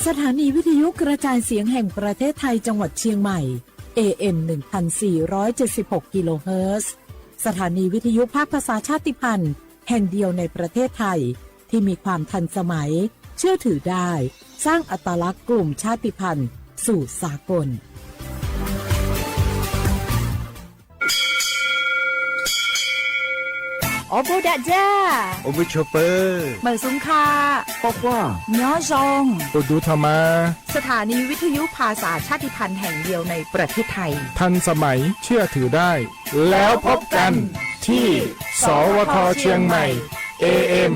สถานีวิทยุกระจายเสียงแห่งประเทศไทยจังหวัดเชียงใหม่ AM 1476 กิโลเฮิรตซ์สถานีวิทยุภาคภาษาชาติพันธุ์แห่งเดียวในประเทศไทยที่มีความทันสมัยเชื่อถือได้สร้างอัตลักษณ์กลุ่มชาติพันธุ์สู่สากลโอโบดะจ้าโอเบโชเปอร์เหมยสุงคาปอกว่าย้อซองโอดูธรรมาสถานีวิทยุภาษาชาติพันธุ์แห่งเดียวในประเทศไทยทันสมัยเชื่อถือได้แล้วพบกันที่สวทเชียงใหม่ AM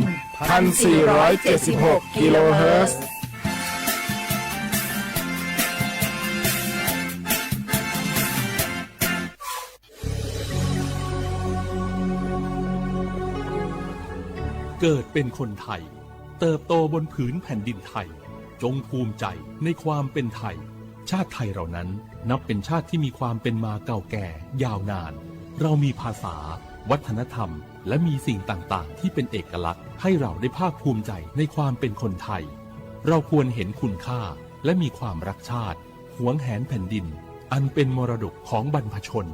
1476 กิโลเฮิรตซ์เกิดเป็นคนไทยเติบโตบนผืนแผ่นดินไทยจงภูมิใจในความเป็นไทยชาติไทยเรานั้นนับเป็นชาติที่มีความเป็นมาเก่าแก่ยาวนานเรามีภาษาวัฒนธรรมและมีสิ่งต่างๆที่เป็นเอกลักษณ์ให้เราได้ภาคภูมิใจในความเป็นคนไทยเราควรเห็นคุณค่าและมีความรักชาติหวงแหนแผ่นดินอันเป็นมรดกของบรรพชน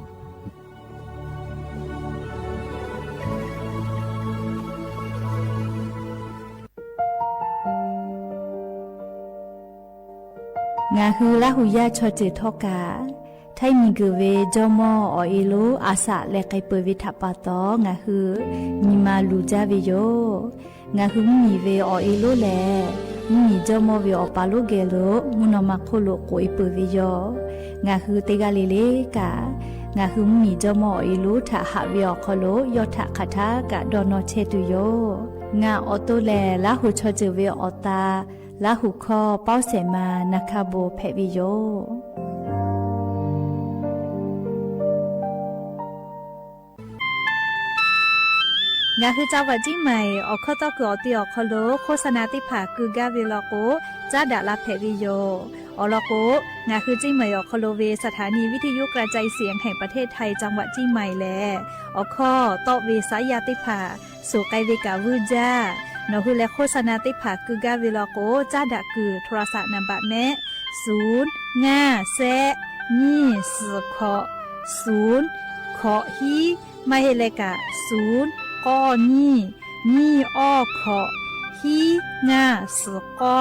งาฮือละหุยาชอเจทอกาไทยมีกเวจอมออเอโลอาสะและไกเปวิทัปปาตองาฮือมีมาลูจาเวโยงาฮือมีเวอเอโลแลมีจอมอเวอปาโลเกโลมุนอมาโคโลโกเอเปเวโยงาฮือเตกาเลเลกางาฮือมีจอมอเอโลทะหะเวอคโลยอทะคาทากะดอนอเชตุโยงาออโตแลละหุชอเจเวอตาละหุคอเป้าเสมานาคาโบเพวิโยงาคือเจ้าวัดจิ้งใหม่ออกข้อต่อคืออติออกคโลโฆษณาติผาคือกาเวลโกจ้าดาลาเพวิโยอลโกงาคือจิ้งใหม่ออกคโลเวสถานีวิทยุกระจายเสียงแห่งประเทศไทยจังหวัดจิ้งใหม่แลออกข้อต่อเวสายาติผาสู่ไกเวกาวูจ้านอฮือและโฆษณาติผาคือกาเวลโกจ้าดะคือโทรศัพท์นำบัตรแม่0 5 แซนี่สขอ0ขอฮีไม่ให้เลกะ0ก้อนี่อ้อขอฮีง่าสก้อ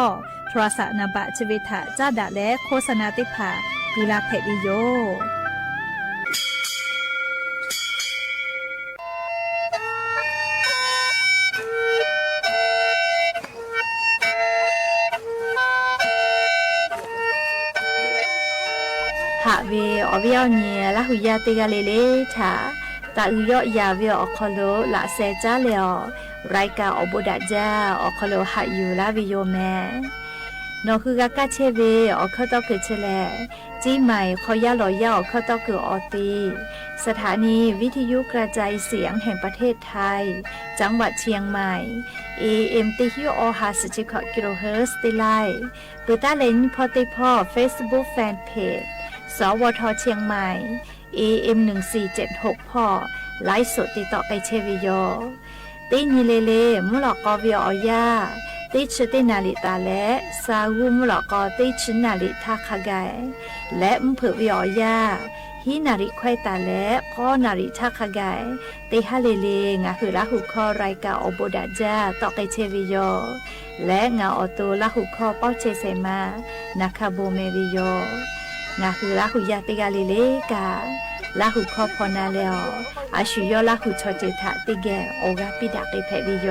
โทรศัพท์นำบัตรชเวทะจ้าดะและโฆษณาติผาคือลาเพดิโยหาเวอเวียวเนียละหุยาเตกาเลเลถาตาอุยอยาเวออคโลละเซจ้าเลอไรกาอโบดาจาอคโลหะยูลาวิโยแมนอคือกากาเชเวอคตอคือเชแลจีใหม่ขอยาลอยาอคตอคือออตีสถานีวิทยุกระจายเสียงแห่งประเทศไทยจังหวัดเชียงใหม่ AM ติฮิโอฮาสจิคกิโลเฮิรตซ์ติไลเปตาเลนพอติพอ Facebook Fan Pageสวทเชียงใหม่ AM 1476พ่อไลฟ์สดติดต่อไปเชวิโยตินีเลเลมุหลอกกอวิอยาติชตินาลิตาและซาวูมุหลอกกอติชนาลิทาคาไกและมเผือวิอยาฮินาริควายตาและก็นาริทาคาไกติฮาเลเลงาคือละหุคอรายกาอโบดาจาต่อไปเชวิโยและงาออโตละหุคอเป้าเชเซมานาคาโบเมวิโยงาคือละหุยาติกาลิเลกาละหุคอพอนาเลออาชุยอละหุชอเจทะติแกโอกาปิดาเกเพวิโย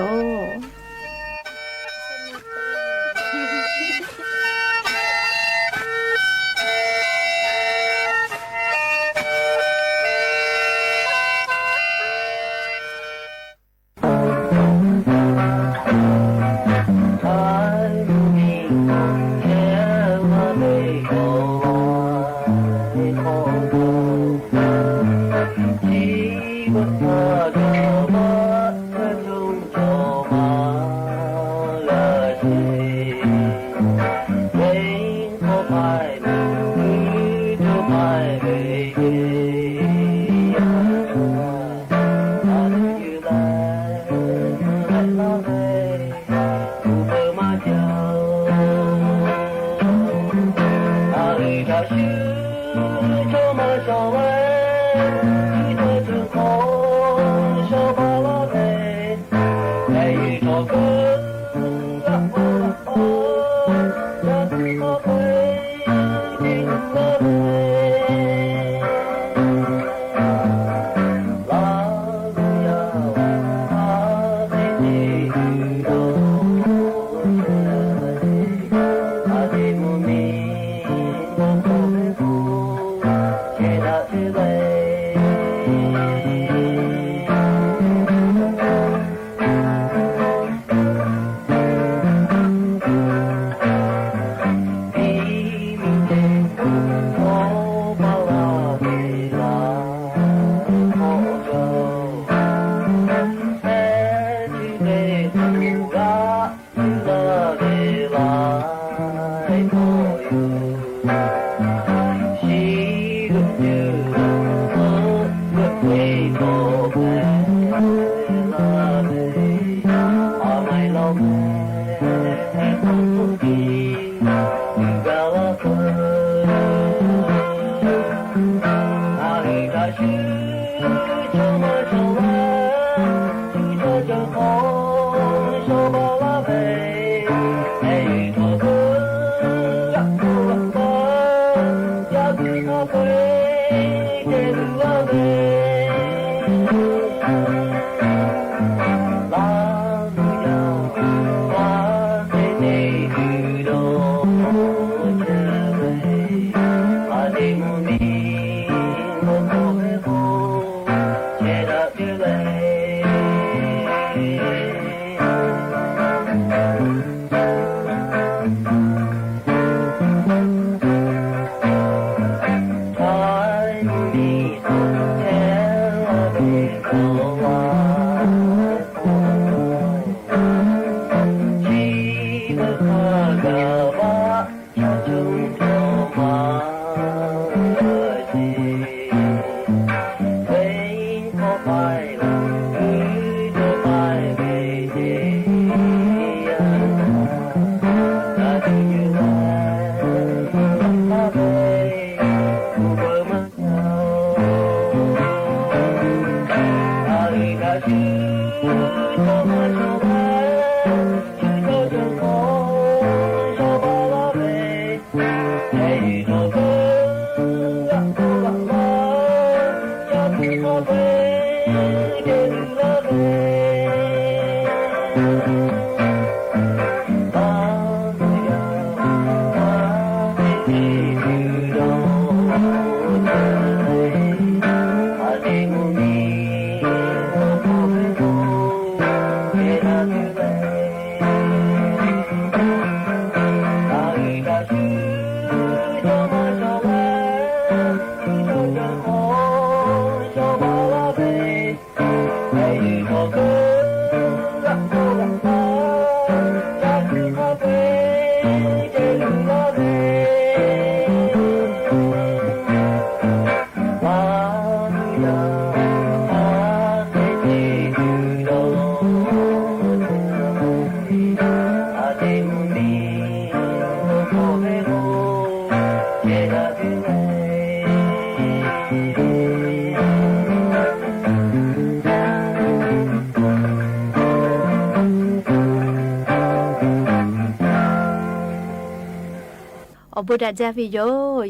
บุดาจาวิโย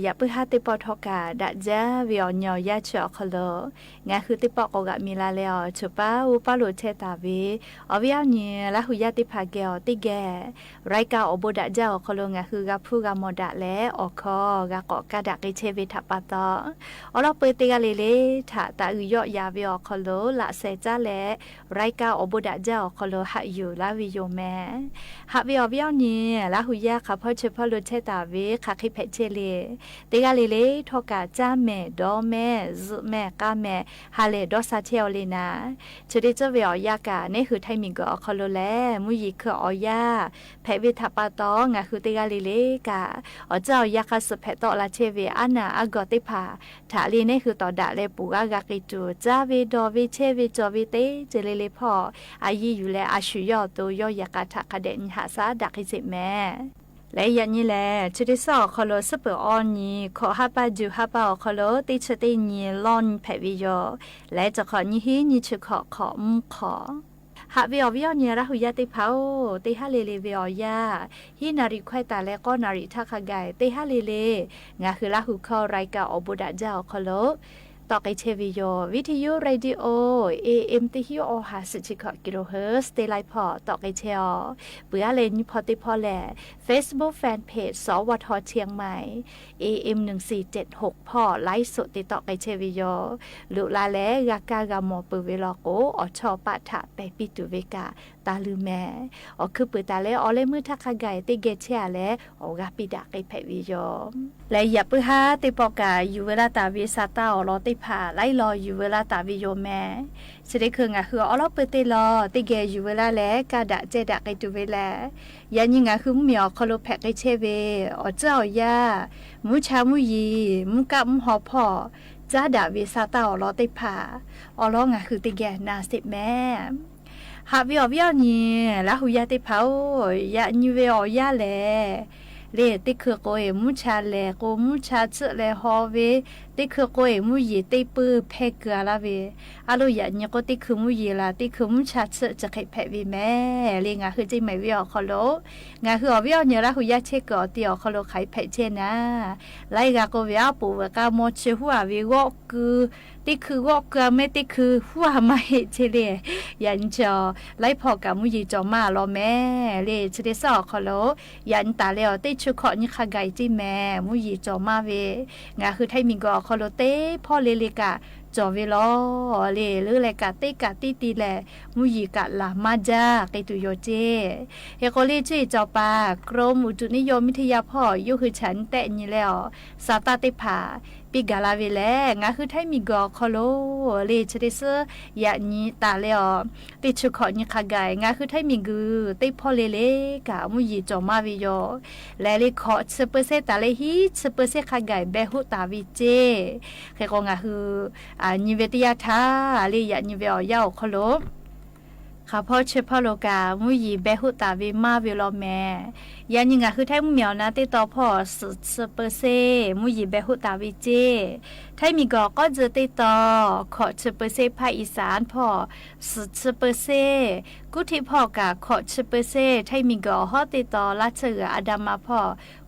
อย่าเพิ่งหาติปอทอกาดาจาวิอญอยาเชอคโลงาคือติปอกกะมีลาเลอชุปาอุปาโลเชตาวิอวิอญละหุยาติภาเกอติแกไรกาอบุดาจาคโลงาคือกะพูกะมอดะและอคอกะกอกะดะกิเชวิทัปปะตออลอเปติกะเลเลทะตะอุยอยาวิอคโลละเซจาและไรกาอบุดาจาคโลหะอยู่ลาวิโยแมหะวิอวิอญละหุยาคาพอเชพอโลเชตาวิคาคิเพเชเลติกาเลทอกาจาแม่ดอแม่ซุแม่กาแม่ฮาเลดอซาเทอเลนาชุดิจเวอยากาเนคือไทมิงกอคโลแลมุยิคืออยาแพวิทัปปะตองาคือติกาเลกาอเจ้ายาคาสุเพตอลาเชเวอานาอากอติภาถาลีเนคือตอดะเลปูกากากิจูจาเวดอเวเชเวจอเวเตเจเลพออายีอยู่แลอาชุยอตัวยอยากาทะคเดนหาซาดักอิเซแม่ และยันนี่แหละชุดที่สองคอโลสเปอร์ออนนี่ขอฮับปาจูฮับปาคอโลติชตินี่ลอนแผวิโยและจะขอนี่ฮีนี่ชุขอมุขอหากวิอเนี่ยรัหุยาติเผาติฮาเลวิอยาฮีนาริควายตาและก็นาริทักขกายติฮาเลงาคือรัหุเข้ารายการอบุดาเจ้าคอโลต่อไปเชวิโยวิทยุเรดิโอ AM ติฮิโอ50 กิโลเฮิรตซ์เตไลพอต่อไปเชียวเปื่อเลนพอติพอแหล่ Facebook Fanpage สวทเชียงใหม่ AM 1476พ่อไลฟ์สดติดต่อไปเชวิโยลุลาแลกากากามอปือเวลาโกอชอปะถะไปปิตุเวกาตาลือแม่คือปือตาแลอเลมือทักขไกติเกเชียแลอกาปิดาไกแพวิโยและอย่าปือหาติปอกาอยู่เวลาตาวิซาตาอลอติผ่าไล่รออยู่เวลาตาวิโยแม่สิได้คืองาคืออลอเปเตรอติเกอยู่เวลาแลกาดะเจดะไกตุเวลายันยิงาคือเหมียวคอโลแพกไกเชเวอเจ้ายามูชามูยีมูกะมูหอพ่อจ้าดาวิซาตาอลอติผ่าอลองาคือติเกนาสิแม่หาวิอนี่แล้วหุยาติเผายานิเวอยาแลเลติคือโกเอมูชาแลโกมูชาเจเลฮอเวติคือโกเอมูยีติปือเพกะลาเวอะโลยานี่ก็ติคือมูยีลาติคือมูชาเจจะไคเพวิแม่เลงาคือจิไม่วิอคอโลงาคืออวิอเนี่ยแล้วหุยาเชกอติอคอโลไคเพเชนะไลกาโกเวอาปูเวกาโมเชหัววิโกคือติคือวอกะไม่ติคือหัวไม่เชเลยันจอไล่พอกะมุยีจอมาลอแม่เลเชเลสอคอโลยันตาเลอติชุขอนี่ขะไกจิแม่มุยีจอมาเวงาคือไทมิงกอคอโลเตพ่อเลกะจอเวลอเลหรือแลกะติกะติติแลมุยีกะลามาจาไกตุโยเจเฮโกเลจิจอปากรมอุตุนิยมวิทยาพ่ออยู่คือฉันแตะนี่แล้วซาตาติผาปีกาลาเวแลงาคือไทมิงกอคอโลเลเชเดเซยะนี้ตาเลอติชุขอนี่ขะไกงาคือไทมิงกือติพ่อเลกะมุยีจอมาวิโยและเลขอเปอร์เซตาเลฮีเปอร์เซขะไกเบหุตาวิเจเฮโกงาคือนิเวติยาทาเลยะนิเวอยาวคอโลข้าพ่อเชพอโลกามุยีเบหุตาวิมาวิโลแม่ยันยิงาคือไทมุเหมียวนะติต่อพ่อสุเปอร์เซมุยีเบหุตาวิเจไทมีก็จะติต่อขอสุเปอร์เซภาคอีสานพ่อสุเปอร์เซกุที่พ่อกะขอสุเปอร์เซไทมีฮอติต่อละเชืออดามาพ่อ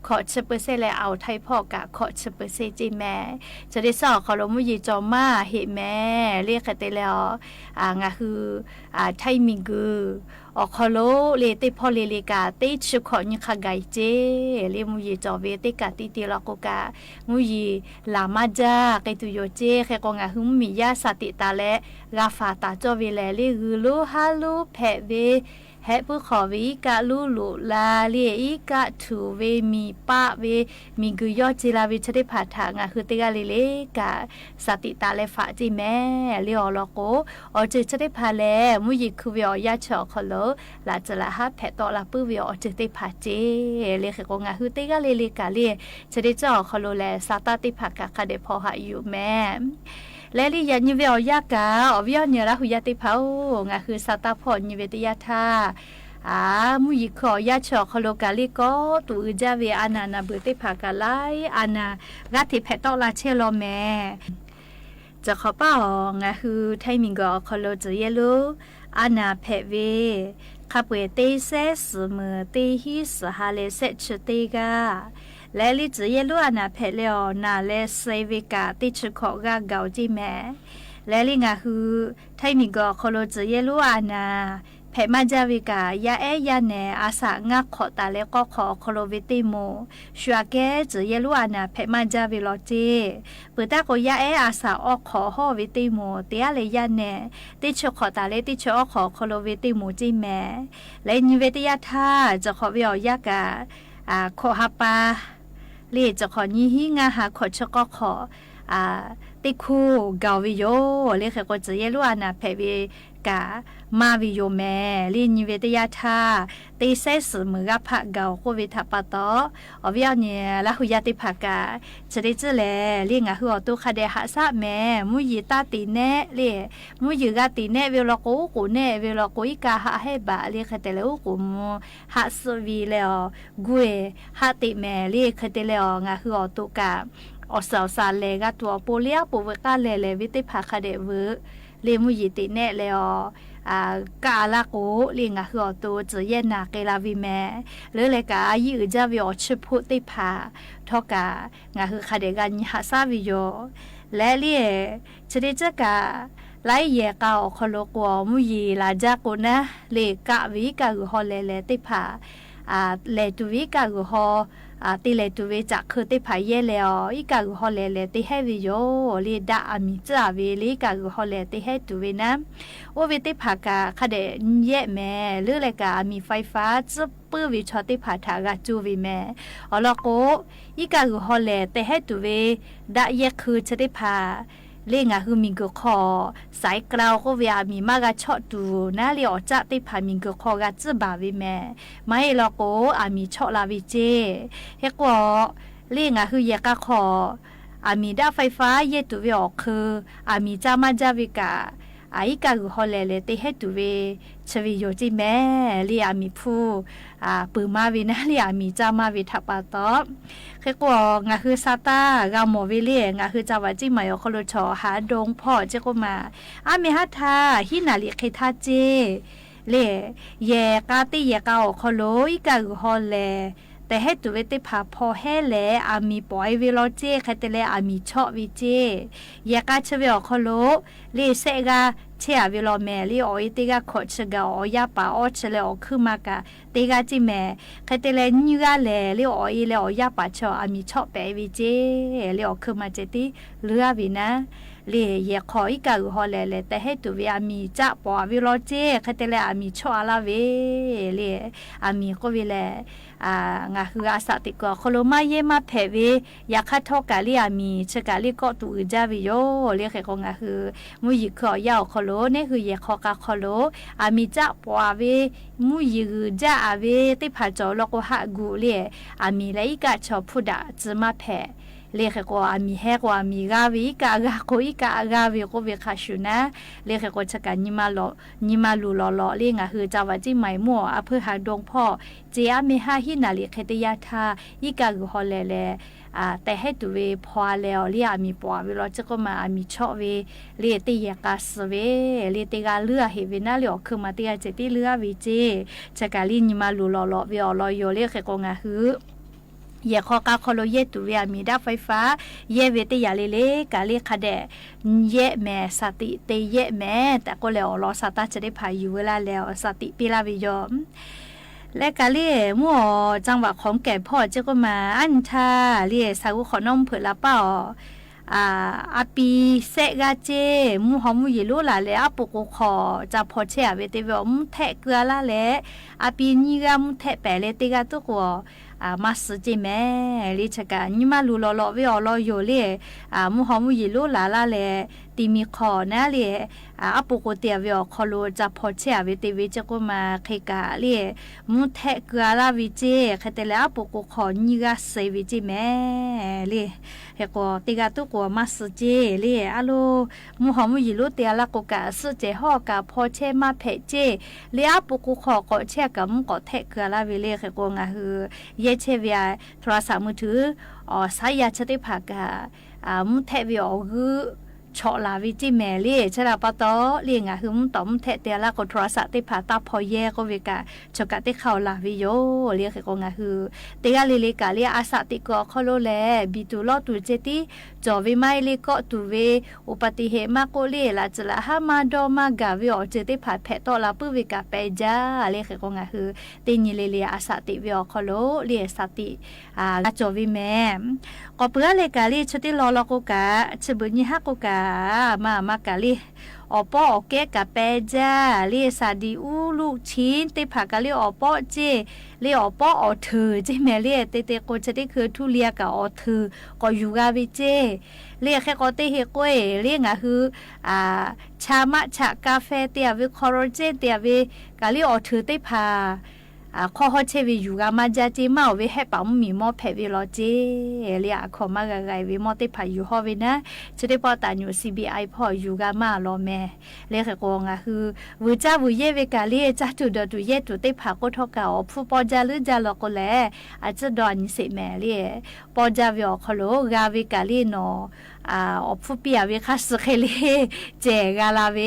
ขอสุเปอร์เซและเอาไทยพ่อกะขอสุเปอร์เซจิแม่จะได้สอขอลมุยีจอมาเฮแม่เรียกกันได้แล้วงาคือไทมิกืออคอโลเลติพอเลกาติชุขอนี่ขะไกเจเลมุยีจอเวติกาติติลอกกามุยีลามาจาไกตุโยเจแค่กงาหุมมียาสติตาและกาฟาตาจอเวแลเลฮือโลฮาโลแพเวแฮปุขอวิกะลูลุลาเลอีกะทูเวมีปะเวมีกุยอจิลาวิชได้ผาทางคือติกาเลกะสติตาเลฝาจิแม่เลอลโกอเจจะได้ผาแลมุยิคือวิอยาชอคอโลลาจะละฮับแผตอลาปื้อวิอเจได้ผาเจเลขกงาคือติกาเลกะเลจะได้จ่อคอโลแลซาตาติผากะคาเดพอหาอยู่แม่และลิยันยิเวอยากาอวิอเนี่ยละหุยาติเผางาคือซาตาพอนิเวติยาทามุยิขอยาชอคโลกาลิก็ตูจาเวอานานาเบติภากาไลอานารัติแพตอลาเชโลแม่จะขอป้างาคือไทมิงกอคโลจะเยลูอานาแพเวคาเปเตเซสเมเตฮิสฮาเลเซชเตกาและลิจเยลูอานาเพเลอนาเลเซวิกาติชขอกาเกาจิแม่และลิงาคือไทมิกอโคโลจเยลูอานาเพมาจาวิกายาเอยาเนอาสางาขอตาเลก็ขอโคโลวิติโมชัวเกจเยลูอานาเพมาจาวิโลเจเปิดตาโกยาเออาสาออกขอฮอวิติโมเตียเลยาเนติชขอตาเลติชออกขอโคโลวิติโมจิแม่และนิเวติยาทาจะขอวิอยากาขอฮาปาเลจะขอยี่หิงาหาขอชก็ขอติคูกาวิโยเลขก็จะเยลูอานาเพเว กามาวิโยแม่ลีนิเวตยาธาตีเสสมือกับผักเกาโควิทปะตออวิยเนี่ยละหุยาติผักกาจะได้เจอแลเรียงหัวตัวคาเดหาซาแม่มุยตาตีเน่เรียมุยกาตีเน่เวลากูเน่เวลากูอีกาหาให้บะเรียคเตเลวกูมูหาสวีแล้วกุยหาติแม่เรียคเตเลวงาหัวตัวกาอสาวสาเลกาตัวโปเลียปูเวกาเลวิติผักคาเดเวเรียมุยติเน่แล้วกาลาโกเลียงหัวตัวจะเย็นนาเกลาวิแม่หรือเลยกายืดจะวิอชิพุติพาทอกางาคือคาเดกันหาซาวิโยและเลียจะได้จะกาไล่เยกาอคโลกัวมุยลาจากุนะเลกาวิกากุฮอเลติพาเลตุวิกากุฮอตีเลตุวิจักคือติพายเยแล้วอีกากุฮอเลติให้วิโยลีดาอามิจาวิลีกากุฮอเลติให้ตุวินะว่าวิติพากาคาเดเยแม่หรือเลยกามีไฟฟ้าจะปื้อวิชอติพาทากาจูวิแม่อลโกอีกากุฮอเลติให้ตุวิดาเยคือจะติพาเล่งคือมิงก็คอสายกราวก็เวียมีมากระชอดูน่าเลียวจะติพามิงก็คอกระจืบาวิแม่ไม่หรอกโอ้มีชอลาวิเจเฮกว่าเล่งคือเยกะคอมีด้าไฟฟ้าเยตุวิออกคือมีจามาจาวิกาอีกากุฮอเลเลติให้ตุเวชวิโยจิแม่ลีมีผู้ปือมาวินะลีมีจามาวิทัปาตอคือกว่างาคือซาตากาโมวิเลียงาคือจาวาจิมายอคโลชอหาดงพ่อเจก็มามีฮัทธาฮินาลิเคทาเจเลเยกาติเยกาคโลอีกากุฮอเลแต่ให้ตัวเวติพาพอให้แลมีปอยวิโลเจคเตเลมีชอวิเจยากาเชวิอคโลเลเซกาเชียวิโลแมลีโออิติกาขดชกาโอยาปาโอเชเลโอคือมากาติกาจิแมคเตเลนิกาเลลีโออิเลโอยาปาชอมีชอเปวิเจเลโอคือมาเจติเลือวินะเลียขออีกาอุฮอเลแต่ให้ตัวเวียมีจะปอวิโลเจคเตเลมีชอลาเวเลียมีก็วิเลงาคืออาสติกอโคโลมาเยมาเพเวยาคาทอกาลีมีชกาลีก็ตูจาวิโยเรียกก็งาคือมุยขอยาวโคโลเนี่ยคือเยขอกาโคโลมีจะปอเวมุยจะเวติพาจอลก็หากูเลียมีไลกาชอพุดาจมาเพเรียกก็มีแฮกว่ามีกาวิกากาโคอิกากาวิโควิคาชุนะเรียกก็ชกานิมาลูลอเรียงคือจาวาจิไหมมั่วเพื่อหาดวงพ่อเจียมีหาหินาลิเคตยาธาอีกากุฮอเลแต่ให้ตัวเวพอแล้วเรียมีปอเวลาจะก็มามีชอเวเรียติยากาสเวเรียติกาเลือเฮเวน่าเลียวคือมาติยาเจติเลือวิเจชกาลินิมาลูลอเวอลอยโยเรียกก็งาคือเยขอกาคโลเยตุเวียมีดาไฟฟ้าเยเวติยาเลกาเลคาเดเยแม่สติเตเยแม่แต่ก็แล้วรอสตาจะได้พาอยู่เวลาแล้วสติปิลาวิยอมและกาเลียมั่วจังหวะของแก่พ่อเจ้าก็มาอันทาเลียสาวขอนมเผื่อละเป้าอาปีเซกาเจมูหอมยิลุละแล้วปุกขอจะพอเชียเวติวมแทะเกลือละแล้วอาปีนี้ก็มุแทะแปะเลติกาตุกัวมาสจิแม่ลิชกานี่มาลูลอวิอลอยโยเลมูหอมยิลุละละแล้วตีมีขอนะเลยปุกเตียวิอคอโลจะพอเชียเวติวิจก็มาเคกาเลยมุแทะเกลือละวิเจคแต่แล้วปุกขอนี่ก็เซวิจิแม่เลยเฮก็ติกาตุกัวมาสเจเลยอะโลมูหอมยิลุเตียละกกะสเจฮอกะพอเชมาเพเจเลียปุกขอก็เชกะมุก็แทะเกลือละวิเลเฮก็งาฮือเยเชวิอาโทรศัพท์มือถือสายยาชติภากะมุแทะวิอฮือชอลาวิจิแมลี่ชลาปะตอเลียงหึมตอมแทเตียละก็โทรศัพท์ติผาตาพอแยก็วิกาชกะติเข้าลาวิโยเรียกก็งาฮือติกาลิลิกาเลียอาสาติก็คอโลแลบิตุลอตุเจติจอวิไมลิก็ตุเวอุปติเหมาโกเลลาจละหามาดอมากาวิอเจติผาแพตอลาปุวิกาเปจาเรียกก็งาฮือตินิลิลิอาสาติวิอคอโลเลียสติจอวิแมก็เปื้อเลกาลีชติลอลกกะชบุญญิฮักกกะมากาลี อปอแกกะแปจ้าเรียสาดีอูลูกชิ้นติผากะเรียอปอเจเรียอปออเธอเจแม่เรียเตโกจะได้คือทุเรียกะอเธอก็อยู่กาวิเจเรียแค่ก็เตเฮกวยเรียงะคือชามะชากาแฟเตียวิคอโรเจเตียวิกะเรียอเธอติผาข้อเชวิอยู่กับมาจะจีมาวิให้ปั๊มมีมอแผ่วิลอจีเรียขอมากไงวิมอติพาอยู่หอวินะจะได้พอตาอยู่ CBI พออยู่กับมาลอแม่เรียกกงอ่ะคือวิจ้าวิเยวิกาเรียจ้าจุดตุเยตุติพาก็ทอกาอผู้ปอจาหรือจาลก็แลอาจจะดอนสิแม่เรียปอจาวิอคโลกาวิกาลีโนอผู้ปียวิคัสเคลีเจกาลาเว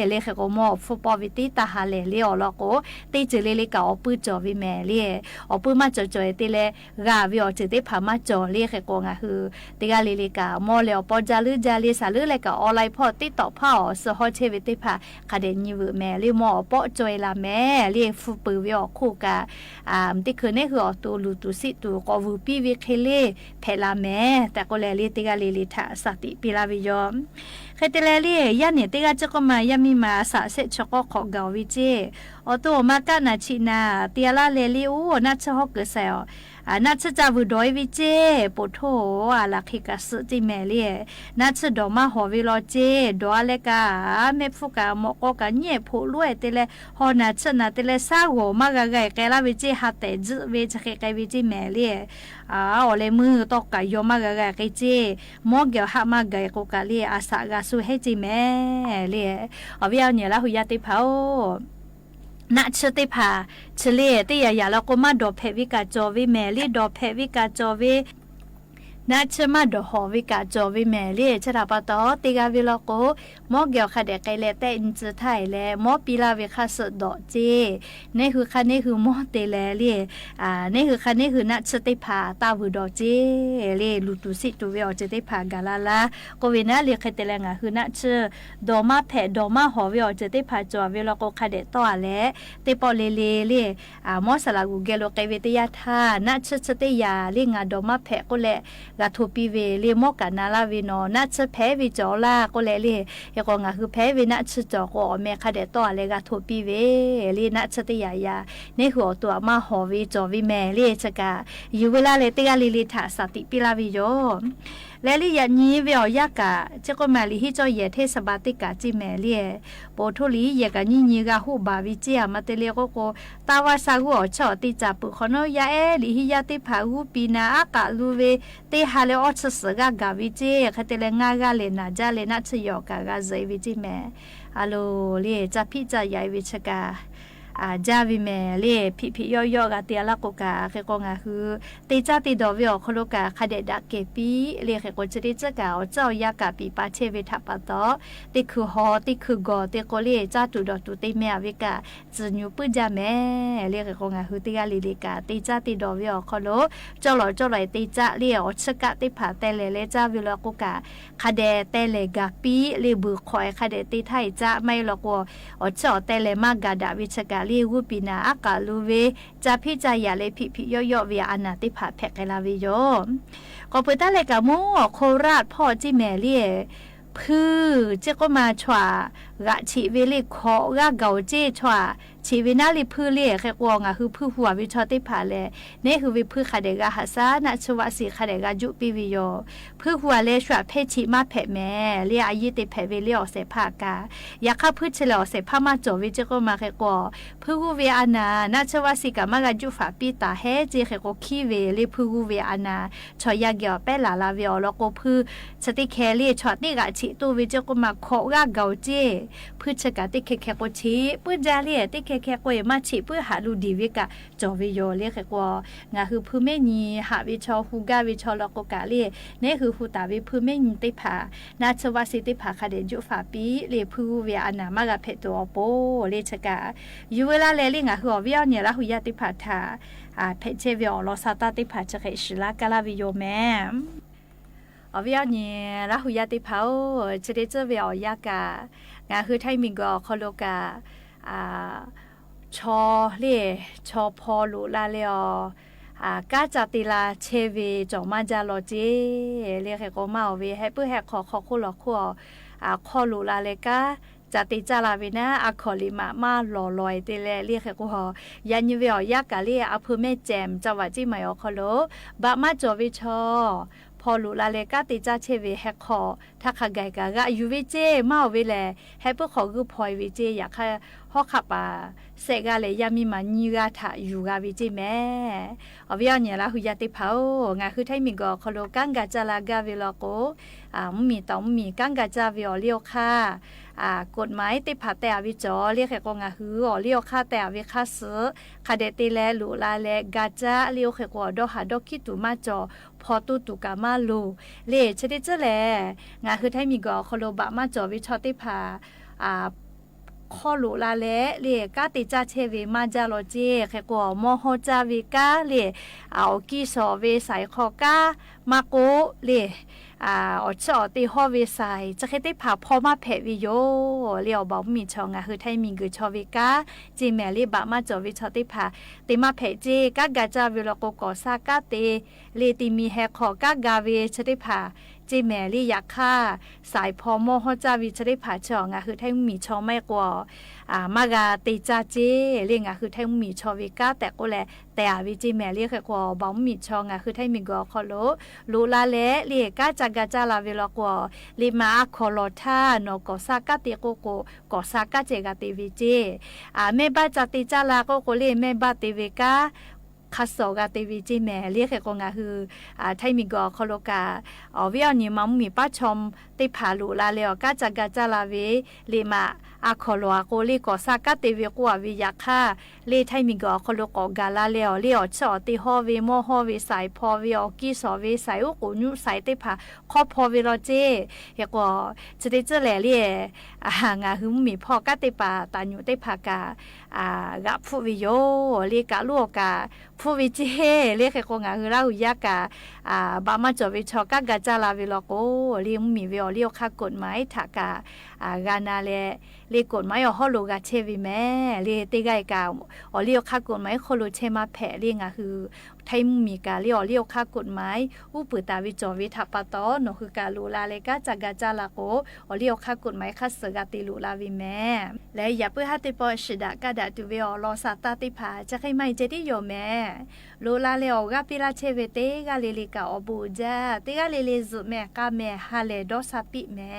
เรียกกมอผู้ปอวิติตาหาเลเรียอลก็ติจเลลิกาอปืจวิแม่เรียอปืมาจ่อยติเลกาวิอจิติพามาจ่อเรียกกงอ่ะคือติกาเลลิกามอเลอปอจาลือจาลีสาลือเลกาออนไลน์พอติต่อพ่อสหเชวิติพาคาเดนิวแม่เรียมอปอจ่อยลาแม่เรียฟูปืวิอคู่กาติคือเนี่ยคือตัวลูตุสิตัวกวูปีวิเคเลเพลาแม่แต่ก็เลลิติกาเลลิทาสติปิลาวิยอมเคยเตเลลี่ยันเนี่ยติกาจะก็มายามีมาสะเสชก็ขอเกาวิเจอตัวมากานาชินาเตียลาเลลิอูนัชฮอกเกเซลนัชจาวุดอยวิเจปโทลักขิกาสจิเมลีนัชดอมาหอวิโลเจดอเลกาเมฟุกามอกกาเนผู้ลวยเตเลฮอนัชนาเตเลซาโวมากะไกแกลาวิเจฮัตเตจเวจเคไกวิเจเมลีอเลมือตอกกายมากะไกเจมอเกลหามากะกกาลีอาสากาสุเฮจิเมลีอวิเอาเนี่ยละหุยาติเผานัชติพาเฉลี่ยตียาแล้วก็มาดอเพวิกาจอวิแมลี่ดอเพวิกาจอวินัชมาดอหอวิกาจอวิแมลี่ชราปตอติกาวิลโกมอเกียวคาเดไกเลเตอินจไทยแลมอปีลาวิคาสดอเจนี่คือคันนี้คือมอเตแลลี่นี่คือคันนี้คือนัชติพาตาวุดอเจลี่ลูตุสิตุเวอเจติพากาลาลาโกวินาเลียคเตเลงาคือนัชดอมาแผดอมาหอวิอเจติพาจอวิลโกคาเดตอแลเตปอเลเลลี่มอสลากูเกโลเกเวติยาทานัชสติยาลิงาดอมาแผก็แลกาทูปีเวเลมอกานาลาวิโนนัชแพวิจอลาก็แลลี่ยกงาคือแพวินัชจอก็เมคาเดตอเลกาทูปีเวลีนัชติยายาในหัวตัวมาหอวิจอวิแมลี่ชกาอยู่เวลาเลติกาลิลิทาสติปิลาวิโยและลิยานี้เวียยากะจะก็มาลิฮิจอเยเทสบาติกาจิแมเลียโปทุลีเยกะนี่นีกะหูบาวิเจียมาเตเลโกโกตาวาซากุอชอติจับปุขโนยาลิฮิยาติพาหูปีนาอากาลูเวเตฮาเลอชสกะกาวิเจคเตเลงากาเลนาจาเลนัชยอกะกาไซวิจิแมอะโลเลจะพิจายายวิชกาจาวิเมเล่พิย่อกะเตียละกกะเคกงาคือติจาติดอวิอคโลกะคาเดดะเกปีเล่เคกจริจกะเจ้ายากะปีปาเชเวทัปตอติคือฮอติคือกอติโกเลจาตุดอตุติเมอวิกะจญูปุจาแมเล่เคกงาคือติกาลิลิกะติจาติดอวิอคโลเจ้าหลอเจ้าไหลติจาเลีอชกะติผาเตเลจาวิลกกะคาเดเตเลกะปีเลบุคอยคาเดติไทจะไม่ลกอเจ้าเตเลมากะดาวิชกะลีวูปีนาอากาลูเวจะพิจายาเลพิย่อเวียอนาติผาแพกลาวิโยก็เปิดตาเลกะมูโคราชพ่อจิแมเลียพื้เจ้าก็มาชวากะชีวิลิขอกะเกาเจชวาชีวินาลิพื้เลียแค่กวงคือพื้หัววิชอติผาเลนี่คือวิพื้คาเดกะฮัสานะชวะสีคาเดกะจุปิวิโยพื้หัวเลชวะเพชิมาแพแม่เลียอายิติแพเวเลียอเสภากาอยากข้าพื้เฉลอเสภามาโจวิเจ้าก็มาแค่กวพื้หูเวอานานะชวะสีกามากะจุฝาปีตาเฮเจแค่กคีเวลิพื้หูเวอานาชอยาเกียวเปลาลาเวอแล้วก็พื้สติแคเลียชอติกะชิตูวิเจ้าก็มาขอกะเกาเจพื้ชกะติแค่กชีพื้จาเลียติแค่กวยมาฉีเพื่อหาลูดีวิกะจอวิโยเรียกว่างาคือพื้นเมนีหาวิชอฮูกาวิชอลกกะเลียนี่คือฮูตาวิพื้นเมนีติผานาชวาสิติผาคาเดจุฝาปีเลียพื้เวียอนามากะเพตัวโปเลียชกะอยู่เวลาเลลิงาคือวิเอาเนี่ยละหุยาติผาทาเพเจวิโอลอซาตาติผาจะเขชิลากะลาวิโยแม่วิเอาเนี่ยละหุยาติผาจะได้เจอวิโอยากะงาคือไทมิงก็คอโลกะชอเล่ชอพอลุลาเลอกาจติลาเชวีจอมาจาโลเจเรียกให้ก็มาเวให้เพื่อให้ขอคุลอคัวคอลุลาเลกา จะติจาลาวินะอะขอลิมาหล่อลอยเตเลเรียกกูหอยันยูเวียยากกะเรียอำเภอแม่แจ่มจังหวัดจีใหม่อคโลบะมาจอวิชอพอลุลาเลกาติจาเชเวแฮกคอถ้าขะไกกะกะยูเวเจมาเวแลให้พวกเขาคือพอยเวเจอยากให้ฮอกขับเสกาเลยยามีมันยูกาทะยูกาเวเจแม่อวิยเนี่ยละหุยาติเผางาคือไทมีก็คโลกังกะจาลากาเวลโกมีต้องมีกังกะจาเวเลียวค่ะกฎหมายติผาแต่วิจอเรียกแค่กงาหือเลียวค่าแต่วิค่าซื้อคาเดติแลลุลาแลกาจาเลียวแค่กดอกหาดอกคิตุมาจอพอตุกามาลูเลชดิเจแลงาคือไทมีก็คโลบะมาจอวิชอติผาข้อลุลาแลเรียกาติจาเชเวมาจาโลเจแค่กมอโฮจาวิกาเลเอากีสอเวสายคอกามาโกเลอชอติฮอเวไซจะเคติผาพอมาแผวิโยเลียวบอกมีชองคือไทยมีกือชอวิกาจีแมลีบะมาจอวิชอติผาติมาแผเจกากาจาวิโลโกกอซากาเตเลติมีแฮขอกากาเวชติผาจีแมลีอยากฆ่าสายพอโมฮจาวิชติผาชองคือไทยมีชอไม่กว่ามากาติจาเจเรียงคือไทยมีชอวิกาแต่ก็แลแต่วิจิแมลีแค่กว่าบอกมีชองคือไทยมีกอคอโลลูลาเลเรียกาจากาจาลาเวลกว่าลิมาคอโลทานกอซากาติโกโกกอซากาเจกาติวิเจเมบาจติจาลาโกโกเลเมบาติเวกาคัสโซกาติวิจิแมเรียกแค่กงคือไทยมีกอคอโลกาวิอันนี้มัมมีป้าชมติผาลูลาเลกาจากาจาลาเวลิมาคอโลโกลีกอซากาติเวกว่าวิยาค่าเลไทยมีกอคอโลกอกาลาเลเลียวชอติฮอเวโมฮอเวสายพอเวอกีสอเวสายอุกุญุสายติผาคอพอเวโลเจเฮกว่าจะได้เจอแลเลียงาหึมมีพ่อกาติปาตาญุติผากากะฟุวิโยเลีกะลูกาฟูวิเจเรียกแค่กงาคือเราอยากบามาจอวิชอกากาจาลาวิโลโกเรียมมีเวอเลียวค่ากฎหมายถากากานาเลเรียกฎหมายฮอลูกาเชวิแม่เรียติไกกาเลียวค่ากฎหมายโคโลเชมาแผเรียงคือไทยมีกาเลียวค่ากฎหมายอุปตาวิจอวิทัปตอโนคือกาลูลาเลกาจากาจาลาโกเลียวค่ากฎหมายคัสเสกาติลูลาวิแม่และอย่าเพื่อให้ติปอชิดากาดาตุเวอลอซาตาติผาจะให้ไม่เจติโยแม่ลูลาเลโอกาปิลาเชเวเตกาเลลิกาอบูจาเตกาเลเลซุแม่กาแม่ฮาเลดอซาปิแม่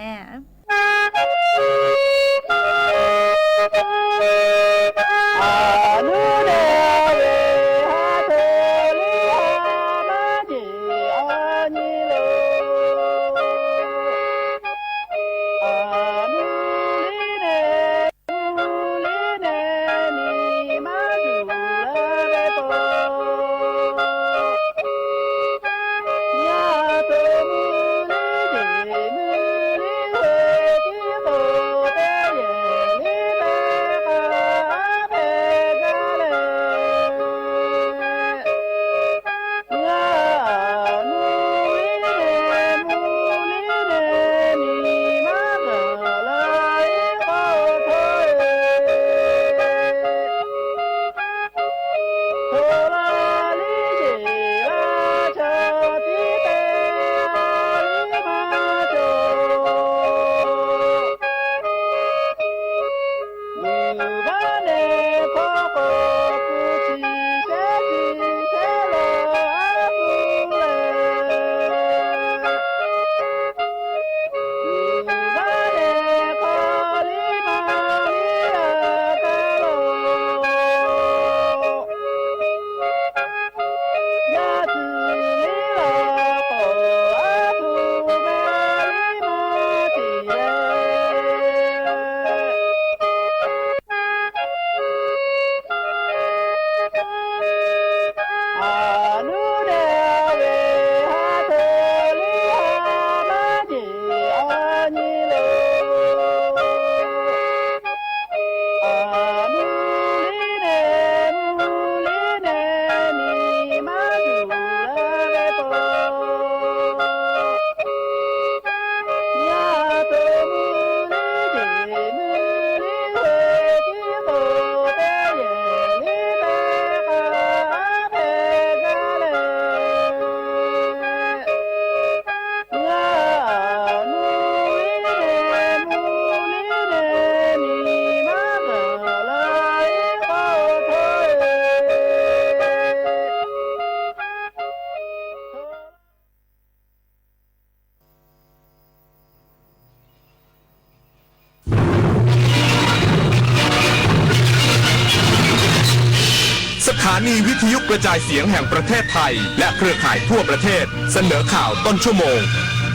นีวิทยุกระจายเสียงแห่งประเทศไทยและเครือข่ายทั่วประเทศเสนอข่าวต้นชั่วโมง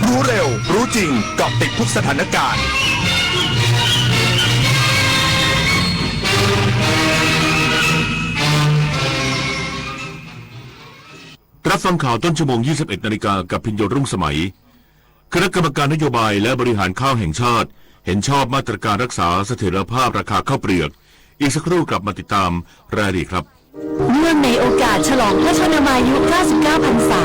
รู้เร็วรู้จริงเกาะติดทุกสถานการณ์รับฟังข่าวต้นชั่วโมง 21 นาฬิกากับพิญโยรุ่งสมัยคณะกรรมการนโยบายและบริหารข้าวแห่งชาติเห็นชอบมาตรการรักษาเสถียรภาพราคาข้าวเปลือกอีกสักครู่กลับมาติดตามรายละเอียดครับเนื่องในโอกาสฉลองพระชนมายุ 99 พรรษา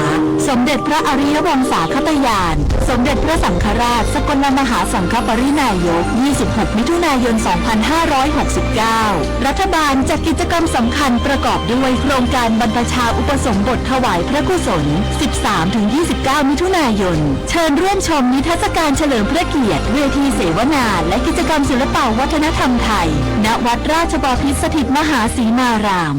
สมเด็จพระอริยวงศาคตญาณสมเด็จพระสังฆราชสกลมหาสังฆปรินายก 26 มิถุนายน 2569 รัฐบาลจัดกิจกรรมสำคัญประกอบด้วยโครงการบรรพชาอุปสมบทถวายพระกุศล 13-29 มิถุนายนเชิญร่วมชมนิทรรศการเฉลิมพระเกียรติเวทีเสวนาและกิจกรรมศิลปวัฒนธรรมไทยณวัดราชบพิตรสถิตมหาศรีมาราม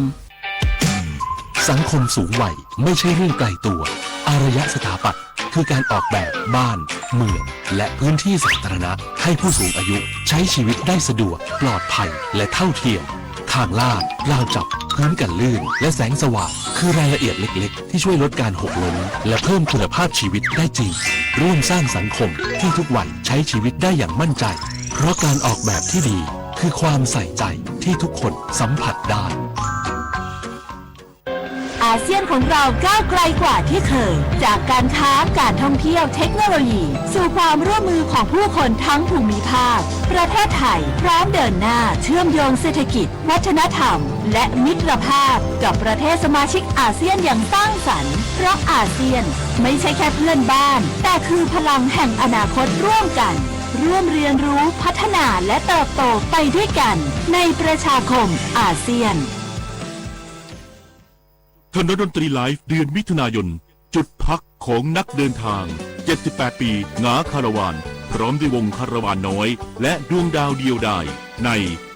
สังคมสูงวัยไม่ใช่เรื่องไกลตัวอารยสถาปัตย์คือการออกแบบบ้านเมืองและพื้นที่สาธารณะให้ผู้สูงอายุใช้ชีวิตได้สะดวกปลอดภัยและเท่าเทียมทางลาดราวจับพื้นกันลื่นและแสงสว่างคือรายละเอียดเล็กๆที่ช่วยลดการหกล้มและเพิ่มคุณภาพชีวิตได้จริงร่วมสร้างสังคมที่ทุกวัยใช้ชีวิตได้อย่างมั่นใจเพราะการออกแบบที่ดีคือความใส่ใจที่ทุกคนสัมผัสได้อาเซียนของเราก้าวไกลกว่าที่เคยจากการค้าการท่องเที่ยวเทคโนโลยีสู่ความร่วมมือของผู้คนทั้งภูมิภาคประเทศไทยพร้อมเดินหน้าเชื่อมโยงเศรษฐกิจวัฒนธรรมและมิตรภาพกับประเทศสมาชิกอาเซียนอย่างสร้างสรรค์เพราะอาเซียนไม่ใช่แค่เพื่อนบ้านแต่คือพลังแห่งอนาคตร่วมกันร่วมเรียนรู้พัฒนาและเติบโตไปด้วยกันในประชาคมอาเซียนถนนดนตรีไลฟ์เดือนมิถุนายนจุดพักของนักเดินทาง78ปีหงาคาราวานพร้อมด้วยวงคาราวานน้อยและดวงดาวเดียวดายใน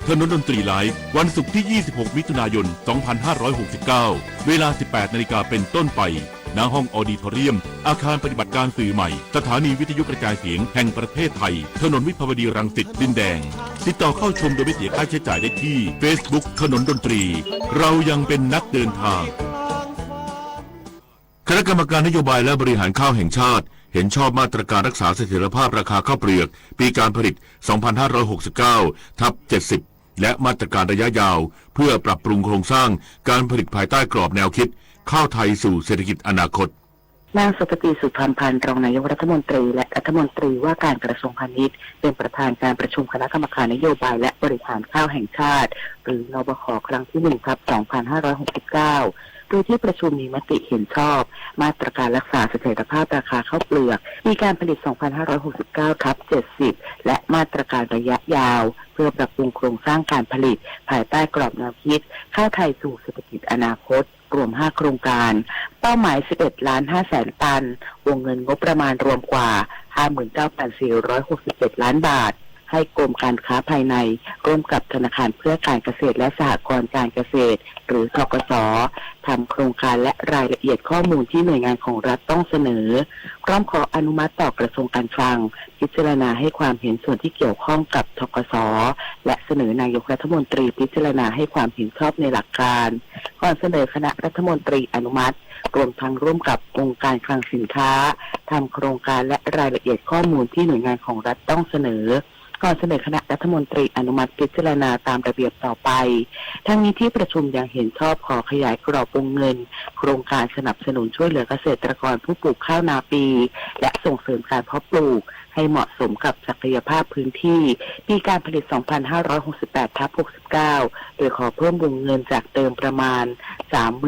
ถนนดนตรีไลฟ์วันศุกร์ที่ 26 มิถุนายน 2569 เวลา 18 นาฬิกาเป็นต้นไปณห้องออดิทอเรียมอาคารปฏิบัติการสื่อใหม่สถานีวิทยุกระจายเสียงแห่งประเทศไทยถนนวิภาวดีรังสิตดินแดงติดต่อเข้าชมโดยไม่เสียค่าใช้จ่ายได้ที่ Facebook ถนนดนตรีเรายังเป็นนักเดินทางคณะกรรมการนโยบายและบริหารข้าวแห่งชาติเห็นชอบมาตรการรักษาเสถียรภาพราคาข้าวเปลือกปีการผลิต 2569/70 และมาตรการระยะยาวเพื่อปรับปรุงโครงสร้างการผลิตภายใต้กรอบแนวคิดข้าวไทยสู่เศรษฐกิจอนาคตนางสุปฏิสุธรรมพันธ์รองนายกรัฐมนตรีและรัฐมนตรีว่าการกระทรวงพาณิชย์เป็นประธานการประชุมคณะกรรมการนโยบายและบริหารข้าวแห่งชาติหรือนบข.ครั้งที่ 1/2569 โดยที่ประชุมมีมติเห็นชอบมาตรการรักษาเสถียรภาพราคาข้าวเปลือกปีการผลิต 2569/70 และมาตรการระยะยาวเพื่อปรับปรุงโครงสร้างการผลิตภายใต้กรอบแนวคิดข้าวไทยสู่เศรษฐกิจอนาคตรวม5โครงการเป้าหมาย 11.5 ตันวงเงินงบประมาณรวมกว่า 59,467 ล้านบาทให้กรมการค้าภายในร่วมกับธนาคารเพื่อการเกษตรและสหกรณ์การเกษตรหรือธกส.ทำโครงการและรายละเอียดข้อมูลที่หน่วยงานของรัฐต้องเสนอพร้อมขออนุมัติต่อกระทรวงการคลังพิจารณาให้ความเห็นส่วนที่เกี่ยวข้องกับธกส.และเสนอนายกรัฐมนตรีพิจารณาให้ความเห็นชอบในหลักการก่อนเสนอคณะรัฐมนตรีอนุมัติรวมทั้งร่วมกับองค์การคลังสินค้าทำโครงการและรายละเอียดข้อมูลที่หน่วยงานของรัฐต้องเสนอก่อนเสนอคณะรัฐมนตรีอนุมัติพิจารณาตามระเบียบต่อไปทั้งนี้ที่ประชุมยังเห็นชอบขอขยายกรอบวงเงินโครงการสนับสนุนช่วยเหลือเกษตรกรผู้ปลูกข้าวนาปีและส่งเสริมการเพาะปลูกให้เหมาะสมกับศักยภาพพื้นที่ปีการผลิต 2568/69 โดยขอเพิ่มวงเงินจากเดิมประมาณ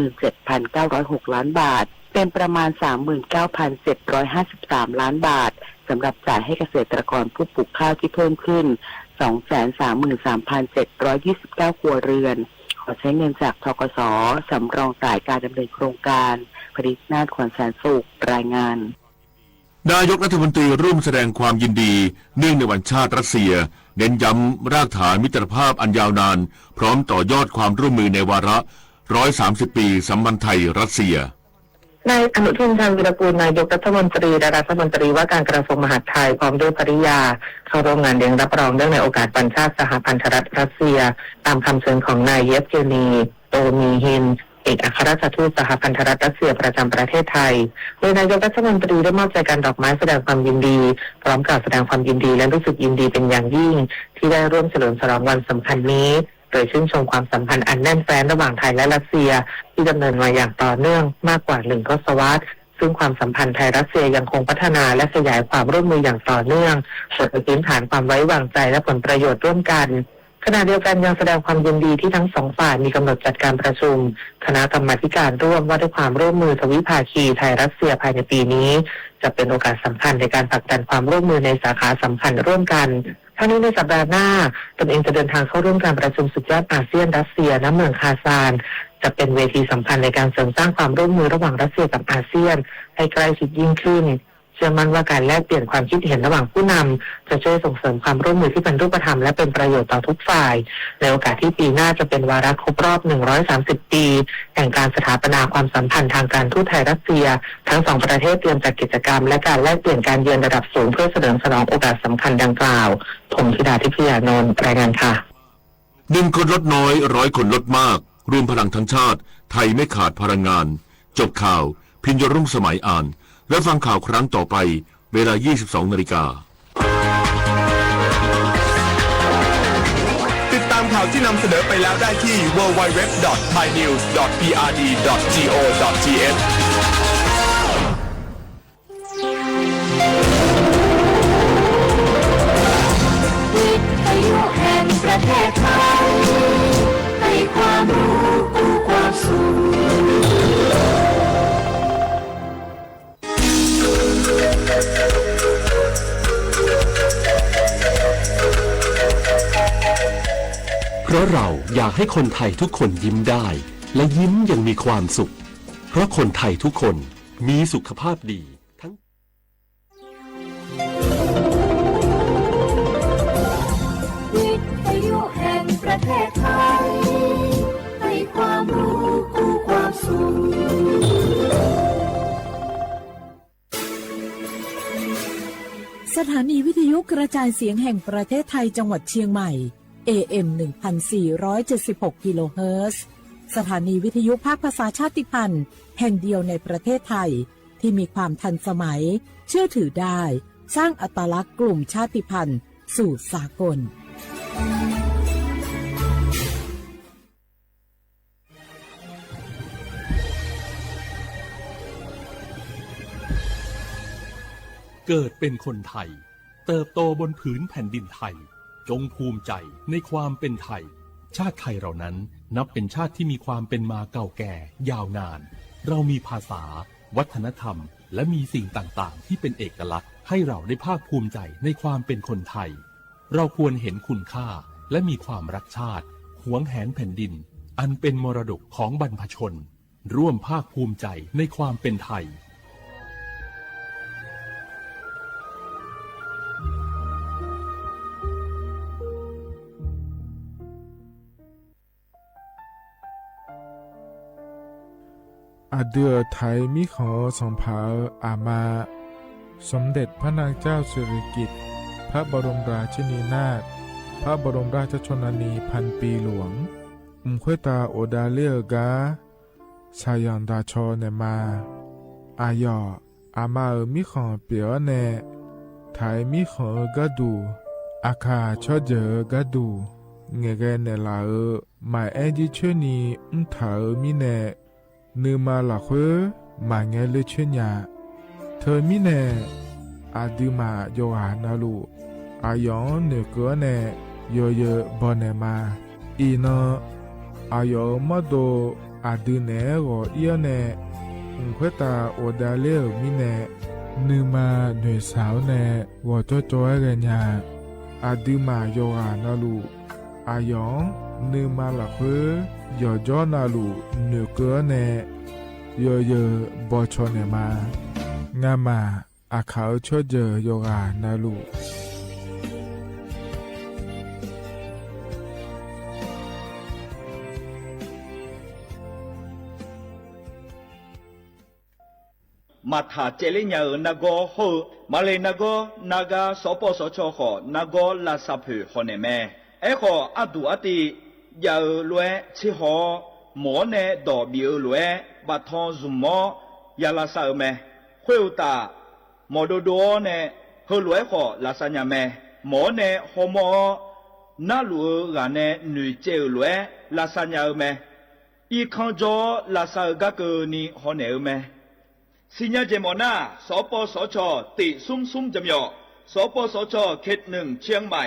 37,906 ล้านบาทเป็นประมาณ 39,753 ล้านบาทสำหรับจ่ายให้เกษตรกรผู้ปลูกข้าวที่เพิ่มขึ้น 233,729 ครัวเรือนขอใช้เงินจากธกส.สำรองจ่ายการดำเนินโครงการผลิตนาฏขวัญแสนสุขรายงานนายกรัฐมนตรีร่วมแสดงความยินดีเนื่องในวันชาติรัสเซียเน้นย้ำรากฐานมิตรภาพอันยาวนานพร้อมต่อยอดความร่วมมือในวาระ130 ปีสัมพันธ์ไทยรัสเซียนายอนุทินชาญวีรกูลนายกรัฐมนตรีและรัฐมนตรีว่าการกระทรวงมหาดไทยพร้อมด้วยภริยาเข้าร่วมงานเลี้ยงรับรองเนื่องในโอกาสวันชาติสหพันธรัฐรัสเซียตามคำเชิญของนายเยฟเกนีโตมีฮิน เอกอัครราชทูตสหพันธรัฐรัสเซียประจำประเทศไทยโดยนายกรัฐมนตรีได้มอบใจกันดอกไม้แสดงความยินดีพร้อมกับแสดงความยินดีและรู้สึกยินดีเป็นอย่างยิ่งที่ได้ร่วมเฉลิมฉลองวันสำคัญนี้โดยชื่นชมความสัมพันธ์อันแน่นแฟ้นระหว่างไทยและรัสเซียที่ดำเนินมาอย่างต่อเนื่องมากกว่า1 ทศวรรษซึ่งความสัมพันธ์ไทยรัสเซียยังคงพัฒนาและขยายความร่วมมืออย่างต่อเนื่องบนพื้นฐานความไว้วางใจและผลประโยชน์ร่วมกันขณะเดียวกันยังแสดงความยินดีที่ทั้งสองฝ่ายมีกำหนดจัดการประชุมคณะกรรมาการร่วมว่าด้วยความร่วมมือทวิภาคีไทยรัสเซียภายในปีนี้จะเป็นโอกาสสำคัญในการผลักดันความร่วมมือในสาขาสำคัญร่วมกันทั้งนี้ในสัปดาห์หน้าตนเองจะเดินทางเข้าร่วมการประชุมสุดยอดอาเซียนรัสเซียณเมืองคาซานจะเป็นเวทีสำคัญในการเสริมสร้างความร่วมมือระหว่างรัสเซียกับอาเซียนให้ใกล้ชิดยิ่งขึ้นเชื่อมั่นว่าการแลกเปลี่ยนความคิดเห็นระหว่างผู้นำจะช่วยส่งเสริมความร่วมมือที่เป็นรูปธรรมและเป็นประโยชน์ต่อทุกฝ่ายในโอกาสที่ปีหน้าจะเป็นวาระครบรอบ130 ปีแห่งการสถาปนาความสัมพันธ์ทางการทูตไทยรัสเซียทั้งสองประเทศเตรียมจัดกิจกรรมและการแลกเปลี่ยนการเยือนระดับสูงเพื่อเฉลิมฉลองโอกาสสำคัญดังกล่าวผมธิดาทิพยานนท์รายงานค่ะ1 คนลดน้อย100 คนลดมากรวมพลังทั้งชาติไทยไม่ขาดพลังงานจบข่าวพิญญรุ่งสมัยอ่านและฟังข่าวครั้งต่อไปเวลา 22:00 น.ติดตามข่าวที่นำเสนอไปแล้วได้ที่ www.thainews.prd.go.th วิทยุแห่งประเทศไทยให้ความรู้กู้ความสุขเพราะเราอยากให้คนไทยทุกคนยิ้มได้และยิ้มอย่างมีความสุขเพราะคนไทยทุกคนมีสุขภาพดีทั้งวิทยุแห่งประเทศไทยให้ความรู้กู้ความสุขสถานีวิทยุกระจายเสียงแห่งประเทศไทยจังหวัดเชียงใหม่ AM 1476 กิโลเฮิรตซ์สถานีวิทยุภาคภาษาชาติพันธุ์แห่งเดียวในประเทศไทยที่มีความทันสมัยเชื่อถือได้สร้างอัตลักษณ์กลุ่มชาติพันธุ์สู่สากลเกิดเป็นคนไทยเติบโตบนผืนแผ่นดินไทยจงภูมิใจในความเป็นไทยชาติไทยเรานั้นนับเป็นชาติที่มีความเป็นมาเก่าแก่ยาวนานเรามีภาษาวัฒนธรรมและมีสิ่งต่างๆที่เป็นเอกลักษณ์ให้เราได้ภาคภูมิใจในความเป็นคนไทยเราควรเห็นคุณค่าและมีความรักชาติหวงแหนแผ่นดินอันเป็นมรดกของบรรพชนร่วมภาคภูมิใจในความเป็นไทยอาเดือไทยมีขอส่งผาอามาสมเด็จพระนางเจ้าสิริกิติ์พระบรมราชินีนาถพระบรมราชชนนีพันปีหลวงควยตาโอดาเลียกาชายันดาชอเนมาอายออามามีขอเปียวเนไทยมีขอกระดูอาคาชอเจอกระดูเงเกเนลาหมายแอจิเชนีถามีเนนือมาหลักเวมาเงเลเชญญาเธอมิเนอาดูมาโยหานาลูอายองเนเกเนโยเยบอเนมาอีนอายอมาโดอาดูเนโกเอียเนควยตาโอดาเลมิเนนือมาหน่วยสาวเนวอโจเรญญาอาดูมาโยหานาลูอายองนือมาหลักเวยอจอนาลูเนเกเนโยเยบอชอเนมางามาอาขาวชอเจโยกานาลูมาถาเจริญานาโกโฮมาเลนาโกนากาสปสชขอนาโกลาซาเพฮอเนเมเอขออดูอติยาลวยชิฮอ หมอเนดอบิอลวยบัทอนซุมมอยาลาซาเมเขวตาหมอโดโดเนเฮลวยขอลาซาญาเมหมอเนฮอมอนาลูกาเนหนุเจลวยลาซาญาเมอีคังจอลาซากะเกนีฮอเนเมสิญญาเจมอนาสปสชติซุมซุมจำยอสปสชเขต1เชียงใหม่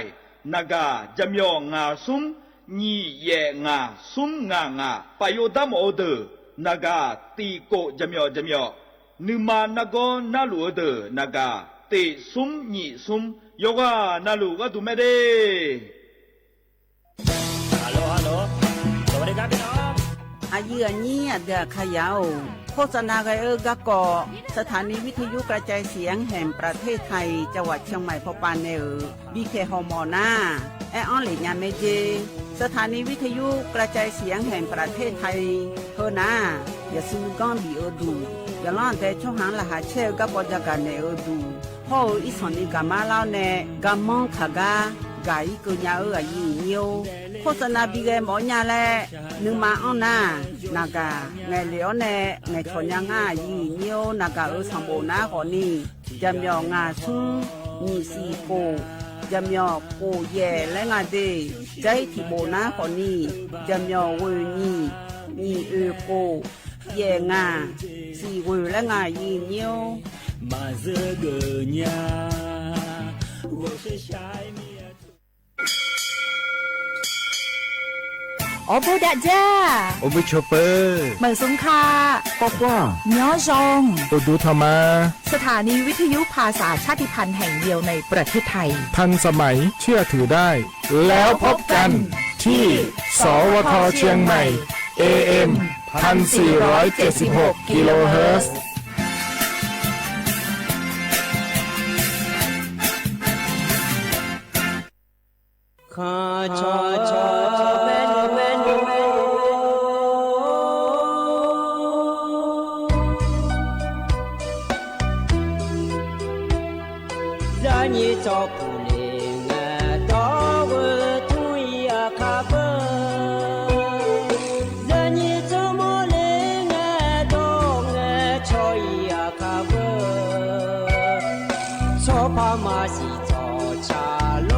นากาจำยองาซุมညီရဲ့ငါซุมငါငါปโยดามโอเดนากาตีโกจำยอจำยอนึมานากอนาลูเดนากาติซุมညီซุมโยกานาลูกะตุเมเดฮัลโหลฮัลโหลสวัสดีครับพี่น้องอายุอันนี้เดือขยาวโฆษณาไกกะกอสถานีวิทยุกระจายเสียงแห่งประเทศไทยจังหวัดเชียงใหม่พบปานเนอบีเคฮอมอนาแอออนหลีญาเมเจสถานีวิทยุกระจายเสียงแห่งประเทศไทยเฮนาอย่าซื้อก้อนบีเอดูอย่าล่อนแต่ช่วงหางละหาเชลกับปอจักันเนอดูพ่ออีสอนอีกามาเล่าเนกามองขากากาอีกุญญาอายิงโยโฆษณาบีเกหมอญาแลนึงมาอ้อนานากาไงเหลียวเนไงชนยังง่ายิงโยนากาสัมโบนาขอนี่จำยองงาซุงมีสีโกจำยอโกแย่และงาเดใจที่โบนาขอนี่จำยอเวนี่มีโกแย่งาสีเวและงายิงโยมาเซเกญา我是下面อบูดาจ้าโอเบชเปอร์เหมือนสงคาปอกว่าย้อซองตัวดูธรรมาสถานีวิทยุภาษาชาติพันธุ์แห่งเดียวในประเทศไทยทันสมัยเชื่อถือได้แล้วพบกันที่สวทเชียงใหม่ AM 1476 กิโลเฮิรตซ์ข้าชอชอเมนูเมนูรานีจอผู้เลี้ยงดอกทุยอาคาเบรานีจอมเลี้ยงดอกชอยอาคาเบชอพามาสิจอชาโล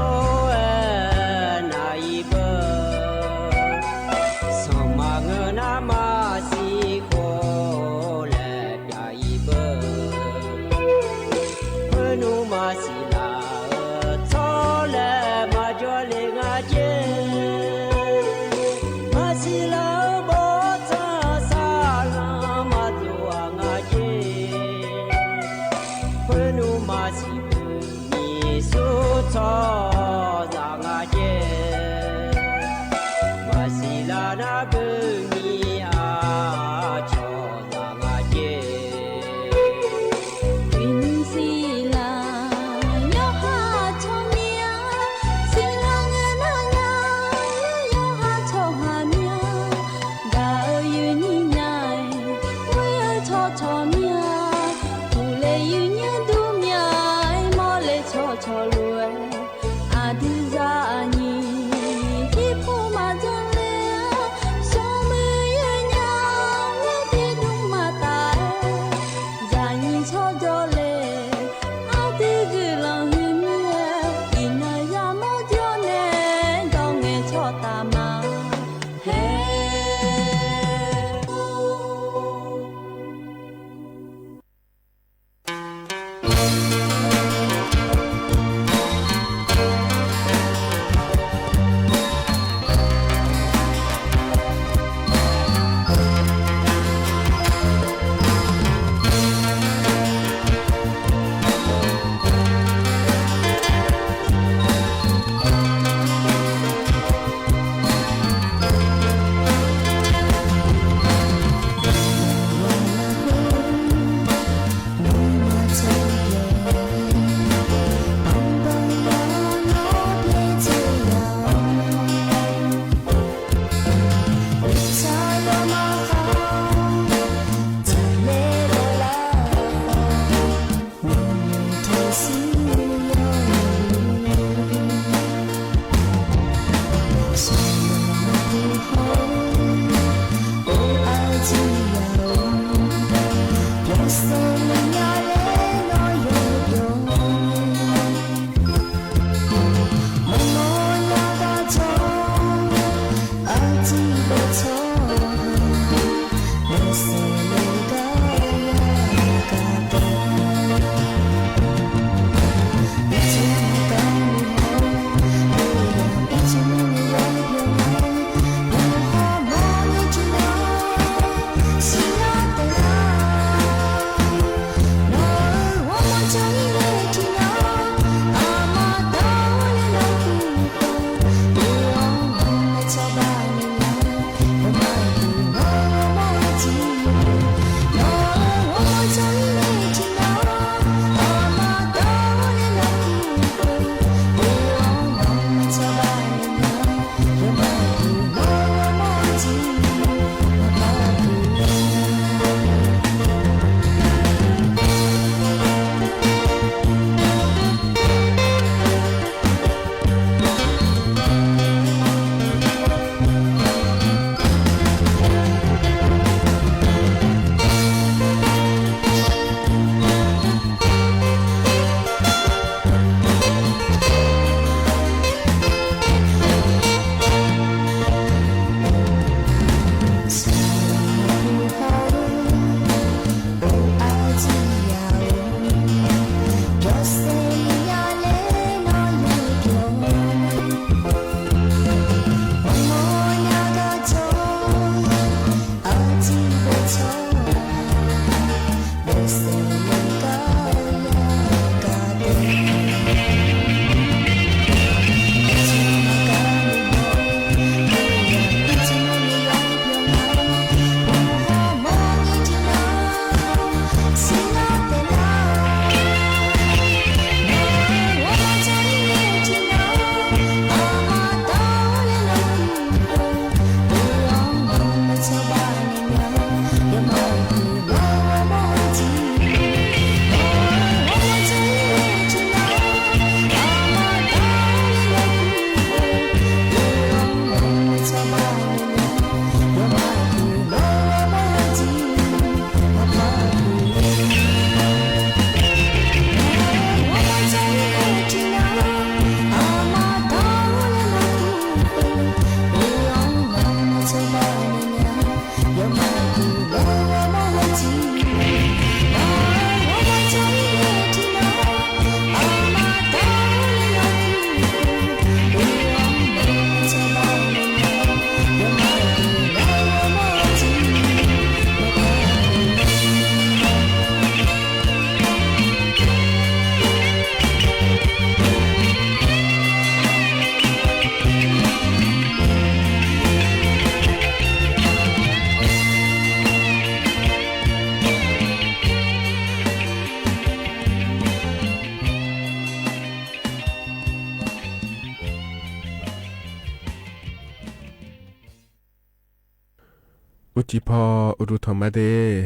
อุจิพออุรุธรรมเด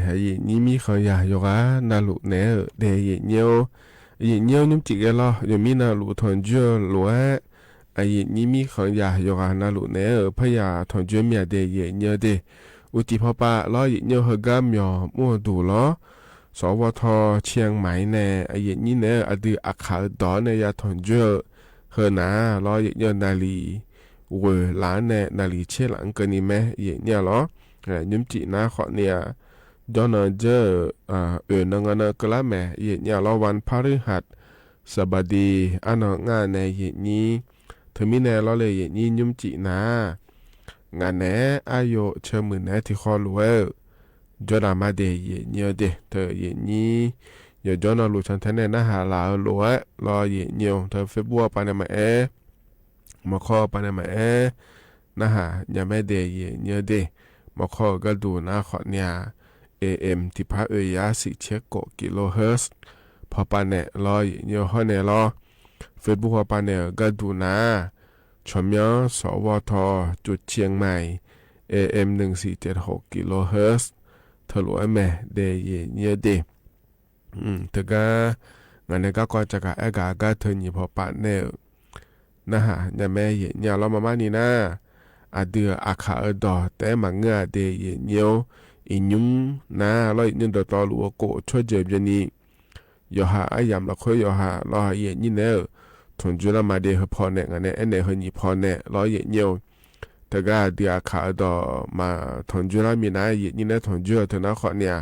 หายนี่มีขอยาโยกานาลุเนเดยเนียวนุ่มจิกเอลอยมีนาลุทอนเจอลัวไอ้นี่มีขอยาโยกานาลุเนพยาทอนเจอเมียเดยเนียวเดอุจิพอปะลอยเนียวเฮกามยอมัวดูลอสวทเชียงใหม่เนไอ้นี่เนอดีอาคาดอนเนยาทอนเจอเฮนาลอยเนียวนาลีเวลาเนนาลีเชลังกันนี่แม่เนี่ยลอยุ่มจีน่าขอเนี่ยดอนเจอนังนกละแม่เนี่ยเราวันพฤหัสสบดีอันงานในนี้เธอมีแน่เราเลยนี่ยุ่มจีน่างานแน่อายุเชื่อมือแน่ที่ขอรู้จอดามาเดยเนี่ยเดเธอนี่อย่าจอนรู้ฉันแท้แน่น่าหาลารู้รอเนี่ยเธอเฟซบุ๊กไปในมามาขอไปในมาน่าหาอย่าไม่เดยเนี่ยเดมาขอก็ดูนะขอเนี่ย AM ที่พระยาสิเช็คกิโลเฮิรตซ์พอปานเนรอเยอะห้อเนรอเฟซบุ๊กพอปานเนก็ดูนะชมยอสวทจุดเชียงใหม่ AM 1476กิโลเฮิรตซ์ทะลุแม่เดยเยเดเธอก็งานนี้ก็จะกะก็เธอหยิบพอปานเนนะฮะอย่าแม่เนี่ยเรามานี่นะอาเดืออาคาดอแต่มังเงาเดยเนียวอินุมนะเราอินดอตอลัวโกช่วยเจ็บยันนี้ยอหาไอยามละค่อยยอหาเราหาเย็นนี่เนอทุนจุลมาเดฮพอเนงานเนเนเฮนี่พอเนเราเย็นเนียวแต่ก็เดืออาคาดอมาทุนจุลมีนะเย็นนี่เนทุนจุลเถนะขอเนี่ย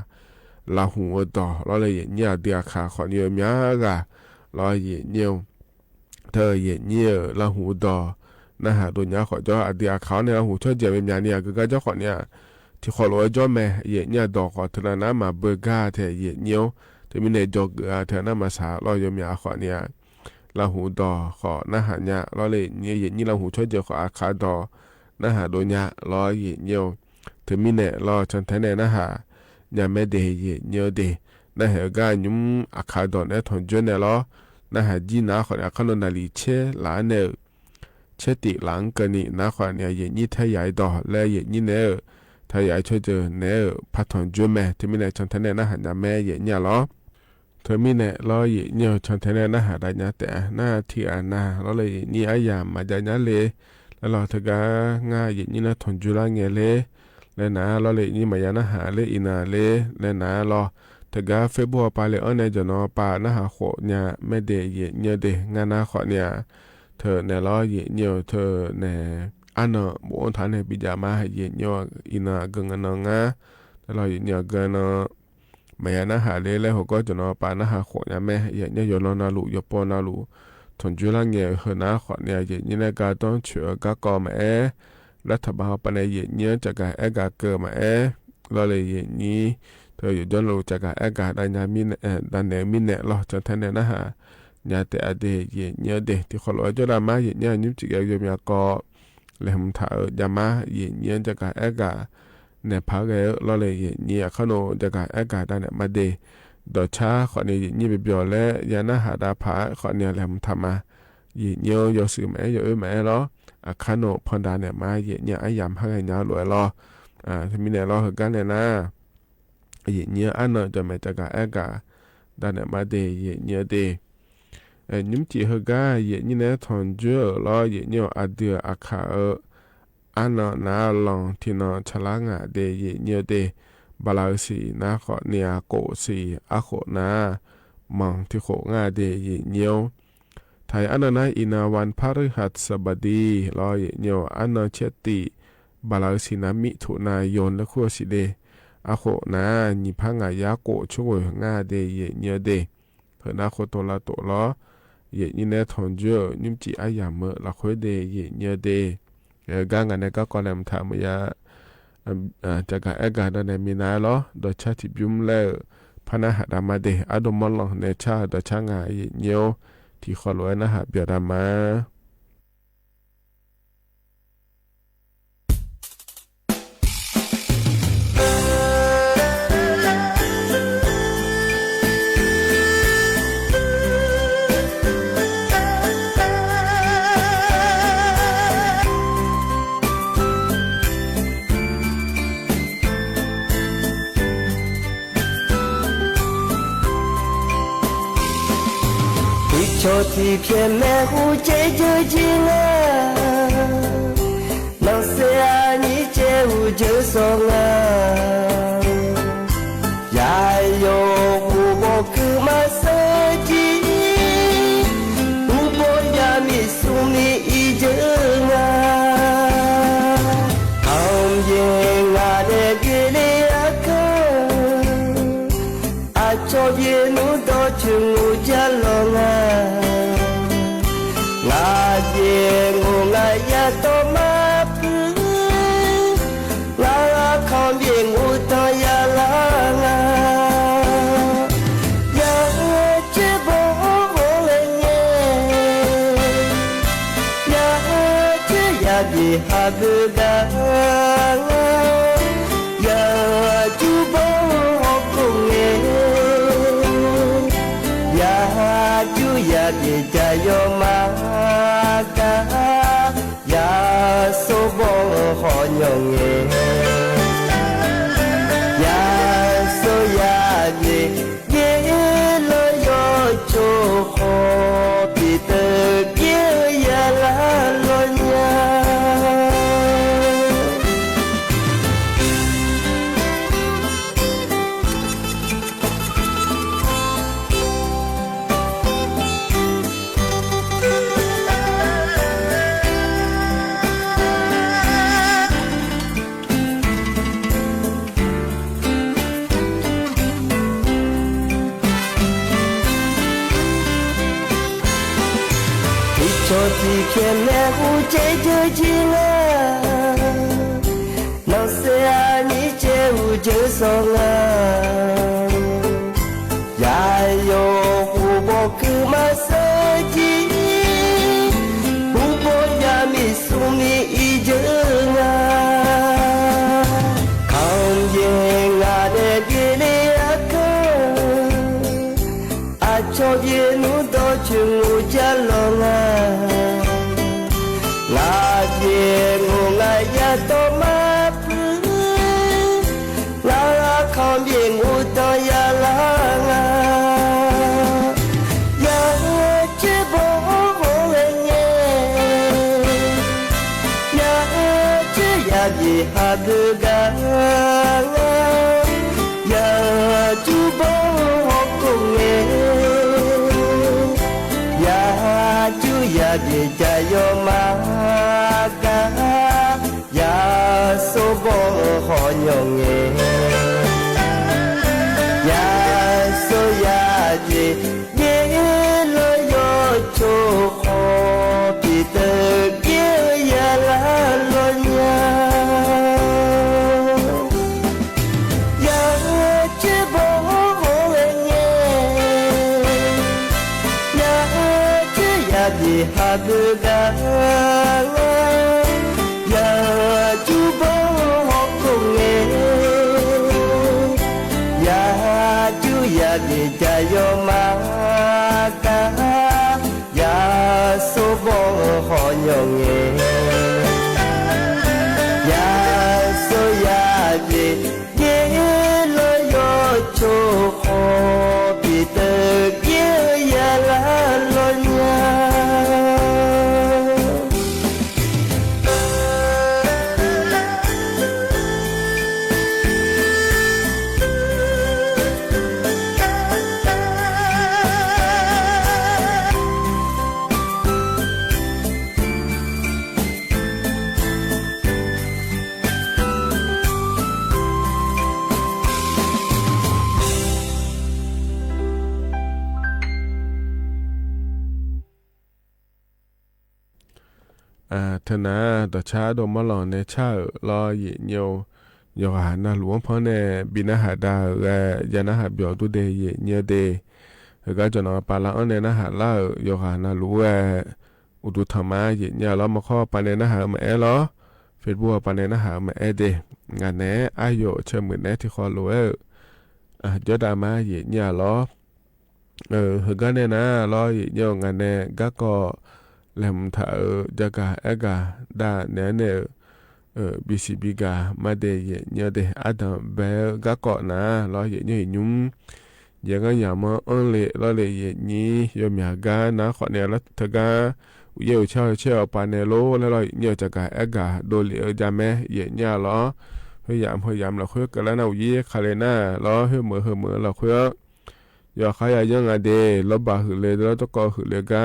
ลาหูดอเราเลยเย็นเนี่ยเดืออาคาขอเนี่ยมีอะไรเราเย็นเนียวเธอเย็นเนี่ยลาหูดอนะฮะตัวเนี้ยขอจ้าอดีตเขาเนี่ยหูช่วยเจ็บเป็นอย่างเนี้ยก็เจ้าขอเนี่ยที่ขอรวยจ้าแม่เย็นเนี่ยดอกขอเธอหน้ามาเบอร์ก้าเธอเย็นเนี้ยวเธอมีในจอกเธอหน้ามาสาเรายอมยาขอเนี่ยเราหูดอขอนะฮะเนี่ยเราเลยเนี่ยเย็นนี่เราหูช่วยเจ็บขออาคาดอนะฮะตัวเนี้ยเราเย็นเนี้ยวเธอมีเนี่ยเราฉันแทนเนี่ยนะฮะเนี่ยไม่เดย์เย็นเนี้ยวเดย์นะฮะก็ยุ่มอาคาดอเนี่ยทนจนเนี่ยเรานะฮะจีน่าขอเนี่ยขนมนาลีเช่หลานเนี่ยเชติหลังกันนี่นะขวานเนี่ยอย่างนี้ถ้าใหญ่ต่อและอย่างนี้เนี่ยถ้าใหญ่ช่วยเจอเนี่ยพัฒนจุแม่ที่มีเนี่ยชนทนเนี่ยนะหันยาแม่อย่างนี้หรอเธอมีเนี่ยรออย่างนี้ชนทนเนี่ยนะหาได้เนี่ยแต่หน้าที่อันน่ะเราเลยนี่อายามมาจากนั้นเลยแล้วเราเธอก็ง่ายอย่างนี้นะทนจุละเงี้ยเลยแล้วนะเราเลยนี่มาอย่างนะหาเลยอินาเลยแล้วนะเราเธอก็เฟซบุ๊กไปเลยในจนอปานะหาโขเนี่ยไม่เดย์อย่างนี้เดงานนะขอเนี่ยเธอเนี่ยล้อเย็นเนียวเธอเนี่ยอันน่ะบุญฐานเนี่ยปิจามาให้เย็นเนียวอินาเกินกันงาแล้วเราเย็นเนียวเกินไม่ยานะหาเลยแล้วเขาก็จะนอปานะหาขวเนี่ยแม่เย็นเนียวยนนาลูยปอนาลูทนจุลังเงี้ยเฮนะขวเนี่ยเย็นนี่เนี่ยก็ต้องเชื่อก็กอมารัฐบาลปนเย็นเนียวจะกะก็เกิดมาเราเลยเย็นนี้เธออยู่จนเราจะกะก็ได้ยามินดันเนี่ยมินเนี่ยเราจะแทนเนี่ยนะฮะญาติอดีตเยอะเด็กที่ขอรวยจรามาเยอะยิ้มจิกยมยากอเลยผมถ่ายยามาเยอะจะกะเนี่ยพักเราเลยเนี่ยขนมจะกะได้เนี่ยมาเดดอช้าขอเนี่ยยี่ไปเบียวแล้วยานาหาดาผาขอเนี่ยเลยผมทำมาเยอะยอสื่อแม่เยอะแม่หรอขนมพอนดาเนี่ยมาเนี่ยไอยามพักยารวยรอถ้ามีเนี่ยรอเหกันเนี่ยนะเนี่ยอันนั้นจะไม่จะกะได้เนี่ยมาเดเนี่ยเดนิมจีเฮกาเยนี่นะทอนเจอล้อเยนี่อาเดืออาคาอันนาลองที่นอฉลางเดเยนี่เดบาลาสีนาขอเนียโกสีอาโขนามองที่โขงาเดเยนี่ไทยอันนั้นอินาวันพฤหัสบดีล้อเยนี่อันนเชติบาลาสีนามิถุนายนและขั้วสีเดอาโขนานิพังายาโกช่วยงาเดเยนี่เดเพื่อนาโคโตลาโตล้อเย็นนี่เนี่ยทอนเจอนิ่มจีอายามเมื่อละคุยเดย์เย็นเนี่ยเดย์กางกันเนี่ยก็ก่อนแหลมถามยาจากการดันเนี่ยมีนาล้อโดยชาติบิมเล่พนาหดามาเดย์อดมลองเนชาโดยช่างงานเย็นเนียวที่ขอรวยนะฮะเบียดามา เ cho thì phiền mẹ hu chế chơi chi ngà nó sẽ ani chế hu chế so ngà ya yo hu bo cứ mà sơ chi hu bo ya mi su mi i chế ngà ông ye ngà để kia đi cho ye nu do chung u cha lo nga nga ye ngu nga ya to ma pu la khom ye ngu to ya la nga ya che bo ho le ye ya che ya bi ha bu ga ya chu bo ho ku ye ya bi ja yo ma ka ya so bo ho nyong ye ya so ya bi ye lo yo cho ho bi te ye ya la lo nya cho thì phiền mẹ hu chế chơi chi ngà nó sẽ ani chế hu chế so ngà ya yo hu bo cứ mà sơ chi hu bo ya mi su mi i chế ngà không ye ngà để kia đi cho ye nu do chung u cha lo nga la ye ngu nga ya to ma pu la khom ye ngu to ya la nga ya che bo ho le ye ya che ya bi ha bu ga ya chu bo ho ku ye ya bi ja yo ma ka ya so bo ho nyong ye ya so ya ji ye lo yo cho ho bi te ye ya la lo nya ya che bo ho ye ya bi ha bu ga ya chu bo ho ku ye ya chu ya bi ja yo ma ka ya so bo ho nyong ye ya so ya bi ye lo yo cho ho bi te ye ya la lo nya Hãy thà na tờ cha đồ mà lò nè cha lo gì nhiều nhiều hà na luống phong nè bị na hà đa giờ na hà biểu tu đề gì nhiều đề cái cho nó bà la nè na hà la nhiều hà na lúa u tu thầm á gì nhiều lo mà kho bà nè na hà mẹ lo Facebook bà nè na hà mẹ đề ngàn nè ai dụ chơi mượn nè thì kho lúa cho đà má gì nhiều lo cái nè na lo gì nhiều ngàn nè các co làm thợ jaga ega da nè nè BCB ga mà để nhớ để adam bé gác cọ na lo vậy như nhúng ยังก็อย่ามาอ้อนเละแล้วเลยอย่างนี้ยมอยากกันนะขอเนี่ยแล้วเธอก็เยี่ยวเช่าปานเนโลแล้วเราเนี่ยจะกะแอกะโดนเหลียวจะแม่อย่างเนี่ยล้อพยายามเราคุยกันแล้วนะยี่คาเลน่าล้อเฮือเหมือเราคุยอย่าขายยังไงเดลบบาหือเลยแล้วตะกอหือเลยกะ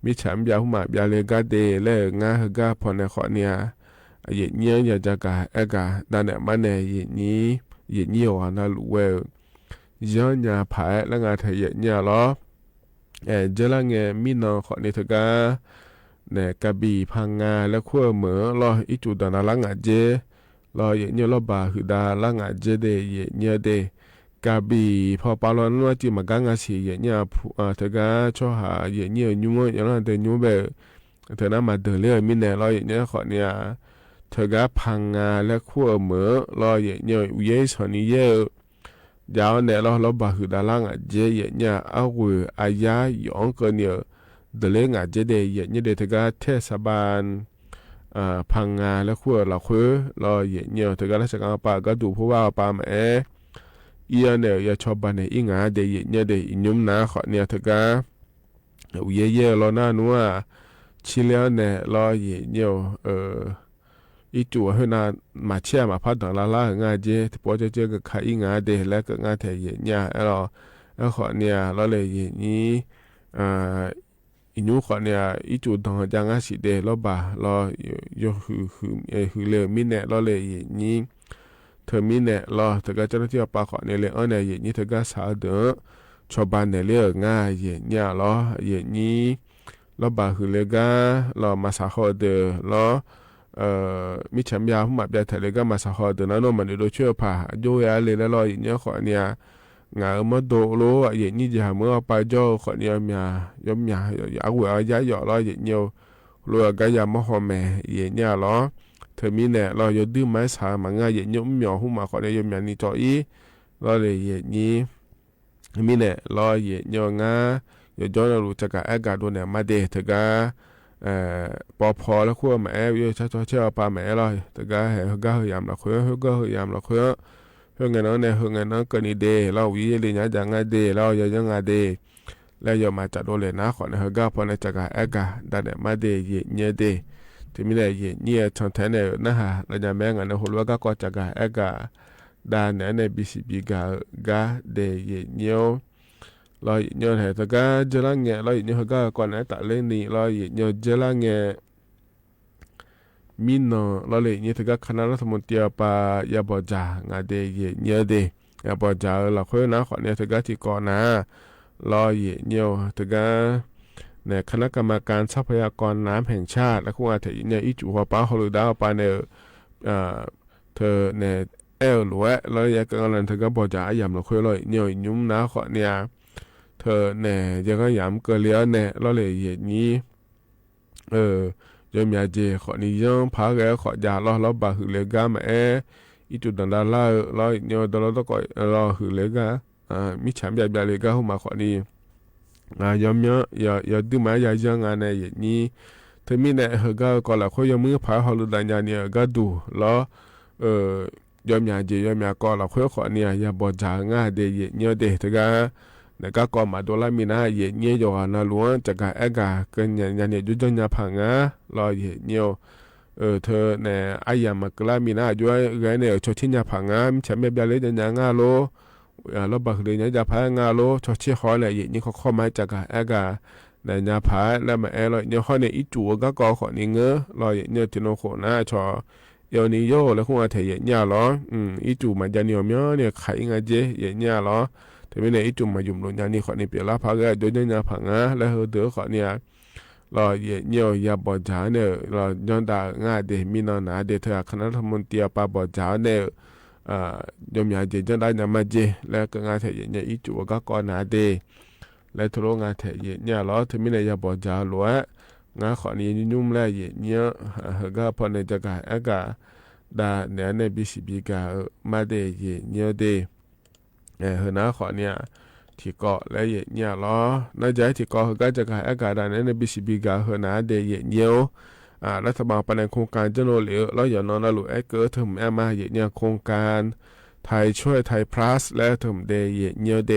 มีฉามยาหุมาบยาเลยกะเดแล้วงาหือกะพอในขอเนี่ยอย่างเนี่ยอยากจะกะแอกะดันเนี่ยมันเนี่ยอย่างนี้ว่าน่ารู้เว้ยย้อนยาผายแล้วงาไทยเนี่ยล้อเจริญเงี้ยมีน้องขอในเถกะเนี่ยกระบี่พังงาและขั้วเหมือรออีจุดานาลังอาเจรออย่างเงี้ยรอบาหือดาลังอาเจเดอย่างเงี้ยเดกระบี่พอปาลอนว่าจีมากังอาศีอย่างเงี้ยเถกะชอหาอย่างเงี้ยยุ่งอย่างนั้นเดินยุ่งแบบเถอะนั้นมาเดินเรื่อยมีเนี่ยรออย่างเงี้ยขอเนี่ยเถกะพังงาและขั้วเหมือรออย่างเงี้ยอุยสอนี้เยอะยาวเนี่ยเราบาหือดาลังอาเจอย่างเงี้ยเอาไว้อายาหยองกันเนี่ยเดลงอาเจเดอย่างเงี้ยเดทกาเทศบาลพังงาและขั้วเราคุยรออย่างเงี้ยทการาชการป่าก็ดูผู้ว่าป่ามาอีเนี่ยอย่าชอบบ้านเนี่ยอิงาเดอย่างเงี้ยเดอินยุมนาขอเนี่ยทกาเย่รอหน้านัวชิเลียเนี่ยรออย่างเงี้ยอีจัวเฮนามาเชื่อมาพัดดังลาๆงาเจที่พอจะเจอกับใครอีงาเดและก็งาแถเยเนี่ยแล้วขอเนี่ยเราเลยอย่างนี้อีนูขอเนี่ยอีจุดทางจังอาสิเดเราบ่าเราโยคือเลยมิเนี่ยเราเลยอย่างนี้เธอมิเนี่ยเราเธอก็เจ้าหน้าที่ป่าขอเนี่ยเลยเนี่ยอย่างนี้เธอก็สาวเด้อชาวบ้านเนี่ยเรียกง่ายอย่างเนี่ยเราอย่างนี้เราบ่าคือเลยก็เรามาสาวเด้อเรามีแชมป์ยาผู้หมับยาทะเลก็มาสะฮอเดินนั่นมันโดยเชื่อผ่าโยยาเลยแล้วรออย่างเงี้ยขอเนี่ยงามาโดโลอย่างนี้จะเมื่อไปโยขอเนี่ยมียมอยากว่าย้ายหยอรออย่างเงี้ยรัวก็ยามาหอมแม่อย่างเงี้ยรอเธอมีเนี่ยรออยู่ดื้อไม้สามังงาอย่างเงี้ยมีผู้หมาขอเนี่ยยมนี่จ่ออีรอเลยอย่างนี้มีเนี่ยรออย่างเงี้ยงาอยู่ย้อนรู้จักกับแอกาโดเนี่ยมาเดเถกะปอพอแล้วขั้วแม่เยอะชัดเชื่อปลาแม่เลยแต่ก็เฮก็ยามละขั้วเฮก็ยามละขั้วเฮงเงินนั้นเนี่ยเฮงเงินนั้นก็นี่เดเราวิเลียจังไงเดเรายังไงเดแล้วยอมมาจัดโดเลยนะขอเนี่ยเฮก็พอในจักรเอกาดันเนี่ยมาเดเยเดที่มีเนี่ยเนี่ยชนแทนเนี่ยนะฮะเราจะแม่งอันนั้นหัวก็จักรเอกาดันเนี่ยในบีซีบีกาเดเยเราnhớ hệ tất cả giờ là ngheเราnhớ cái quan này tại lên điเราnhớ giờ là nghe min nóเราเลยnhớ tất cả khả năng là một điều ba ya bỏ trả ngài để nhớ đi ya bỏ trả là khối nó khỏi nhớ tất cả thì còn naเราnhớ tất cảเนี่ยคณะกรรมการทรัพยากรน้ำแห่งชาติและคุณอาทิตย์เนี่ยอีจูหัวป้าฮอลูดาวป้าเนี่ยเธอเนี่ยหรือว่าเราอยากกันนั้นเธอก็บอกจ่ายยำเราคุยเลยเนี่ยยุ่มนะขอเนี่ยเธอเนี่ยยังก็ยำเกลียวเนี่ยเราเลยอย่างนี้ยมยาเจขอนิยมพาแกขอยาเราบาหือเลกามาอีจุดดันดาล่าเราเนี่ยตลอดต้องก่อยเราหือเลกามิฉามยาเลกาเข้ามาขอนี้ยอมอย่าดื้อมาอย่ายังอันเนี่ยอย่างนี้เธอมีเนี่ยเฮก็ก่อนละค่อยมือพาฮอลูดันยาเนี่ยก็ดูแล้วยอมยาเจยอมยาก่อนละค่อยขอเนี่ยอย่าบอกจางาเดยเนี่ยเดเธอก็เนี่ยก็ก่อนมาโดนละมีนะเยเนี่ยอยู่นะล้วนจากการกาเกินยันเนี่ยจุดยันยาผังรอเยเนี่ยเธอเนี่ยไอ้ยามากลามีนะด้วยไงเนี่ยชดชิญยาผังมิฉันไม่เบลเลยยันยางาโลเราบักเลยเนี่ยยาผังาโลชดชิฮอเนี่ยเยเนี่ยเขาเข้ามาจากการกาเนี่ยยาผังแล้วมาเราเนี่ยเขาเนี่ยอีจูก็ก่อขอนี่เงรอเนี่ยที่โนโคนะชอเดี๋ยวนี้โย่แล้วคงอาจจะเยเนี่ยหรออีจูมันจะเนี่ยเนี่ยไข่ไงเจเยเนี่ยหรอแต่ไม่เนี่ยอีจุ่มมายุ่มลงยานี่ขอนี่เปลี่ยนละพักก็โดนยาผังแล้วเดือขอเนี่ยเราเนี่ยยาบอดจาเนี่ยเราย้อนด่าง่ายเดมีนอนหนาเดเธอคณะรัฐมนตรีปาบอดจาเนี่ยยมยาเจจนได้ยามาเจแล้วก็งานเถียเนี่ยอีจุ่มก็ก่อนหนาเดแล้วทุกงานเถียเนี่ยเราถึงไม่เนี่ยยาบอดจาหลัวงานขอนี่ยุ่มแล้วเนี่ยก็พอในจักรอากาด่าเนี่ยในบีซีบีกามาเดเนี่ยเดเฮนะขอเนี่ยที่เกาะและเนี่ยล้อน่าจะที่เกาะก็จะขายอากาศได้ในบิสิบิกาเฮนะเดยเนียวรัฐบาลปนัยโครงการจโนเหลียวแล้วอย่านอนหลุเกิดถึงมาเนี่ยโครงการไทยช่วยไทยพลัสและถึงเดยเนียวเด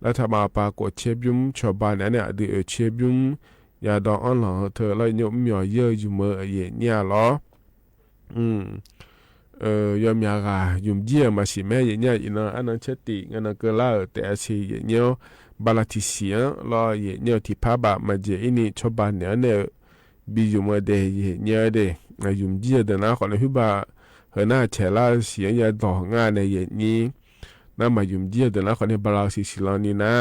รัฐบาลปรากฏเชฟยุ้มชาวบ้านเนี่ยดีเชฟยุ้มยาดองอ่อนหลังเธอแล้วยมหย่อเยอะอยู่เมื่อเย็นเนี่ยหรอยอมยากายุมเยี่ยมาสิแม่เย็นเนี่ยอีน่ะอันนั้นเชติงันก็ล่าแต่อาชีเย็นเนี่ยบาลาติเสียรอเย็นเนี่ยที่พาบะมาเจอินี่ชาวบ้านเนี่ยบีอยู่มาเดเย็นเนี่ยเดยุมเยี่ยเดนะขอเลยพี่บ่าเฮน่าเชล่าเสียยาดอกงานในเย็นนี้นั่นมายุมเยี่ยเดนะขอเลยบาลาสิลานี่นะ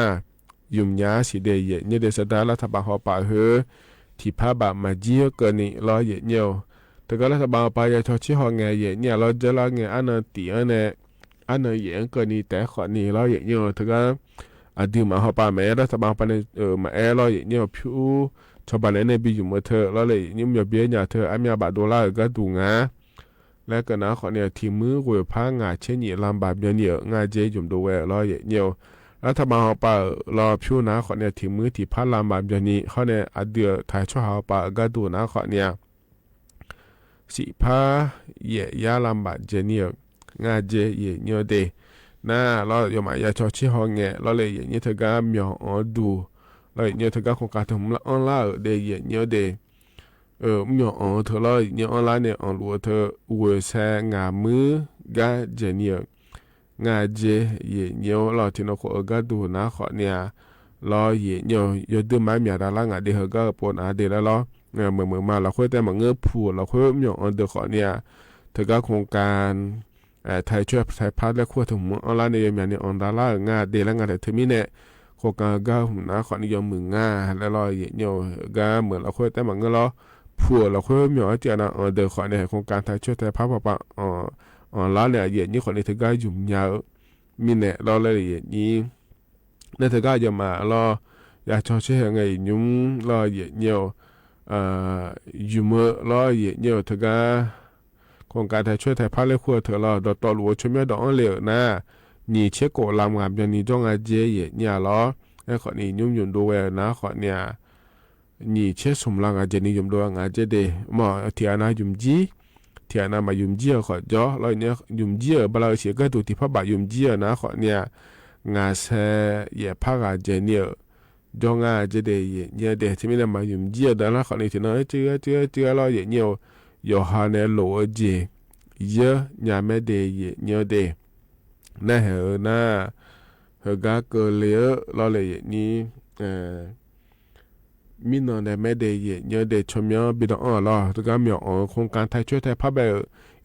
ยุมยาสิเดเย็นเนี่ยเดสดารัฐบาลเขาป่าเฮที่พาบะมาเจียกันนี่รอเย็นเนี่ยแต่ก็รัฐบาลไปยาชอชิฮอไงเย็นเนี่ยเราจะละไงอันนั้นตีอันเนี่ยอันนั้นเย็นกันนี่แต่ขอนี่เราเย็นเนี่ยแต่ก็ดีมาเขาป่าแม่รัฐบาลไปเนี่ยมาเราเย็นเนี่ยผิวชาวบ้านเนี่ยบีอยู่มาเธอแล้วเลยยิ่งมีเบี้ยเนี่ยเธออันมีบาท$ก็ดูงาและก็นะขอเนี่ยทีมือกูพางาเช่นนี้ลำบากเนี่ยงาเจจุ่มดูเวเราเย็นเนี่ยรัฐบาลเขาป่ารอผิวนะขอเนี่ยทีมือที่พันลำบากนี้เขาเนี่ยเดือถ่ายช่วยเขาป่าก็ดูนะขอเนี่ยสิพาเย่ยาลำบากเนี่ยงาเจเย่เนี่ยเดน่าเราอย่ามายาชอชิฮองเงี้ยเราเลยอย่างนี้เธอก็มีอ๋อดูเราอย่างนี้เธอก็คงการทำละออนไลน์เดย์อย่างนี้เดมีอ๋อเธอเราอย่างนี้ออนไลน์เนี่ยอ๋อรู้เธออวยแซงามือกาเจเนี่ยงาเจอย่างนี้เราที่เราขอก็ดูนะขอเนี่ยเราอย่างนี้ยอดมามีอะไรละงาเดเขาก็ปนอาเดแล้วเราเหมือนมาเราค่อยแต่มาเงือบผูเราค่อยมีอ๋อเดขอเนี่ยเธอก็โครงการไทยช่วยไทยพัฒน์และขั้วถึงออนไลน์ในยามนี้ออนไลน์งาเดแล้วงาแต่เทอมีเนี่ยโครงการก็หุ่นนะขอนิยมมืองาแล้วรอเยอะก็เหมือนเราค่อยแต่มาเงือเราผัวเราค่อยมีอ๋อเจ้านะเดินขอเนี่ยโครงการไทยช่วยไทยพัฒน์ปะออนไลน์เนี่ยเยอะนี่ขอในถึงก็ยุ่งยาวมีเนี่ยเราเลยเยอะนี้ในถึงก็จะมาเราอยากชอบใช้ไงยุ่งเราเยอะเนี่ยอยู่เมื่อเราเยอะเนี่ยถึงก็โครงการไทยช่วยไทยพัฒน์และขั้วเถอะเราดอตลัวช่วยไม่ดอกเหลวนะนี่เช็คโกลำงามอย่างนี้จ้องอาเจเย่เนี่ยล้อไอ้ขอนี่ยุ่งยุ่งดูเวนะขอเนี่ยนี่เช็คสมรังอาเจนี่ยุ่งดูงาเจเดหมอเทียนายุ่งจีเทียนามายุ่งจีขอจ่อแล้วเนี่ยยุ่งจีบลาเสียก็ดูที่พ่อบายุ่งจีนะขอเนี่ยงาเสเย่พักอาเจเนี่ยจ้องอาเจเดเย่เนี่ยเดที่ไม่ได้มายุ่งจีแต่ละขอนี่ที่น้อยเจือเราเย่เนี่ยยอฮาเนโลเจเยอะเนี่ยไม่เดเย่เนี่ยเดน่าเหรอน่าเหรอก็เกลียเราเลยนี่มีนอนในแม่เดียเยอะเดชมยอบิดอ่อนเราตัวก็มีอ่อนโครงการไทยช่วยไทยพับแบบ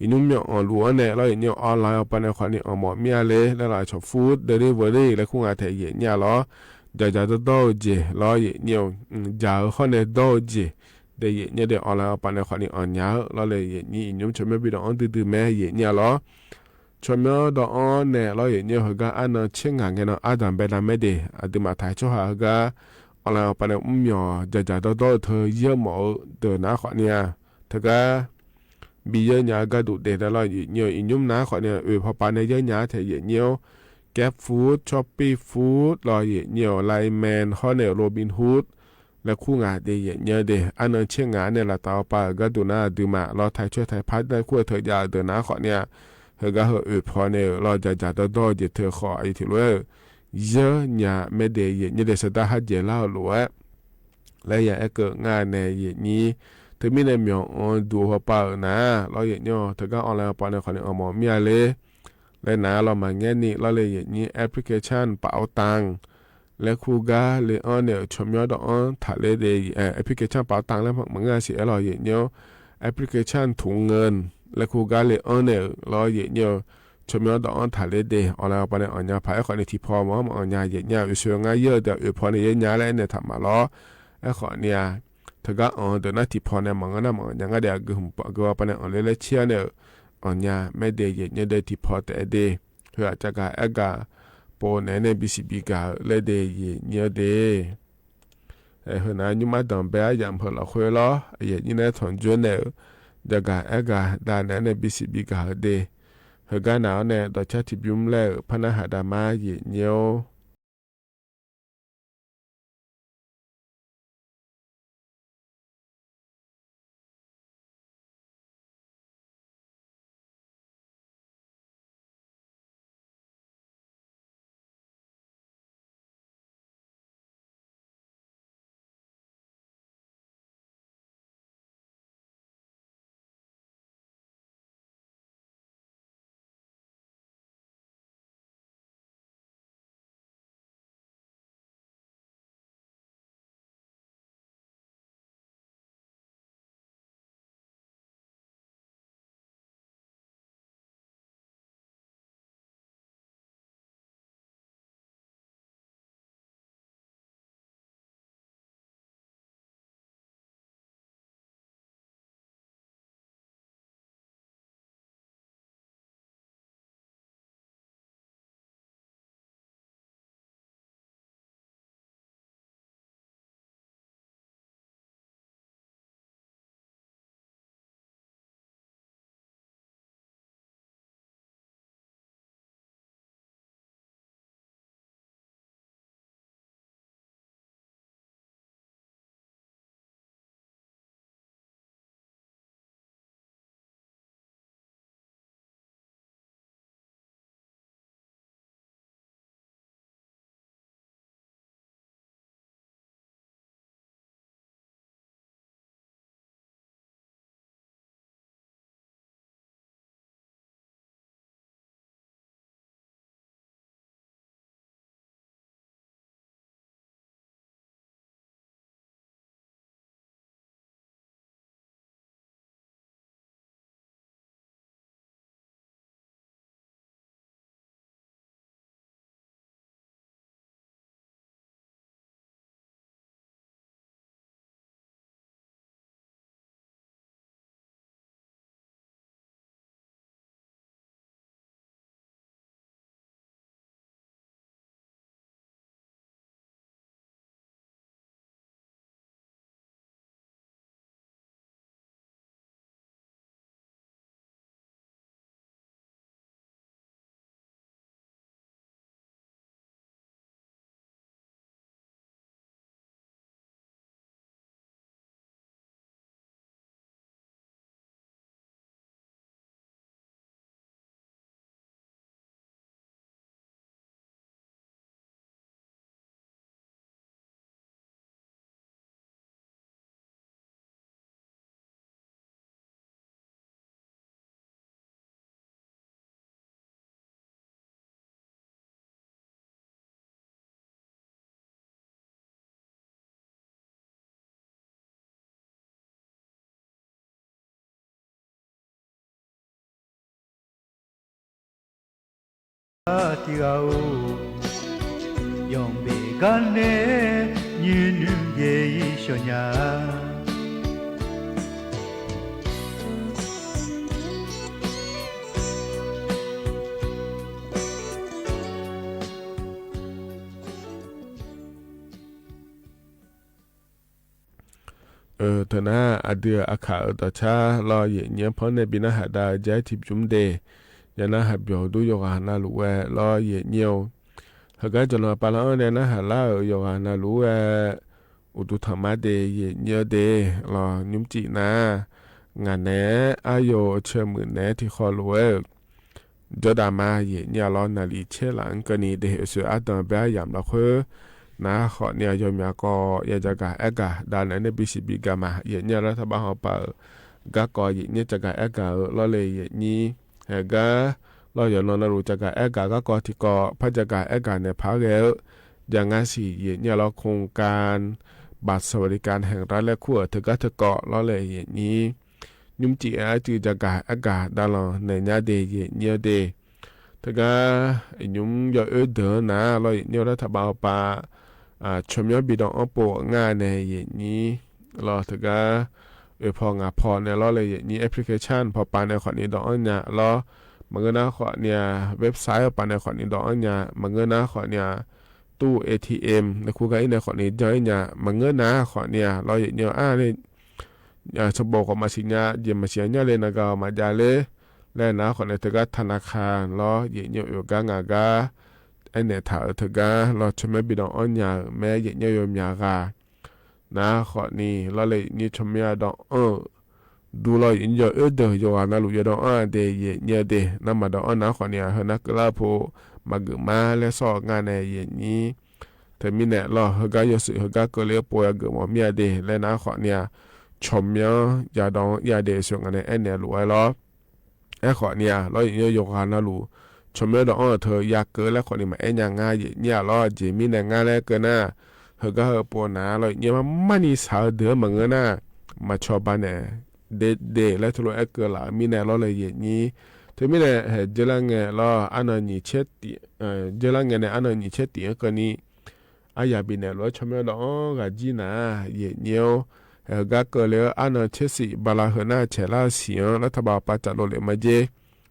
อินุ่มมีอ่อนล้วนเนี่ยเราอย่างนี้ออนไลน์เอาไปในความนี้อ่อนหมดมีอะไรแล้วเราชอบฟู้ดเดลิเวอรี่แล้วคุ้งอาไทยเยอะเนี่ยเราจะโดเจเราอย่างนี้จะข้อในโดเจเดียเนี่ยเดี๋ยวออนไลน์เอาไปในความนี้อ่อนยาวเราเลยอย่างนี้อินุ่มชมยอบิดอ่อนดื้อแม่เยอะเนี่ยเราชมยอดอ่อนเนี่ยเราอย่างนี้เขาก็อันนั้นเชื่องานเราอาดัมเบลาไม่ดีอามาไทยช่วยเขาก็อะไรเอาไปเนี่ยมีจะโดเธอเยอะหมดเดินนะขอเนี่ยเธอก็บีเยอะเนี่ยก็ดูเด็ดแล้วเยอะอีนุ่มนะขอเนี่ยพอไปในเยอะเนี่ยเธอเยอะแก๊ปฟู้ดช้อปปี้ฟู้ดรอเยอะไลแมนฮอเนี่ยโรบินฮูดและคู่งานเดียเยอะเดอันนั้นเชื่องานเนี่ยละต่อไปก็ดูหน้าดูมาเราไทยช่วยไทยพัดได้คู่เธอยาเดินนะขอเนี่ยเธอก็พอเนี่ยเราจะโดเธอขอไอ้ที่รู้เยอะเนี่ยไม่ได้เยอะเนี่ยเดสตาฮัดเจล่าหรือว่าและอย่างเกิดงานในอย่างนี้เธอไม่ได้มีดูหัวเปล่านะเราอย่างนี้เธอก็ออนไลน์ปอนในคนเอาหมอมีอะไรและนะเรามาเงี้ยนี่เราเลยอย่างนี้แอปพลิเคชันเป๋าตังและคูก้าเลยออนเนี่ยชมยอดออนถ่ายเลยเดย์แอปพลิเคชันเป๋าตังแล้วมันง่ายสิเราอย่างนี้แอปพลิเคชันถุงเงินและคูก้าเลยออนเนี่ยเราอย่างนี้ชมยอดอ่อนถ่ายเลยเดย์ออนไลน์ไปในอ่อนยาพายขอในที่พอมาอ่อนยาเยอะเนี่ยอยู่เชื่อง่ายเยอะเดี๋ยวพอในเยอะเนี่ยแล้วเนี่ยทำมาล้อไอ้ขอเนี่ยเธอก็เดี๋ยวนั้นที่พอในมันก็น่ามันยังก็เดี๋ยวกูหุ่นปะกูว่าไปในอ่อนเลยเชี่ยเนี่ยอ่อนยาไม่เดย์เยอะเนี่ยเดย์ที่พอแต่เดย์เพื่อจะการไอ้กาโปรในBCBกาเลยเดย์เยอะเนี่ยเดย์ไอ้คนนั้นยุ่งมาดังไปอย่างพอเราคุยล้อเยอะนี่เนี่ยถอนจนเนี่ยจะการไอ้กาด้านในBCBกาเดย์เฮกาหนาวเนี่ยต่อชาติบิมแลพนาหาดามาเยเนียว 뛰가오 영배간에 니는 게이셔냐เธอหน้าอเดืออาขาต่อชารอเย็นเยี่ยมเพราะในบินาหาดาใจทิบจุมเดยานาหับเบียวดูโยกานาลูเวรอเย็นเยี่ยวเฮก็จะนอนปาลาเนี่ยนะหาล่าโยกานาลูเวอุตุธรรมะเดเย็นเยี่ยวเดรอนุ่มจีนางานแหนอายโยเชื่อมือแหนที่คอลูเวจดามาเย็นเยี่ยวรอนาลีเชลังก็นี่เดเสืออัตตาเบียยามละคือนะขอเนี่ยยอมยาก็อยากจะกะเอกะด้านไหนในบิสิบิกามาเย็นเนี่ยรัฐบาลเขาเปิดก็ก็เย็นเนี่ยจะกะเอกะเราเลยเย็นนี้เฮก็เราอย่านอนรู้จะกะเอกะก็ที่ก็พัฒนาเอกะในภาคเอลอย่างงั้นสิเย็นเนี่ยเราโครงการบัตรสวัสดิการแห่งรัฐและขั้วเธอก็เกาะเราเลยเย็นนี้ยุ่มจีอาจือจะกะเอกะด้านเราในเนี่ยเดเย็นเนี่ยเดเธอก็ยุ่มย่อเดินนะเราเนี่ยรัฐบาลป่าชมยอดบิดองโปง่ายในอย่างนี้รอถึงก็พองาพอในรอเลยอย่างนี้แอปพลิเคชันพอปานในขอนี้ดอกเนี่ยรอมันก็น่าขอเนี่ยเว็บไซต์ปานในขอนี้ดอกเนี่ยมันก็น่าขอเนี่ยตู้ ATM ในคู่กับในขอนี้ย่อยเนี่ยมันก็น่าขอเนี่ยรออย่างเดียวเลยสมบูรณ์ของมาสิญญาเยี่ยมมาเสียเนี่ยเลยนะก็มาจาเลยและนะขอในถึงก็ธนาคารรออย่างเดียวอยู่กันงาไอเนี่ยถ้าเธอก็เราชมไม่บิดอ่อนยาแม้ยังยอมยากานะขอนี่เราเลยนี่ชมไม่ดองดูเราอินยอเดยอนาลุยดองเดยเนี่ยเดน้ำมาดองนะขอเนี่ยเฮนักลาโพมาเกมาและสองานในอย่างนี้เธอมีเนี่ยเราเฮก็ยศเฮก็เกลียป่วยเกมมีเดและนะขอเนี่ยชมยาดองยาเดส่วนในไอเนี่ยลุยล้อไอขอเนี่ยเราอินยอนาลุชมเมดองเธออยากเกิดแล้วคนนี้มาเอ็นยังง่ายเนี่ยรอเจมีเนี่ยง่ายแล้วเกินนะเฮก็เฮปวดนะเราเนี่ยมันนี่สาวเดือมันเงินนะมาชอบบ้านเนี่ยเดแล้วทุกเอ็กเกอร์ละมีเนี่ยรอเลยอย่างนี้เธอมีเนี่ยเจริญเงี้ยรออันนั้นนี่เช็ดเจริญเงี้ยเนี่ยอันนั้นนี่เช็ดก็นี่อายาบิเนี่ยรอชมเมดองกับจีน่าเนี่ยเฮก็เกิดแล้วอันนั้นเช็ดสิบาลาเฮน่าเชล่าเสียงแล้วทบาปัจจัยโลเลมาเจ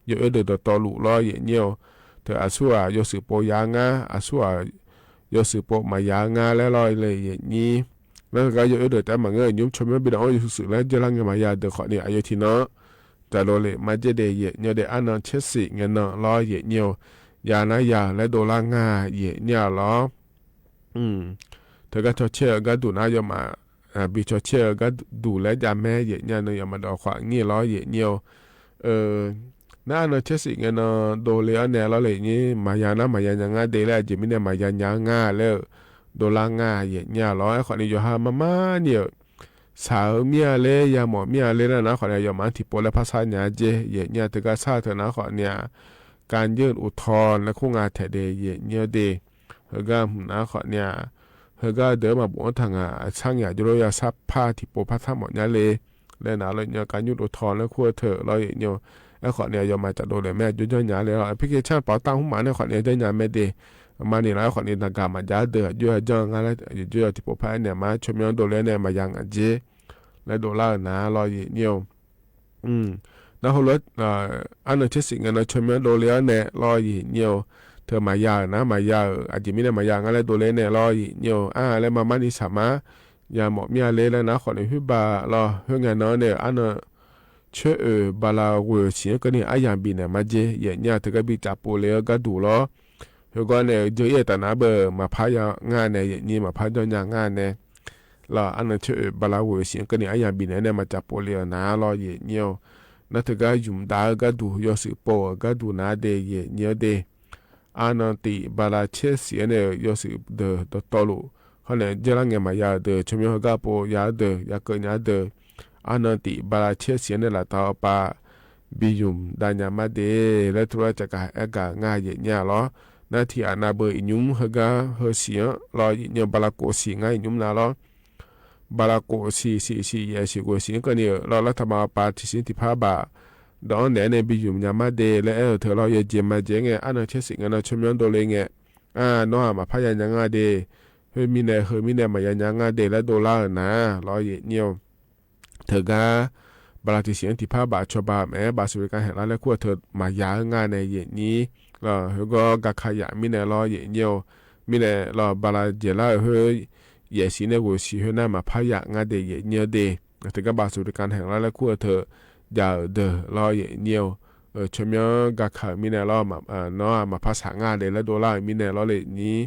ยอเดตอลุล้อเย็นเนียวเธออาสัวยสืโปยางาอาสัวยสืโปมายางาแล้วลอยเลยเย็นนี้แล้วก็ยอเดแต่มาเงยยุ่มชมไม่บิดเอาอยู่สุดแล้วจะลังเงมายาเดขอเนี่ยอายุที่เนาะแต่โลเลมาเจเดเย็นเนียวเดอันนั้นเชสิเงินเนาะล้อเย็นเนียวยานะยาและโดลางาเย็นเนี่ยล้อเธอก็ชอเชื่อก็ดูน่ายมาบิชอเชื่อก็ดูและยาแม่เย็นเนี่ยเนาะยามาดอกขวางงี้ล้อเย็นเนียวน่าเนเชสิเงินโดเลอเนี่ยเราเลยนี่มายานะมายายังง่าเดแล้วจิมิเนี่ยมายายังง่าแล้วโดลางง่าเยเนี่ยร้อยขอนี้อยู่ฮามาเนี่ยสาวเมียเลยยาหมอเมียเลยนะขอเนี่ยยอมอันที่โปและภาษาเนี่ยเจเยเนี่ยถึงก็ทราบเถอะนะขอเนี่ยการยื่นอุทธรณ์และคู่งานแถเดเยเนี่ยเดเฮก็นะขอเนี่ยเฮก็เดินมาบอกทางช่างอยากจะรู้ยาซับผ้าที่โปภาษาหมดเนี่ยเลยและนะเราเนี่ยการยื่นอุทธรณ์และคู่เถอะเราเนี่ยไอ้ขอเนี่ยยอมมาจากโดเลยแม่ยุ่งยากเลยแอปพลิเคชันเป๋าตังหุ้มหมาเนี่ยขอเนี่ยได้ยาไม่ดีมานี่แล้วขอเนี่ยต่างกันมาจ้าเดือดยุ่งยากงานแล้วยุ่งที่พบพายเนี่ยมาชมย้อนโดเลยเนี่ยมายังเจและโดล่านะรอยเนี่ยแล้วหัวรถอันนั้นเชื่อสิ่งนั้นชมย้อนโดเลยเนี่ยรอยเนี่ยเธอมายานะมายาอาจจะไม่ได้มายางอะไรโดเลยเนี่ยรอยเนี่ยแล้วมานี่สามารถยาหมอมีอะไรแล้วนะขอเนี่ยพิบารอเพื่องานน้อยเนี่ยอันนั้นเชื่อบาลาเวอร์เสียก็นี่อายังบินเนี่ยมาเจเนี่ยถึงก็บิจับโปเลยก็ดูล้อเฮก็เนี่ยเจอแต่นะเบอร์มาพายางานเนี่ยนี่มาพายางงานเนี่ยล่ะอันนั้นเชื่อบาลาเวอร์เสียก็นี่อายังบินเนี่ยมาจับโปเลยนะล้อเนี่ยนั่นถึงก็ยุ่มดาก็ดูยอสิโปก็ดูนะเดเนี่ยเดอันนั้นตีบาลาเชื่อเสียเนี่ยยอสิเดอตอลุเขาเนี่ยเจริญเงี้ยมายาเดอชมยอก็โปยาเดอยาเกินยาเดออันนั้นที่บาลาเชื่อเสียในละตาปาบิยุมดานยามาเดและทุระจักรเอกาง่ายเยี่ยล้อนาที่อานาเบอร์ยุ่มเฮกาเฮเสียล้อเนี่ยบาลาโกสีง่ายยุ่มนาล้อบาลาโกสีเยสิโกสีก็เนี่ยล้อรัฐบาลปาที่สิทธิภาพ ดอนแหนในบิยุมยามาเดและเธอเราอย่าเจมาเจงอันนั้นเชสิงอันนั้นชมยอนโดเลงน้อมาพยัญยังาเดเฮมีเนมายัญยังาเดและโดลาร์นะรอเยเนียวเธอกาบราติเสียงที่ผ้าบาชบาแม้บาสุริการแห่งร้านและขั้วเธอมายางานในเย็นนี้เฮก็กะขยะมีในรอเย็นเนียวมีในรอบาลาเจล่าเฮเยสีในกูสีเฮน่ามาพยางานเดเย็นเนียวเดแต่ก็บาสุริการแห่งร้านและขั้วเธอยาเดรอเย็นเนียวชมยกะขะมีในรอมาน้อมาภาษางานเดและโดลามีในรอเลยนี้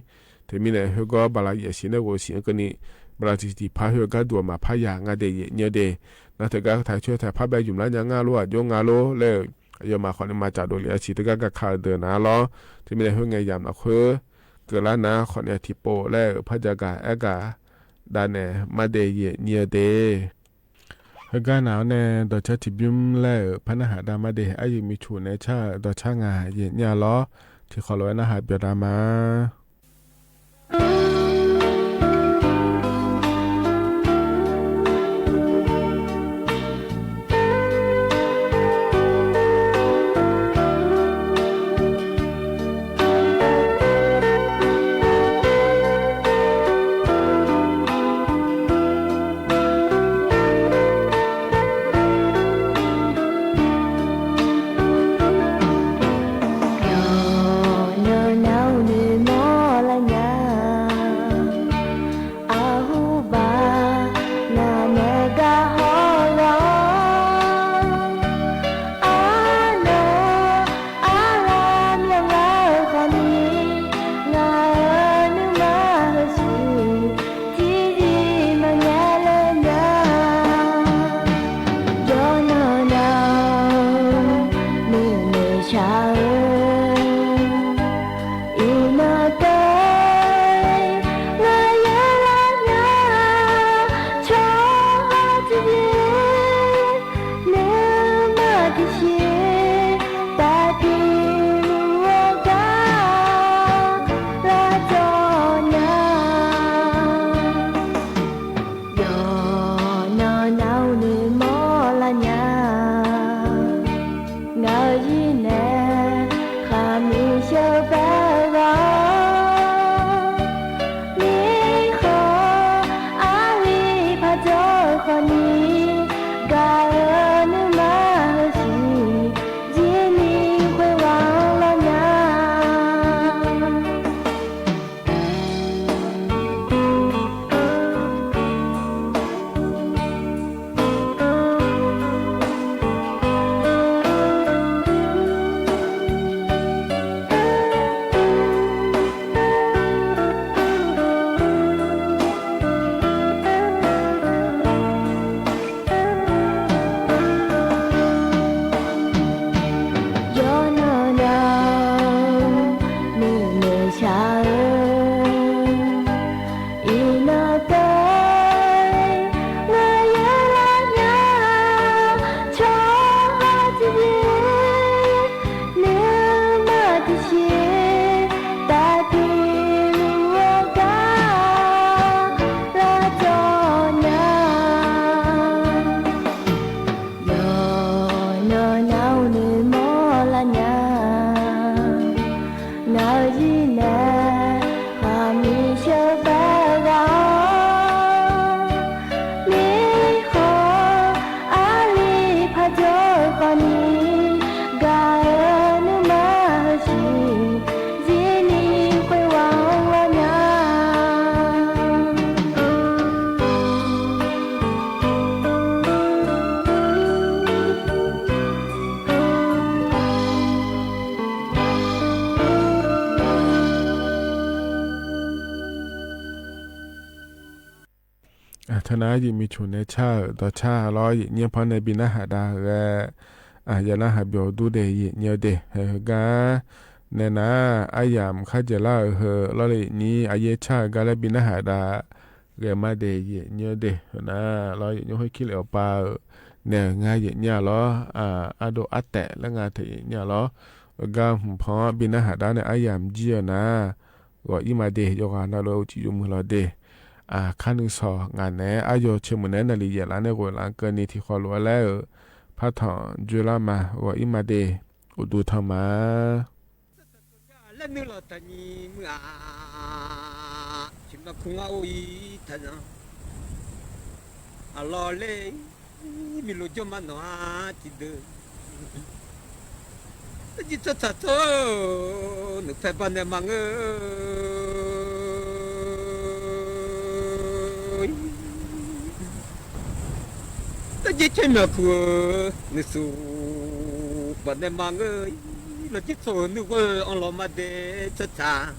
แต่มีในเฮก็บาลาเยสีในกูสีก็นี่บราติที่พาเฮก็ดัวมาพยางานเดเย็นเนียวเดนะเธอก็ถ่ายช่วยถ่ายภาพแบบอยู่แล้วยังงาลัวยงงาโลเลยยมาขอมาจากโดเลียชีตก็ขาเดินนะล้อที่มีในห้องไงยามนะคือเกิดแล้วนะขอเนี่ยทิโปแล้วพระจักรเอกาดานเนมาเดเยเนียเดเฮก็หนาวเนดอชทิบิมแล้วพระนหาดามาเดอายุมีชูในชาดอช่างาเยเนียล้อที่ขอร้อยนะหาเบียดามาธนายิมีชูในชาต่อชาร้อยเนียพอในบินาหาดายานาหาเบียวดูเดยเนียวเดกาเนนาอายามคาเจล่าลอเลยนี้อายชากาลบินาหาดามาเดยเนียวเดนะร้อยยห้อยคิเลอปาเนี่ยงายเนี่ยล้ออาโดอัตแตและงาเถเนี่ยล้อกาพอบินาหาดาเนี่ยอายามเจียนะก็อีมาเดยกานาโลจิยุมลอเดคันนึงสองานแหนอายุเชื่อมือแหนนาลีเยลาเนี่ยกูหลังเกินนี้ที่ขอรู้แล้วพ พระถอจุลามาวะอิมาเดอุดูธรรมา la nu la ta ni ma chim na kunga oi ta na alo le mi lo jo ma no a ti de ji ta ta to nu fe ba ne mang ta ji chen na ku ni su ba ne mang là chiếc số nữ vợ ông lo mà để cho cha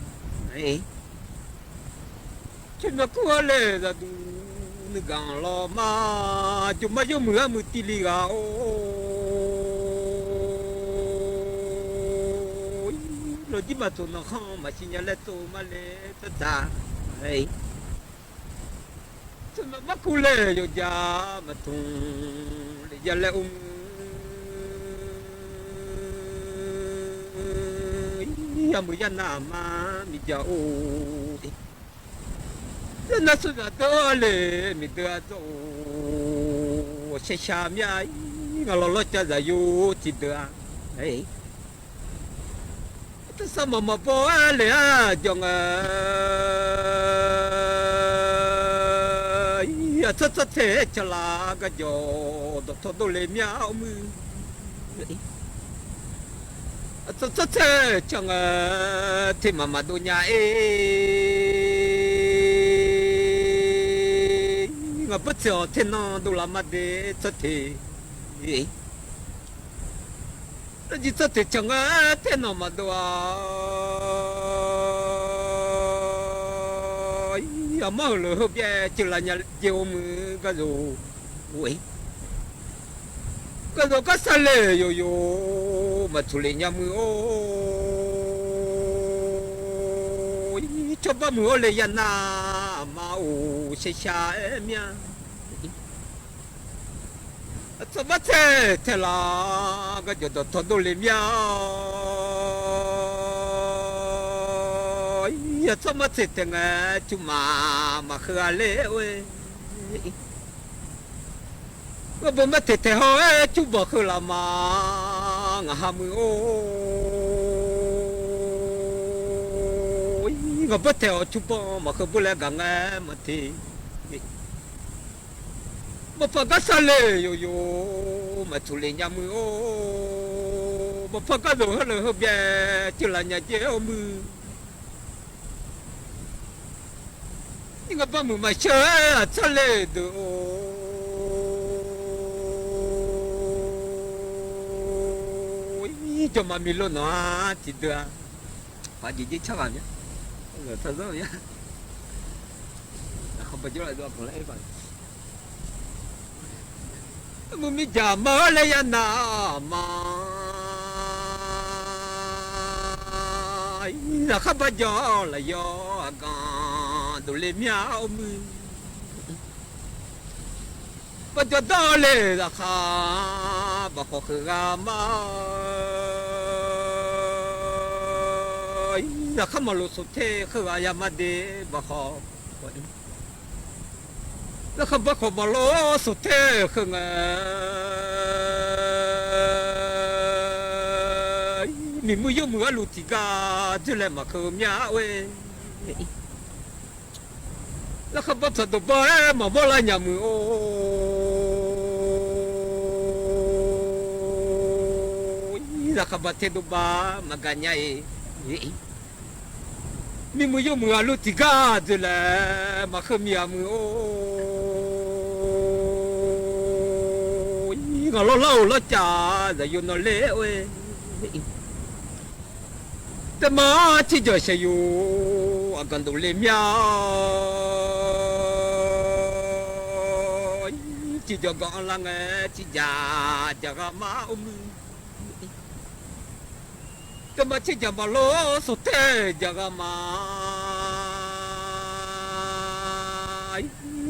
ấy chuyện nó cứ lệ là đủ nữ gang lo mà chúng mà dùng mưa mưa tì lì gạo rồi chỉ mà tụi nó không mà chỉ nhớ là tụi mà lệ cho cha ấy chúng nó mắc cứ lệ rồi cha mà tụi giờ lệ ya mu ya na ma mi ja o na su da to le mi da to se sha mi ai nga lo lo cha da yu ti da ei ta sa ma po le a jong a ya ta ta te cha la ga jo do to do le mi a mu ta chẳng thì mà đồ nhà ngà bất chợt thế nó đồ làm mà để cho thì chỉ cho thì chẳng thế nó mà đồ à mà lỡ hộp về chỉ là nhà chiều mưa cái rồi cái đó có sao lệ yo mà处理nhà mưa cho ba mưa lệ nhà na mà xe xa em nha cho ba thế là cái chỗ đó thằng đồ lệ nha cho ba thế nghe chú mà khơi lệ ơi cái bữa mà thế thôi chú bảo khơi làm mà ngà ham mưa ngà bắt theo chú bảo mà khơi bữa lại gắng mà thì mà phải cái sao lệ yo mà chú lệ nhà mưa mà phải cái đồ hơi hơi bè chỉ là nhà chế mưa nhưng mà ba mưa mà chơi sao lệ được cho mà mình lo nó chỉ được phải gì chắc là nhé rồi thật rồi nhé không bao giờ lại được còn lấy vậy mình chả mơ lấy anh nào mà là không bao giờ là do gan đồ lên miao mưa bây giờ đó là khá bà khó khăn mà là không mà lột thế khơi à mà để bà khó là không bà khó mà lột thế khơi mình mới dùng mưa lụt thì cả chứ lại mà khơi nhá ơi là không bắt được bà mà bỏ lại nhà mưa là không bắt được bà mà cả nhà mình mới dùng mưa lụt thì cả chứ lại mà khơi nhà mưa ngà lâu lo chả giờ dùng nó lẽ ơiแต่มาที่จะใช้อยู่อาการดูเลี้ยงที่จะก่อนลังที่จะมามือแต่มาที่จะมาโลสุดเทจะมา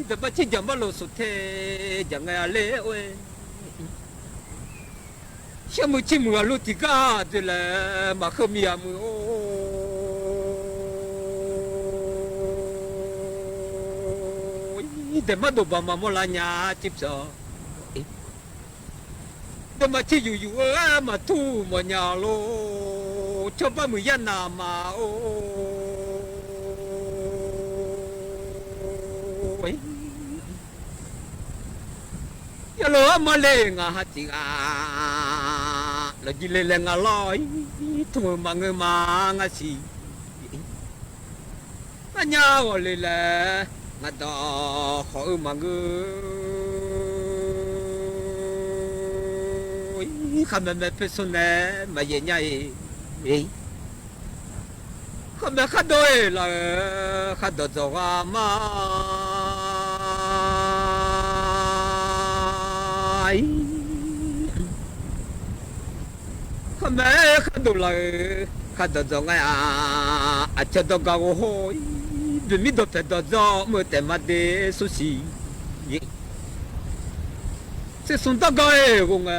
แต่มาที่จะมาโลสุดเทจะไงเล่เว้ยช่างมือชิมือลุติกาเดลมาขมีอามือแต่มาดูบามาโมลาญาจิบซอ แต่มาที่อยู่มาทูมาญาโลชอบมือยานามาโออย่าลืมมาเลงอาจิกาแล้วจิเลงอาลอยทุ่มมังมางาสีอันยาวเลยแหละงาดอขอมังคำนั้นเป็นส่วนไหนมาเยี่ยใหญ่คำนั้นข้าโดยละข้าโดยจงอามาคำนั้นข้าดูละข้าโดยจงอาจะโดนกางโหยดูมิโดเป็นโดนจอเมื่อแต่มาเดสุสีse sun ta gae gong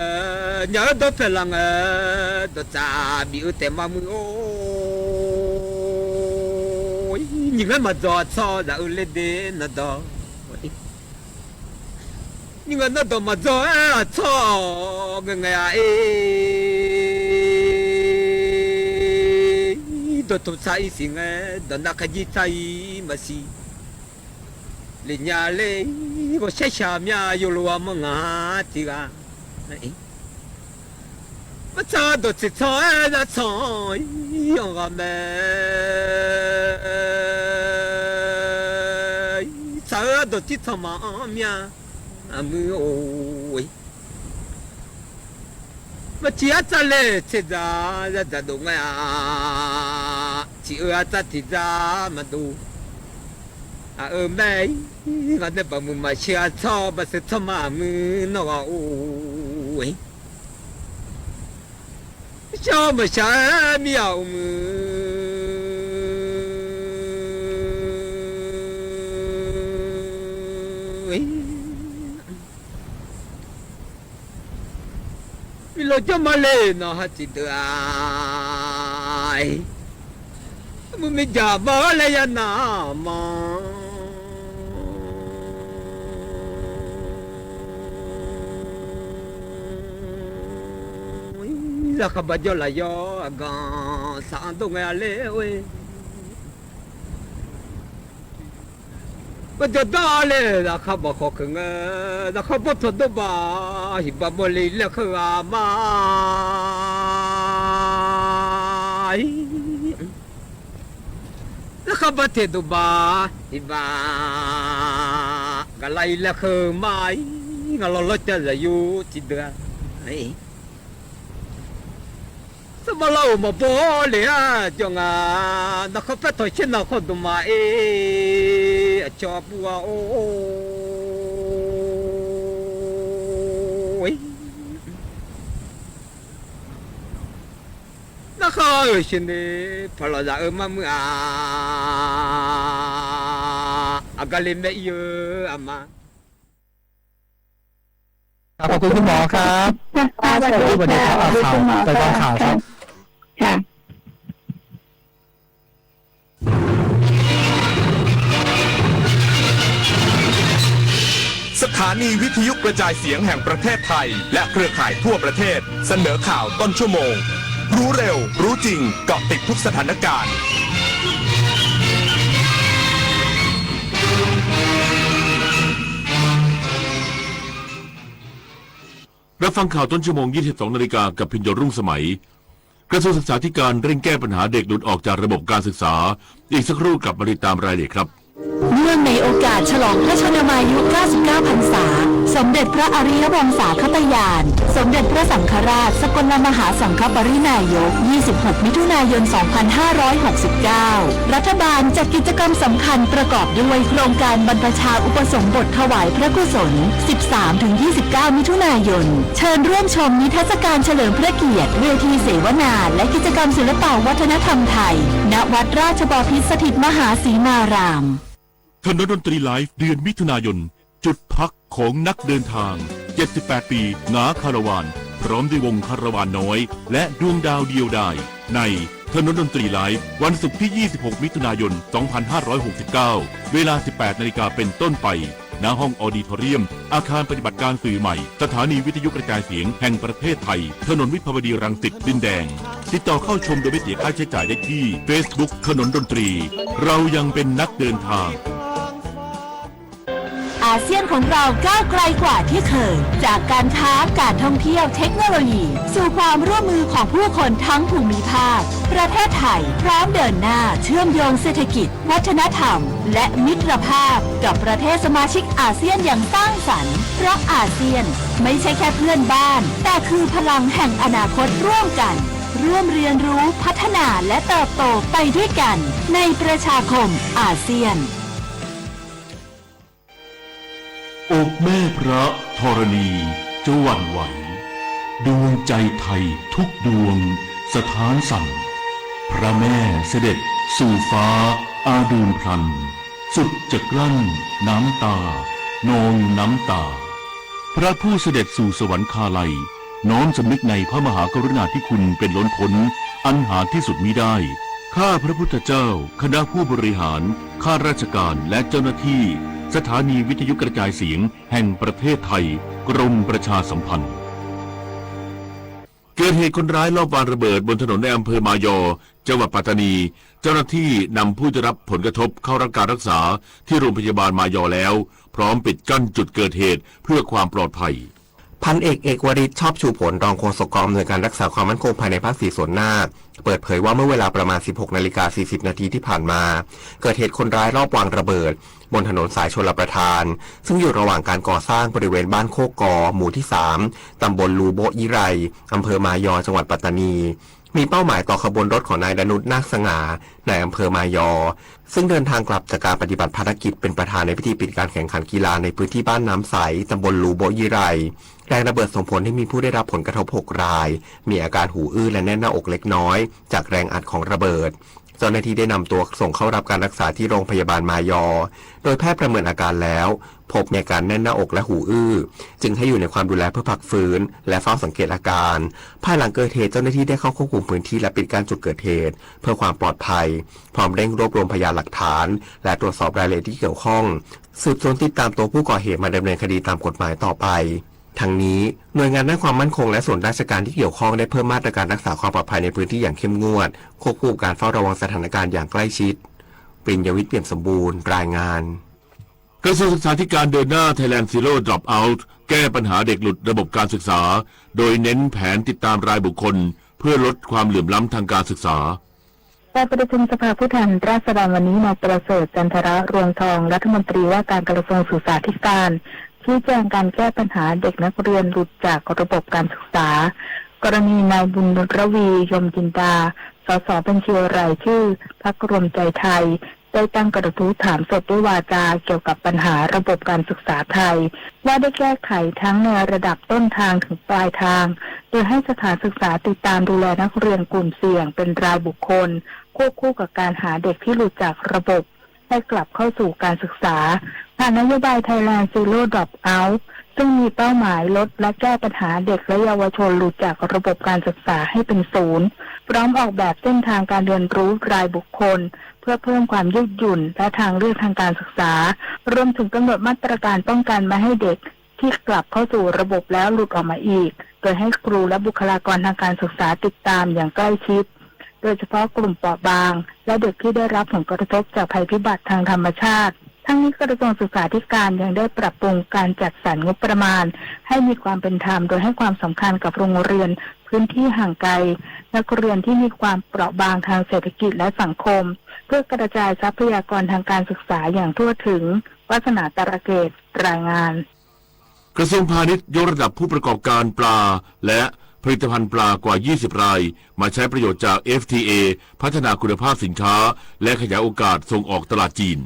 nya do pelang do cha bi u te ma mu o ni ga ma do cha da u le de na do ni ga na do ma do cha ga nga ya do to cha i sing do na ka ji cha i ma si le nya le có xe xa mía yêu lúa mà ngã thì à bắt cha đồ chỉ cho ra cho yêu à mẹ cha đồ chỉ cho mà mía à mưa ôi bắt chỉ cha lệ chỉ ra đồ ngay à chỉ ở cha thì ra mà đồ mẹ ngã để bà mình mà chia cho bà sẽ cho mà mình nó ôi cho mà sao miêu vì lo cho mà lên nó hết chỉ được ai mình giờ bỏ lại ya nào mà là không bao giờ là do gan sáng tung nghe lẽ ơi bây giờ đó là không bao khó khăn là không bao thuận đâu bà thì bà muốn lấy là không mà là không bao thể đâu bà thì bà cái này là không mai ngà lo cho là yêu chỉ được ấy sao mà lâu mà bỏ lẽ cho ngà nó không phải thôi trên nào không đủ mà cho bùa ôi nó không ở trên đây phải là ở mà mưa cái lên mấy giờ à mà ขอบคุณคุณหมอครับสวัสดีครับข่าวแต่ก่อนข่าวครับค่ะสถานีวิทยุกระจายเสียงแห่งประเทศไทยและเครือข่ายทั่วประเทศเสนอข่าวต้นชั่วโมงรู้เร็วรู้จริงเกาะติดทุกสถานการณ์รับฟังข่าวต้นชั่วโมง 22 นาฬิกากับพิญญรุ่งสมัยกระทรวงศึกษาธิการเร่งแก้ปัญหาเด็กหลุดออกจากระบบการศึกษาอีกสักครู่กลับมาติดตามรายละเอียดครับ เนื่องในโอกาสฉลองพระชนมายุ 99 พรรษา สมเด็จพระอริยวงศาคตญาณ สมเด็จพระสังฆราช สกลมหาสังฆปรินายก 26 มิถุนายน 2569 รัฐบาลจัดกิจกรรมสำคัญประกอบด้วยโครงการบรรพชาอุปสมบทถวายพระกุศล 13-29 มิถุนายน เชิญร่วมชมนิทรรศการเฉลิมพระเกียรติเวทีเสวนาและกิจกรรมศิลปวัฒนธรรมไทย ณ วัดราชบพิตรสถิตมหาสีมารามถนนดนตรีไลฟ์เดือนมิถุนายนจุดพักของนักเดินทาง78ปีงาคาราวานพร้อมด้วยวงคาราวานน้อยและดวงดาวเดียวดายในถนนดนตรีไลฟ์วันศุกร์ที่26มิถุนายน2569เวลา 18 นาฬิกาเป็นต้นไป ณห้องออดิทอเรียมอาคารปฏิบัติการสื่อใหม่สถานีวิทยุกระจายเสียงแห่งประเทศไทยถนนวิภาวดีรังสิตดินแดงติดต่อเข้าชมโดยไม่เสียค่าใช้จ่ายได้ที่ Facebook ถนนดนตรีเรายังเป็นนักเดินทางอาเซียนของเราก้าวไกลกว่าที่เคยจากการค้าการท่องเที่ยวเทคโนโลยีสู่ความร่วมมือของผู้คนทั้งภูมิภาคประเทศไทยพร้อมเดินหน้าเชื่อมโยงเศรษฐกิจวัฒนธรรมและมิตรภาพกับประเทศสมาชิกอาเซียนอย่างสร้างสรรค์เพราะอาเซียนไม่ใช่แค่เพื่อนบ้านแต่คือพลังแห่งอนาคตร่วมกันร่วมเรียนรู้พัฒนาและเติบโตไปด้วยกันในประชาคมอาเซียนอกแม่พระธรณีจะหวั่นไหวดวงใจไทยทุกดวงสถานสั่นพระแม่เสด็จสู่ฟ้าอาดูลพลันสุดจะกลั้นน้ำตานองน้ำตาพระผู้เสด็จสู่สวรรคาลัยน้อมสำนึกในพระมหากรุณาธิคุณเป็นล้นพ้นอันหาที่สุดมิได้ข้าพระพุทธเจ้าคณะผู้บริหารข้าราชการและเจ้าหน้าที่สถานีวิทยุกระจายเสียงแห่งประเทศไทยกรมประชาสัมพันธ์เกิดเหตุคนร้ายลอบวางระเบิดบนถนนในอำเภอมายอจังหวัดปัตตานีเจ้าหน้าที่นำผู้ได้รับผลกระทบเข้ารับการรักษาที่โรงพยาบาลมายอแล้วพร้อมปิดกั้นจุดเกิดเหตุเพื่อความปลอดภัยพันเอกวริศชอบชูผลรองโฆษกกองอำนวยการรักษาความมั่นคงภายในภาค4ส่วนหน้าเปิดเผยว่าเมื่อเวลาประมาณ 16:40 นาทีที่ผ่านมาเกิดเหตุคนร้ายรอบวางระเบิดบนถนนสายชลประทานซึ่งอยู่ระหว่างการก่อสร้างบริเวณบ้านโคกกอหมู่ที่3ตำบลลูโบยิไรอำเภอมายอจังหวัดปัตตานีมีเป้าหมายต่อขบวนรถของนายดนุชนาคสง่าในอำเภอมายอซึ่งเดินทางกลับจากการปฏิบัติภารกิจเป็นประธานในพิธีปิดการแข่งขันกีฬาในพื้นที่บ้านน้ำใสตำบลลูโบยิไรแรงระเบิดส่งผลให้มีผู้ได้รับผลกระทบ6รายมีอาการหูอื้อและแน่นหน้าอกเล็กน้อยจากแรงอัดของระเบิดเจ้าหน้าที่ได้นำตัวส่งเข้ารับการรักษาที่โรงพยาบาลมายอโดยแพทย์ประเมินอาการแล้วพบมีอาการแน่นหน้าอกและหูอื้อจึงให้อยู่ในความดูแลเพื่อพักฟื้นและเฝ้าสังเกตอาการภายหลังเกิดเหตุเจ้าหน้าที่ได้เข้าควบคุมพื้นที่และปิดกั้นจุดเกิดเหตุเพื่อความปลอดภัยพร้อมเร่งรวบรวมพยานหลักฐานและตรวจสอบรายละเอียดที่เกี่ยวข้องสืบสวนติดตามตัวผู้ก่อเหตุมาดำเนินคดีตามกฎหมายต่อไปทั้งนี้หน่วยงานด้านความมั่นคงและส่วนราชการที่เกี่ยวข้องได้เพิ่มมาตรการรักษาความปลอดภัยในพื้นที่อย่างเข้มงวดควบคู่การเฝ้าระวังสถานการณ์อย่างใกล้ชิดปริญญวิทย์เปี่ยมสมบูรณ์รายงานกระทรวงศึกษาธิการเดินหน้า Thailand Zero Dropout แก้ปัญหาเด็กหลุดระบบการศึกษาโดยเน้นแผนติดตามรายบุคคลเพื่อลดความเหลื่อมล้ำทางการศึกษาการประชุมสภาผู้แทนราษฎรวันนี้นายประเสริฐจันทระรวงทองรัฐมนตรีว่าการกระทรวงศึกษาธิการชี้แจงการแก้ปัญหาเด็กนักเรียนหลุดจากระบบการศึกษากรณีนายบุญระวียมจินดาสสบัญชีรายชื่อพรรครวมใจไทยได้ตั้งกระทู้ถามสดด้วยวาจาเกี่ยวกับปัญหาระบบการศึกษาไทยว่าได้แก้ไขทั้งในระดับต้นทางถึงปลายทางโดยให้สถานศึกษาติดตามดูแลนักเรียนกลุ่มเสี่ยงเป็นรายบุคคลควบคู่กับการหาเด็กที่หลุดจากระบบให้กลับเข้าสู่การศึกษาผ่านนโยบาย Thailand Zero Dropout ซึ่งมีเป้าหมายลดและแก้ปัญหาเด็กและเยาวชนหลุดจากระบบการศึกษาให้เป็นศูนย์พร้อมออกแบบเส้นทางการเรียนรู้รายบุคคลเพื่อเพิ่มความยืดหยุ่นและทางเลือกทางการศึกษารวมถึงกำหนดมาตรการป้องกันไม่ให้เด็กที่กลับเข้าสู่ระบบแล้วหลุดออกมาอีกโดยให้ครูและบุคลากรทางการศึกษาติดตามอย่างใกล้ชิดโดยเฉพาะกลุ่มเปราะบางและเด็กที่ได้รับผลกระทบจากภัยพิบัติทางธรรมชาติทั้งนี้กระทรวงศึกษาธิการยังได้ปรับปรุงการจัดสรรงบประมาณให้มีความเป็นธรรมโดยให้ความสำคัญกับโรงเรียนพื้นที่ห่างไกลนักเรียนที่มีความเปราะบางทางเศรษฐกิจและสังคมเพื่อกระจายทรัพยากรทางการศึกษาอย่างทั่วถึงวาสนาตระเกตรายงานกระทรวงพาณิชย์ยกระดับผู้ประกอบการปลาและผลิตภัณฑ์ปลากว่า20รายมาใช้ประโยชน์จาก FTA พัฒนาคุณภาพสินค้าและขยายโอกาสส่งออกตลาดจีน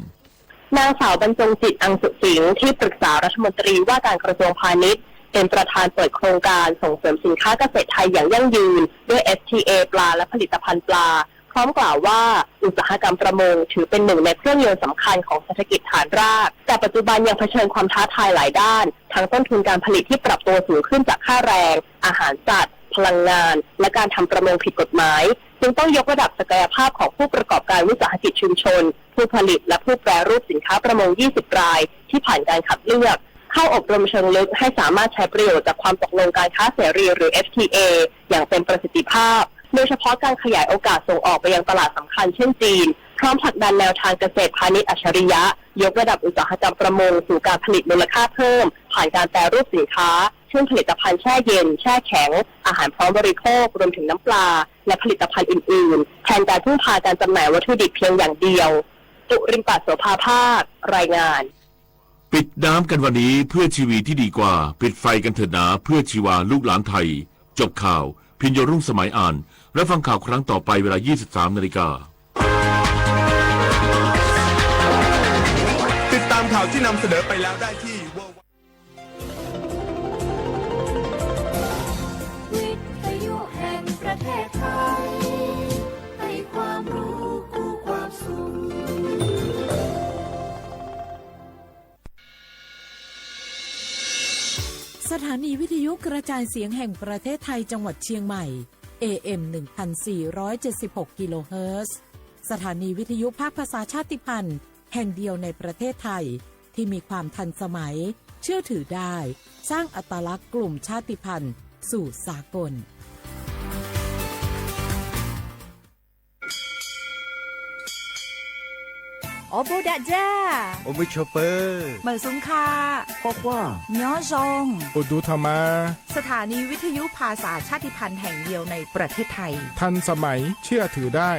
นางสาวบรรจงจิตอังสุสิงห์ที่ปรึกษารัฐมนตรีว่าการกระทรวงพาณิชย์เป็นประธานเปิดโครงการส่งเสริมสินค้าเกษตรไทยอย่างยั่งยืนด้วย FTA ปลาและผลิตภัณฑ์ปลาพ พร้อมกล่าวว่าอุตสาหกรรมประมงถือเป็นหนึ่งในเครื่องยนต์สำคัญของเศรษฐกิจฐานรากแต่ปัจจุบันยังเผชิญความท้าทายหลายด้านทั้งต้นทุนการผลิตที่ปรับตัวสูงขึ้นจากค่าแรงอาหารสัตว์พลังงานและการทำประมงผิดกฎหมายจึงต้องยกระดับศักยภาพของผู้ประกอบการวิสาหกิจชุมชนผู้ผลิตและผู้แปรรูปสินค้าประมง 20 รายที่ผ่านการคัดเลือกเข้าอบรมเชิงลึกให้สามารถใช้ประโยชน์จากความตกลงการค้าเสรีหรือ FTA อย่างเป็นประสิทธิภาพโดยเฉพาะการขยายโอกาสส่งออกไปยังตลาดสำคัญเช่นจีนพร้อมผลักดันแนวทางเกษตรพาณิชย์อัจฉริยะยกระดับอุตสาหกรรมประมงสู่การผลิตมูลค่าเพิ่มผ่านการแปรรูปสินค้าเช่นผลิตภัณฑ์แช่เย็นแช่แข็งอาหารพร้อมบริโภครวมถึงน้ำปลาและผลิตภัณฑ์อื่นๆแทนการพึ่งพาการจำหน่ายวัตถุดิบเพียงอย่างเดียวตุรินปัสโสภาภาครายงานปิดน้ำกันวันนี้เพื่อชีวิตที่ดีกว่าปิดไฟกันเถิดหนาเพื่อชีวาลูกหลานไทยจบข่าวพิญโยรุ่งสมัยอ่านและฟังข่าวครั้งต่อไปเวลา 23 นาฬิกาติดตามข่าวที่นำเสนอไปแล้วได้ที่วิทยุแห่งประเทศไทยให้ความรู้คู่ความสุขสถานีวิทยุกระจายเสียงแห่งประเทศไทยจังหวัดเชียงใหม่ AM 1476 กิโลเฮิรตซ์สถานีวิทยุภาคภาษาชาติพันธุ์แห่งเดียวในประเทศไทยที่มีความทันสมัยเชื่อถือได้สร้างอัตลักษณ์กลุ่มชาติพันธุ์สู่สากลโอโบดะจ้า โอมิชเปอร์ เหมอซุงคา พ่อคว้า ย้อซง อุดูธรรมา สถานีวิทยุภาษาชาติพันธุ์แห่งเดียวในประเทศไทยทันสมัยเชื่อถือได้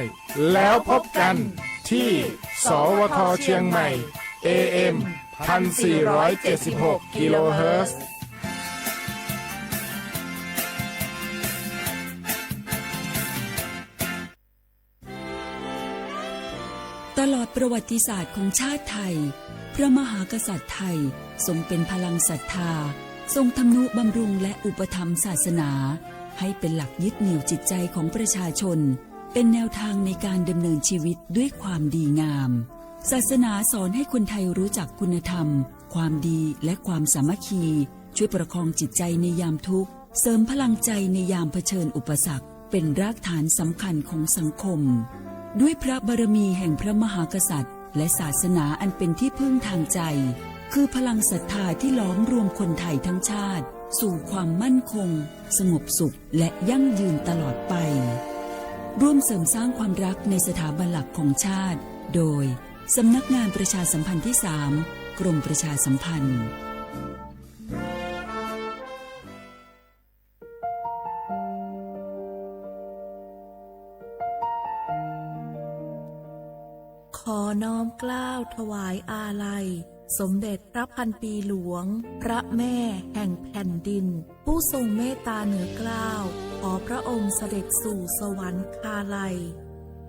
แล้วพบกันที่สวทเชียงใหม่ AM 1476 กิโลเฮิรตซ์ตลอดประวัติศาสตร์ของชาติไทยพระมหากษัตริย์ไทยทรงเป็นพลังศรัทธาทรงทำนุบำรุงและอุปถัมภ์ศาสนาให้เป็นหลักยึดเหนี่ยวจิตใจของประชาชนเป็นแนวทางในการดำเนินชีวิตด้วยความดีงามศาสนาสอนให้คนไทยรู้จักคุณธรรมความดีและความสามัคคีช่วยประคองจิตใจในยามทุกข์เสริมพลังใจในยามเผชิญอุปสรรคเป็นรากฐานสำคัญของสังคมด้วยพระบารมีแห่งพระมหากษัตริย์และศาสนาอันเป็นที่พึ่งทางใจคือพลังศรัทธาที่ล้อมรวมคนไทยทั้งชาติสู่ความมั่นคงสงบสุขและยั่งยืนตลอดไปร่วมเสริมสร้างความรักในสถาบันหลักของชาติโดยสำนักงานประชาสัมพันธ์ที่ 3 กรมประชาสัมพันธ์ขอน้อมเกล้าถวายอาลัยสมเด็จพระพันปีหลวงพระแม่แห่งแผ่นดินผู้ทรงเมตตาเหนือเกล้าขอพระองค์เสด็จสู่สวรรคาลัย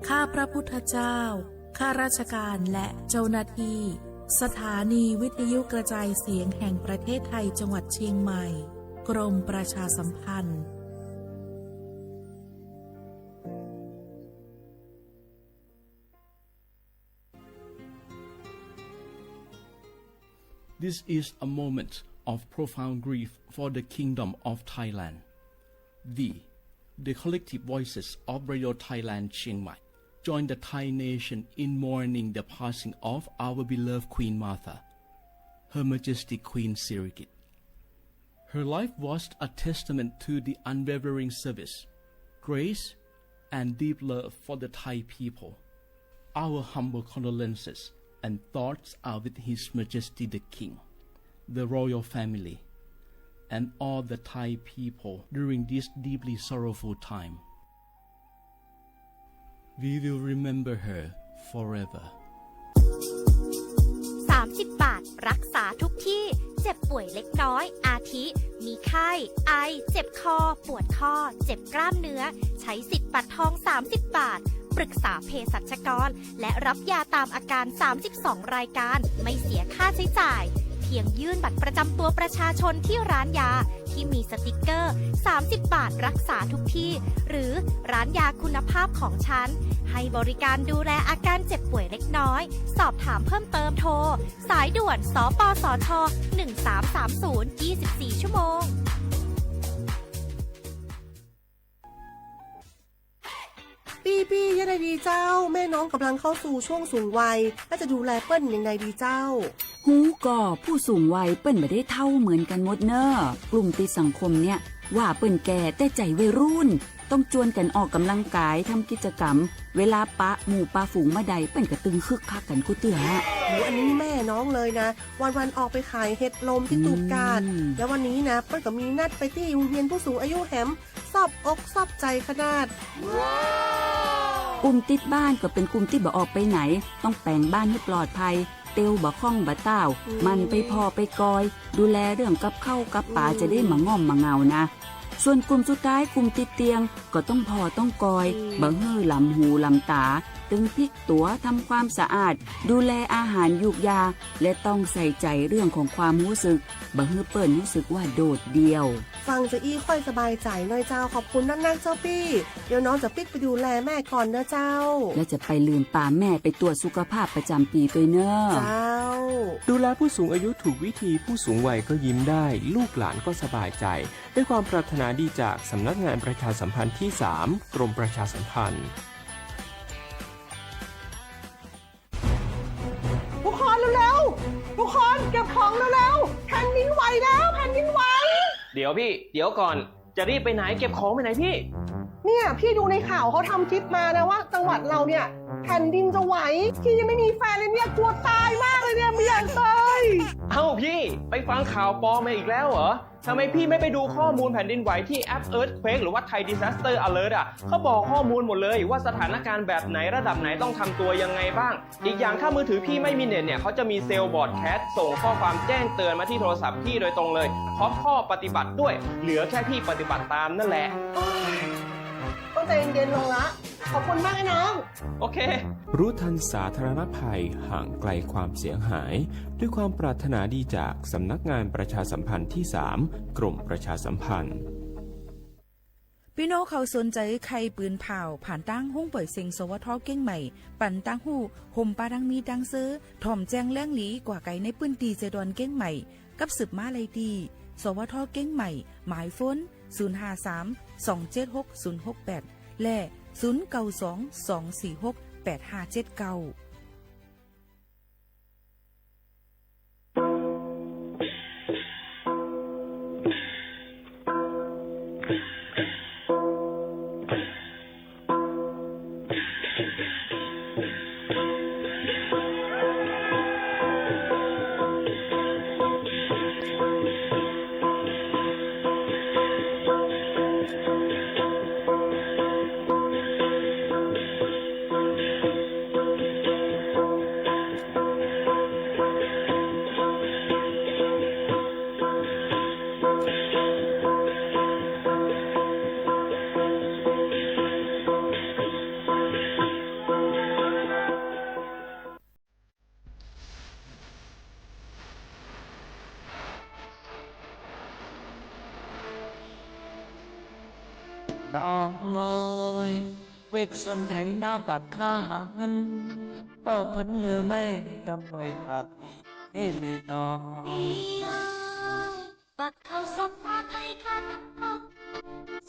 ข้าพระพุทธเจ้าข้าราชการและเจ้าหน้าที่สถานีวิทยุกระจายเสียงแห่งประเทศไทยจังหวัดเชียงใหม่กรมประชาสัมพันธ์This is a moment of profound grief for the Kingdom of Thailand. The collective voices of Radio Thailand Chiang Mai join the Thai nation in mourning the passing of our beloved Queen Martha, Her Majesty Queen Sirikit. Her life was a testament to the unwavering service, grace, and deep love for the Thai people. Our humble condolences and thoughts are with His Majesty the King, the royal family, and all the Thai people during this deeply sorrowful time. We will remember her forever. 30 บาทรักษาทุกที่เจ็บป่วยเล็กน้อยอาทิมีไข้ไอเจ็บคอปวดข้อเจ็บกล้ามเนื้อใช้สิทธิ์บัตรทอง30 บาทปรึกษาเภสัชกรและรับยาตามอาการ32รายการไม่เสียค่าใช้จ่ายเพียงยื่นบัตรประจำตัวประชาชนที่ร้านยาที่มีสติกเกอร์30 บาทรักษาทุกที่หรือร้านยาคุณภาพของฉัน ให้บริการดูแลอาการเจ็บป่วยเล็กน้อย สอบถามเพิ่มเติมโทร สายด่วนสปสช 1330 24 ชั่วโมง ปี้ยังไงดีเจ้าแม่น้องกำลังเข้าสู่ช่วงสูงวัยและจะดูแลเปิ้นยังไงดีเจ้าหูก่อผู้สูงวัยเปิ้นไม่ได้เท่าเหมือนกันหมดเนอะกลุ่มติดสังคมเนี่ยว่าเปิ้นแก่แต่ใจวัยรุ่นต้องจวนกันออกกำลังกายทำกิจกรรมเวลาปะหมู่ปะฝูงมาใดเปิ้นก็ตึงคึกคักกันกูเตืออันนี้แม่น้องเลยนะวันออกไปขายเห็ดลมที่ตูบกาดแล้ววันนี้นะเปิ้นก็มีนัดไปที่โรงเรียนผู้สูงอายุแหมซอบอกซอบใจขนาดกลุ่มติดบ้านก็เป็นกลุ่มที่บ่ออกไปไหนต้องแปลงบ้านให้ปลอดภัยเตียวบ่ข้องบ่เต้ามันไปพอไปกอยดูแลเรื่องกับข้าวกับป่าจะได้มาง่อมมาเงานะส่วนกลุ่มสุดท้ายกลุ่มติดเตียงก็ต้องพอต้องกอยบ่เฮ้อลำหูลำตาตึงพลิกตัวทำความสะอาดดูแลอาหารยุกยาและต้องใส่ใจเรื่องของความรู้สึกบ่เฮ้อเปิ้นรู้สึกว่าโดดเดี่ยวฟังจะอี้ค่อยสบายใจหน่อยเจ้าขอบคุณนักๆเจ้าปี้เดี๋ยวน้องจะปิ๊กไปดูแลแม่ก่อนนะเจ้าและจะไปลืมป่าแม่ไปตรวจสุขภาพประจำปีตัวเนอะเจ้าดูแลผู้สูงอายุถูกวิธีผู้สูงวัยก็ยิ้มได้ลูกหลานก็สบายใจด้วยความปรารถนาดีจากสำนักงานประชาสัมพันธ์ที่ 3 กรมประชาสัมพันธ์ทุกคนเร็วๆทุกคนเก็บของเร็วๆแผ่นดินไหวแล้วแผ่นดินไหวเดี๋ยวพี่เดี๋ยวก่อนจะรีบไปไหนเก็บของไปไหนพี่เนี่ยพี่ดูในข่าวเขาทำคลิปมานะว่าจังหวัดเราเนี่ยแผ่นดินจะไหวพี่ยังไม่มีแฟนเลยเนี่ยกลัวตายมากเลยเนี่ยไม่อยากตายเอ้าพี่ไปฟังข่าวปลอมมาอีกแล้วเหรอทำไมพี่ไม่ไปดูข้อมูลแผ่นดินไหวที่แอป Earthquake หรือว่า Thai Disaster Alert อ่ะเขาบอกข้อมูลหมดเลยว่าสถานการณ์แบบไหนระดับไหนต้องทำตัวยังไงบ้างอีกอย่างถ้ามือถือพี่ไม่มีเน็ตเนี่ยเขาจะมีเซลล์บอร์ดแคสส่งข้อความแจ้งเตือนมาที่โทรศัพท์พี่โดยตรงเลยพร้อมข้อปฏิบัติด้วยเหลือแค่พี่ปฏิบัติตามนั่นแหละต้องใจเย็นๆลงละขอบคุณมากนะน้องโอเครู้ทันสาธารณภัยห่างไกลความเสียหายด้วยความปรารถนาดีจากสำนักงานประชาสัมพันธ์ที่ 3 กรมประชาสัมพันธ์พี่น้องเขาสนใจใครปืนเผาผ่านตั้งห้องปล่อยเซ็งสวทเก้งใหม่ปั่นตั้งหูห่มปาดังมีดังซื้อถ่อมแจงแล้งหลีกว่าไก่ในปืนตีเจดอนเก้งใหม่กับสืบมาเลยดีสวทเก้งใหม่หมายฟ้น053-276-068และ092-246-8579น้องเอ๋ยเวกส่วนแห่งดาวตัดข้าหันเป้าพันเหือไม่กำไว้ตัดให้เลยน้องปักเขาสักมาไทยกัน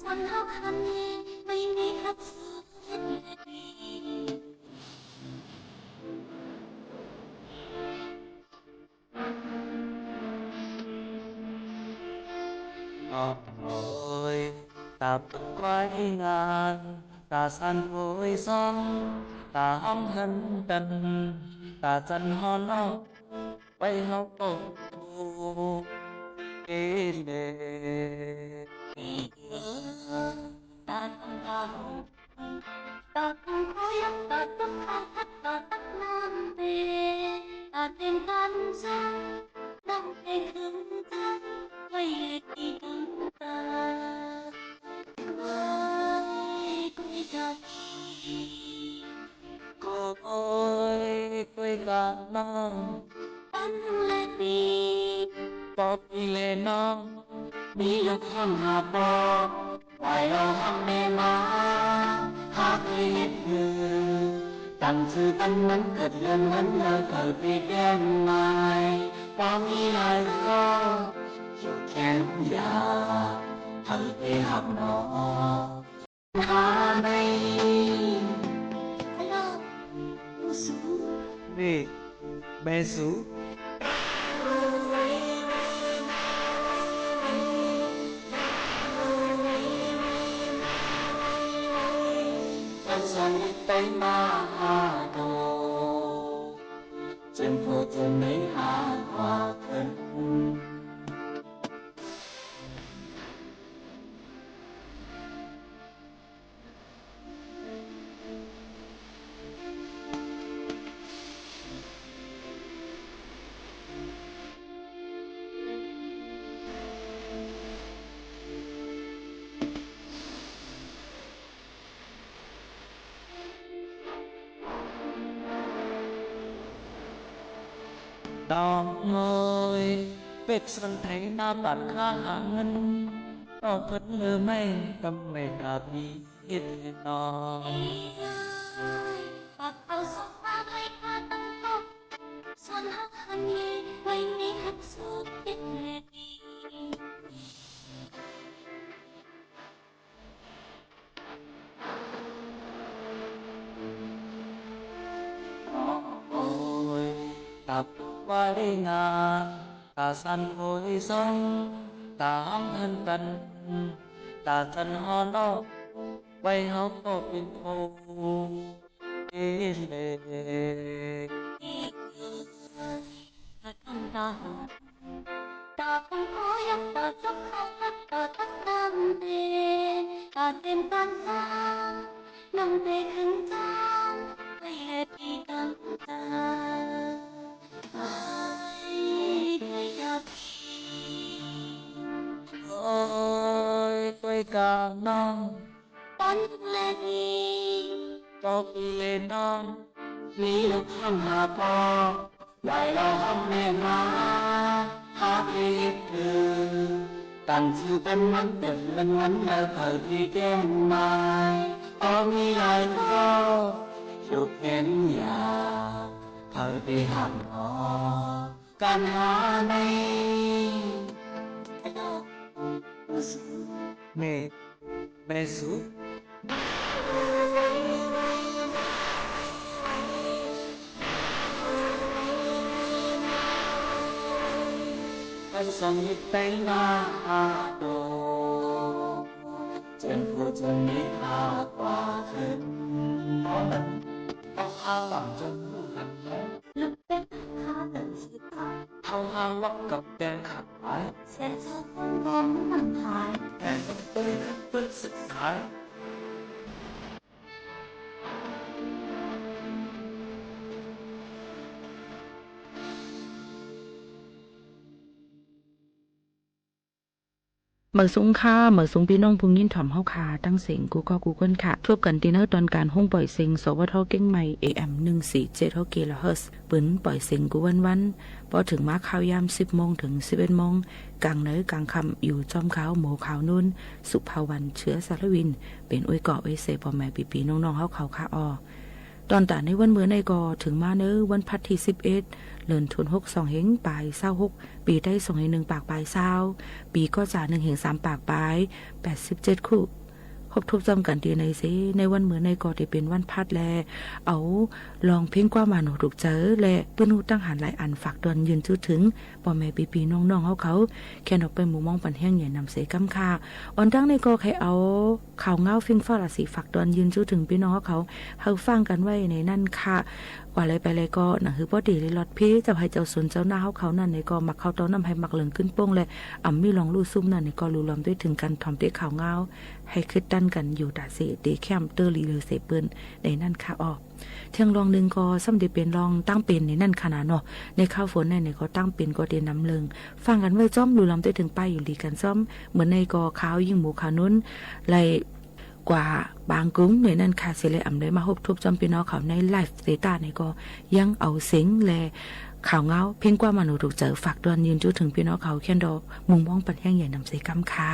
สันเฮาคันไม่มีครับน้องเอ๋ยตาตุกไว้งานตาสันโวยซองตาห้องหันกันตาจันฮอนเอาไปเฮาโตเอเดตาตุกตาตาตุกคุยตาตุกขาตาตุกน้ำเตตาเต็มกันซังน้ำเต็มคืนกันไม่ตีกันตาคุยกันน้องปันเลนีปอบอีเลน้องมียกข้างหาปอไว้เอาห้องแม่มาหาเคยเห็นเธอ但是咱们可人们的可比变卖，光你来了有天涯，很被好诺，他没。Mẹ, mẹ xuống. Con sông tay ma đồ, trên phố trên mấy hạ hoa thân. Đong ơi, vết sân thấy na bạt khá ngân, đo phất mơ mây cầm mây đà bi ít nọ. Bạc áo sọc ba bay ca tăng tóc, son hắc hằn nhẹ, bay mi hắc suốt biết lệ đi. Ôi, tập quay ngà ta săn hối sông ta hóng thân cần ta thân hòn đó quay hóng có bên hồ đi về Ta không ta không có giấc ta giấc không mất ta tắt nam đê ta tìm tan ra nằm về khưng tan quay hết đi tan ta ai thấy gặp ôi tôi cả non bắn lên đi cho lên non lý lục không hà po đại lo không mẹ má hát đi từ tàn sư tân mắn tình linh mắn là thời đi đêm mai có mi lại có chụp đến nhà thời đi hẳn nó can há mây mẹ mẹ xuống con sông hít tay na đồ trên phố chân đi hạ qua thân có lần có ao bằng chân lúc tết khá tận sự khá hao hao bắt cặp đen khạc ái sẽ cho con con nằm thái hẹn tới vứt sự thái เหมือสูงค่ะเหมือสูงพี่น้องพุงยินถ่อมเฮาค่ะตั้งเสียงกูก็กูเกิลค่ะทบกันตีเนอร์ตอนการห้องปล่อยเสียงสวทเก้งใหม่ AM 147กิโลเฮิรตซ์ปืนปล่อยเสียงกูวันพอถึงมาข่าวยาม10 โมงถึง 11 โมงกลางเนื้อกลางคำอยู่จอมขาวหมูขาวนุ่นสุภาวันเชื้อสารวินเป็นอวยเกาะอวยเสพ่อแม่ปีน้องๆเฮาเขาค่ะออตอนตาในวันมื้อในก่อถึงมาเนื้อวันพัดที่11เลินทุน6 2เฮงปลาย26ปีได้2เฮง1ปากปลาย20ปีก็จ่า1เฮง3ปากปลาย87คู่ครบทบจำกันดีในซิในวันมื้อในก่อที่เป็นวันพัดแลเอาลองเพ่งกว่ามาหนูถูกเจอและเปิ้นฮู้ตั้งหันหลายอันฝากตอนยืนจุดถึงพ่อแม่ปีน้องๆเขาแค่นออกไปหมู่มองปันแห้งใหญ่นำเสกำค่าอ่อนตั้งในก่อใครเอาข่าวเงาฟิงฟ้าละสิฝากตอนยืนจุดถึงพี่น้องเขาเฮาฟังกันไว้ในนั่นค่ะว่าอะไรไปเลยก็หนังคือพอดีเลยลอดพี่จะให้เจ้าสนเจ้าหน้าเขานั่นในก็มักเขาต้อนำให้มักเหลืองขึ้นโป้งเลยอ่ำมีลองลู่ซุ่มนั่นในก็รู้ล้อมด้วยถึงกันถ่อมเตะข่าวเงาให้คิดดันกันอยู่ดาเสเตแคมเตอร์ลีเลยเสเปิ้นในนั่นค่ะออกเที่ยงรองนึงก็ซ้ำได้เป็นรองตั้งเป็นในนั่นขนาดเนาะในข้าวฝนในก็ตั้งเป็นก็เดนน้ำเลิงฟังกันไว้จ้อมรู้ล้อมด้วยถึงไปอยู่ดีกันซ้อมเหมือนในก็ข้าวยิ่งหมูขาวนุ่นไลกว่าบางกุ้งในนั้นค่ะเสเลยอำได้มาพบทุบจำปีน้องเขาในไลฟ์สเตตัสในก็ยังเอาเสียงแลข่าวเงาเพ่งกว่ามาหนูถูกเจอฝากดวนยืนจุดถึงพี่น้องเขาแค่นดอกมุงมองปันแห้งใหญ่นำเสกำค่ะ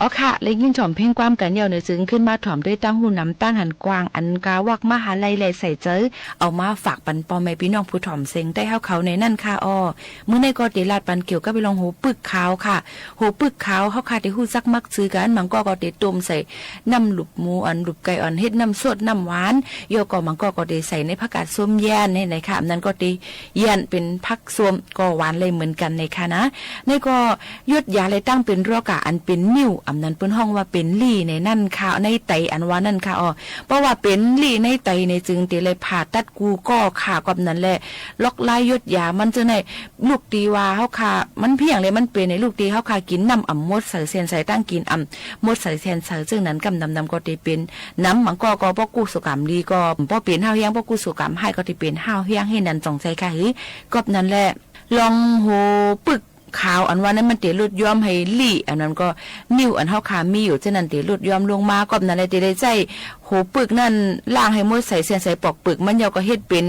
อ๋อค่ะและยิ่งถ่อมเพ่งความกันเยาวเนื้อจึงขึ้นมาถ่อมด้วยตั้งหูน้ำตั้งหันกวางอันกาวักมหาลัยไหลใส่เจอเอามาฝากปันปอแม่พี่น้องผู้ถ่อมเซ็งได้เข้าเขาในนั่นค่ะอ้อมื้อในก็เดลาดปันเกี่ยวก็ไปลองหูปึกขาวค่ะหูปึกขาวเขาค่ะที่ฮู้ซักมักซื้อกันมันก็เดต้มใส่น้ำหลุบหมูอันหลุบไก่อ่อนเฮ็ดน้ำสดน้ำหวานโยก็มันก็เดใส่ในผักกาดส้มแย่นในไหนค่ะนั้นก็เดแย่นเป็นผักส้มก็หวานเลยเหมือนกันในค่ะนะในก็ยดยาเลยตั้งเป็นโรคอันเป็นนิ่วอำนั้นเปิ้นห้องว่าเป็นลี่ในนั่นค่ะในไตอันว่านั่นค่ะอ๋อเพราะว่าเป็นลี่ในไตในจึงติเลยผ่าตัดกูก็ค่ะกับนั้นแหละล็อกไล่ยดยามันจะในลูกตีว่าเฮาค่ะมันเพียงเลยมันเป็นในลูกตีเฮาค่ะกินน้ำอ่ำมดใส่เส้นใส่ตั้งกินอ่ำมดใส่เส้นใส่ซึ่งนั้นกำนำก็ได้เป็นน้ำมันก็บ่กูสุกรรมลีก็บ่เป็นห้าวเฮียงบ่กูสุกรรมให้ก็ได้เป็นห้าวเฮียงให้นั่นจงใจค่ะกับนั้นแหละลองโหปึกขาวอันว่านั้นมันเตลุดย้อมให้ลี่อันนั้นก็นิ้วอันเฮาขามีอยู่ฉะนั้นเตลุดย้อมลงมาก็นั้นเลยได้ใจโหปึกนั่นล่างให้มดใส่เส้นใส่ปอกปึกมันยาวก็เฮ็ดเป็น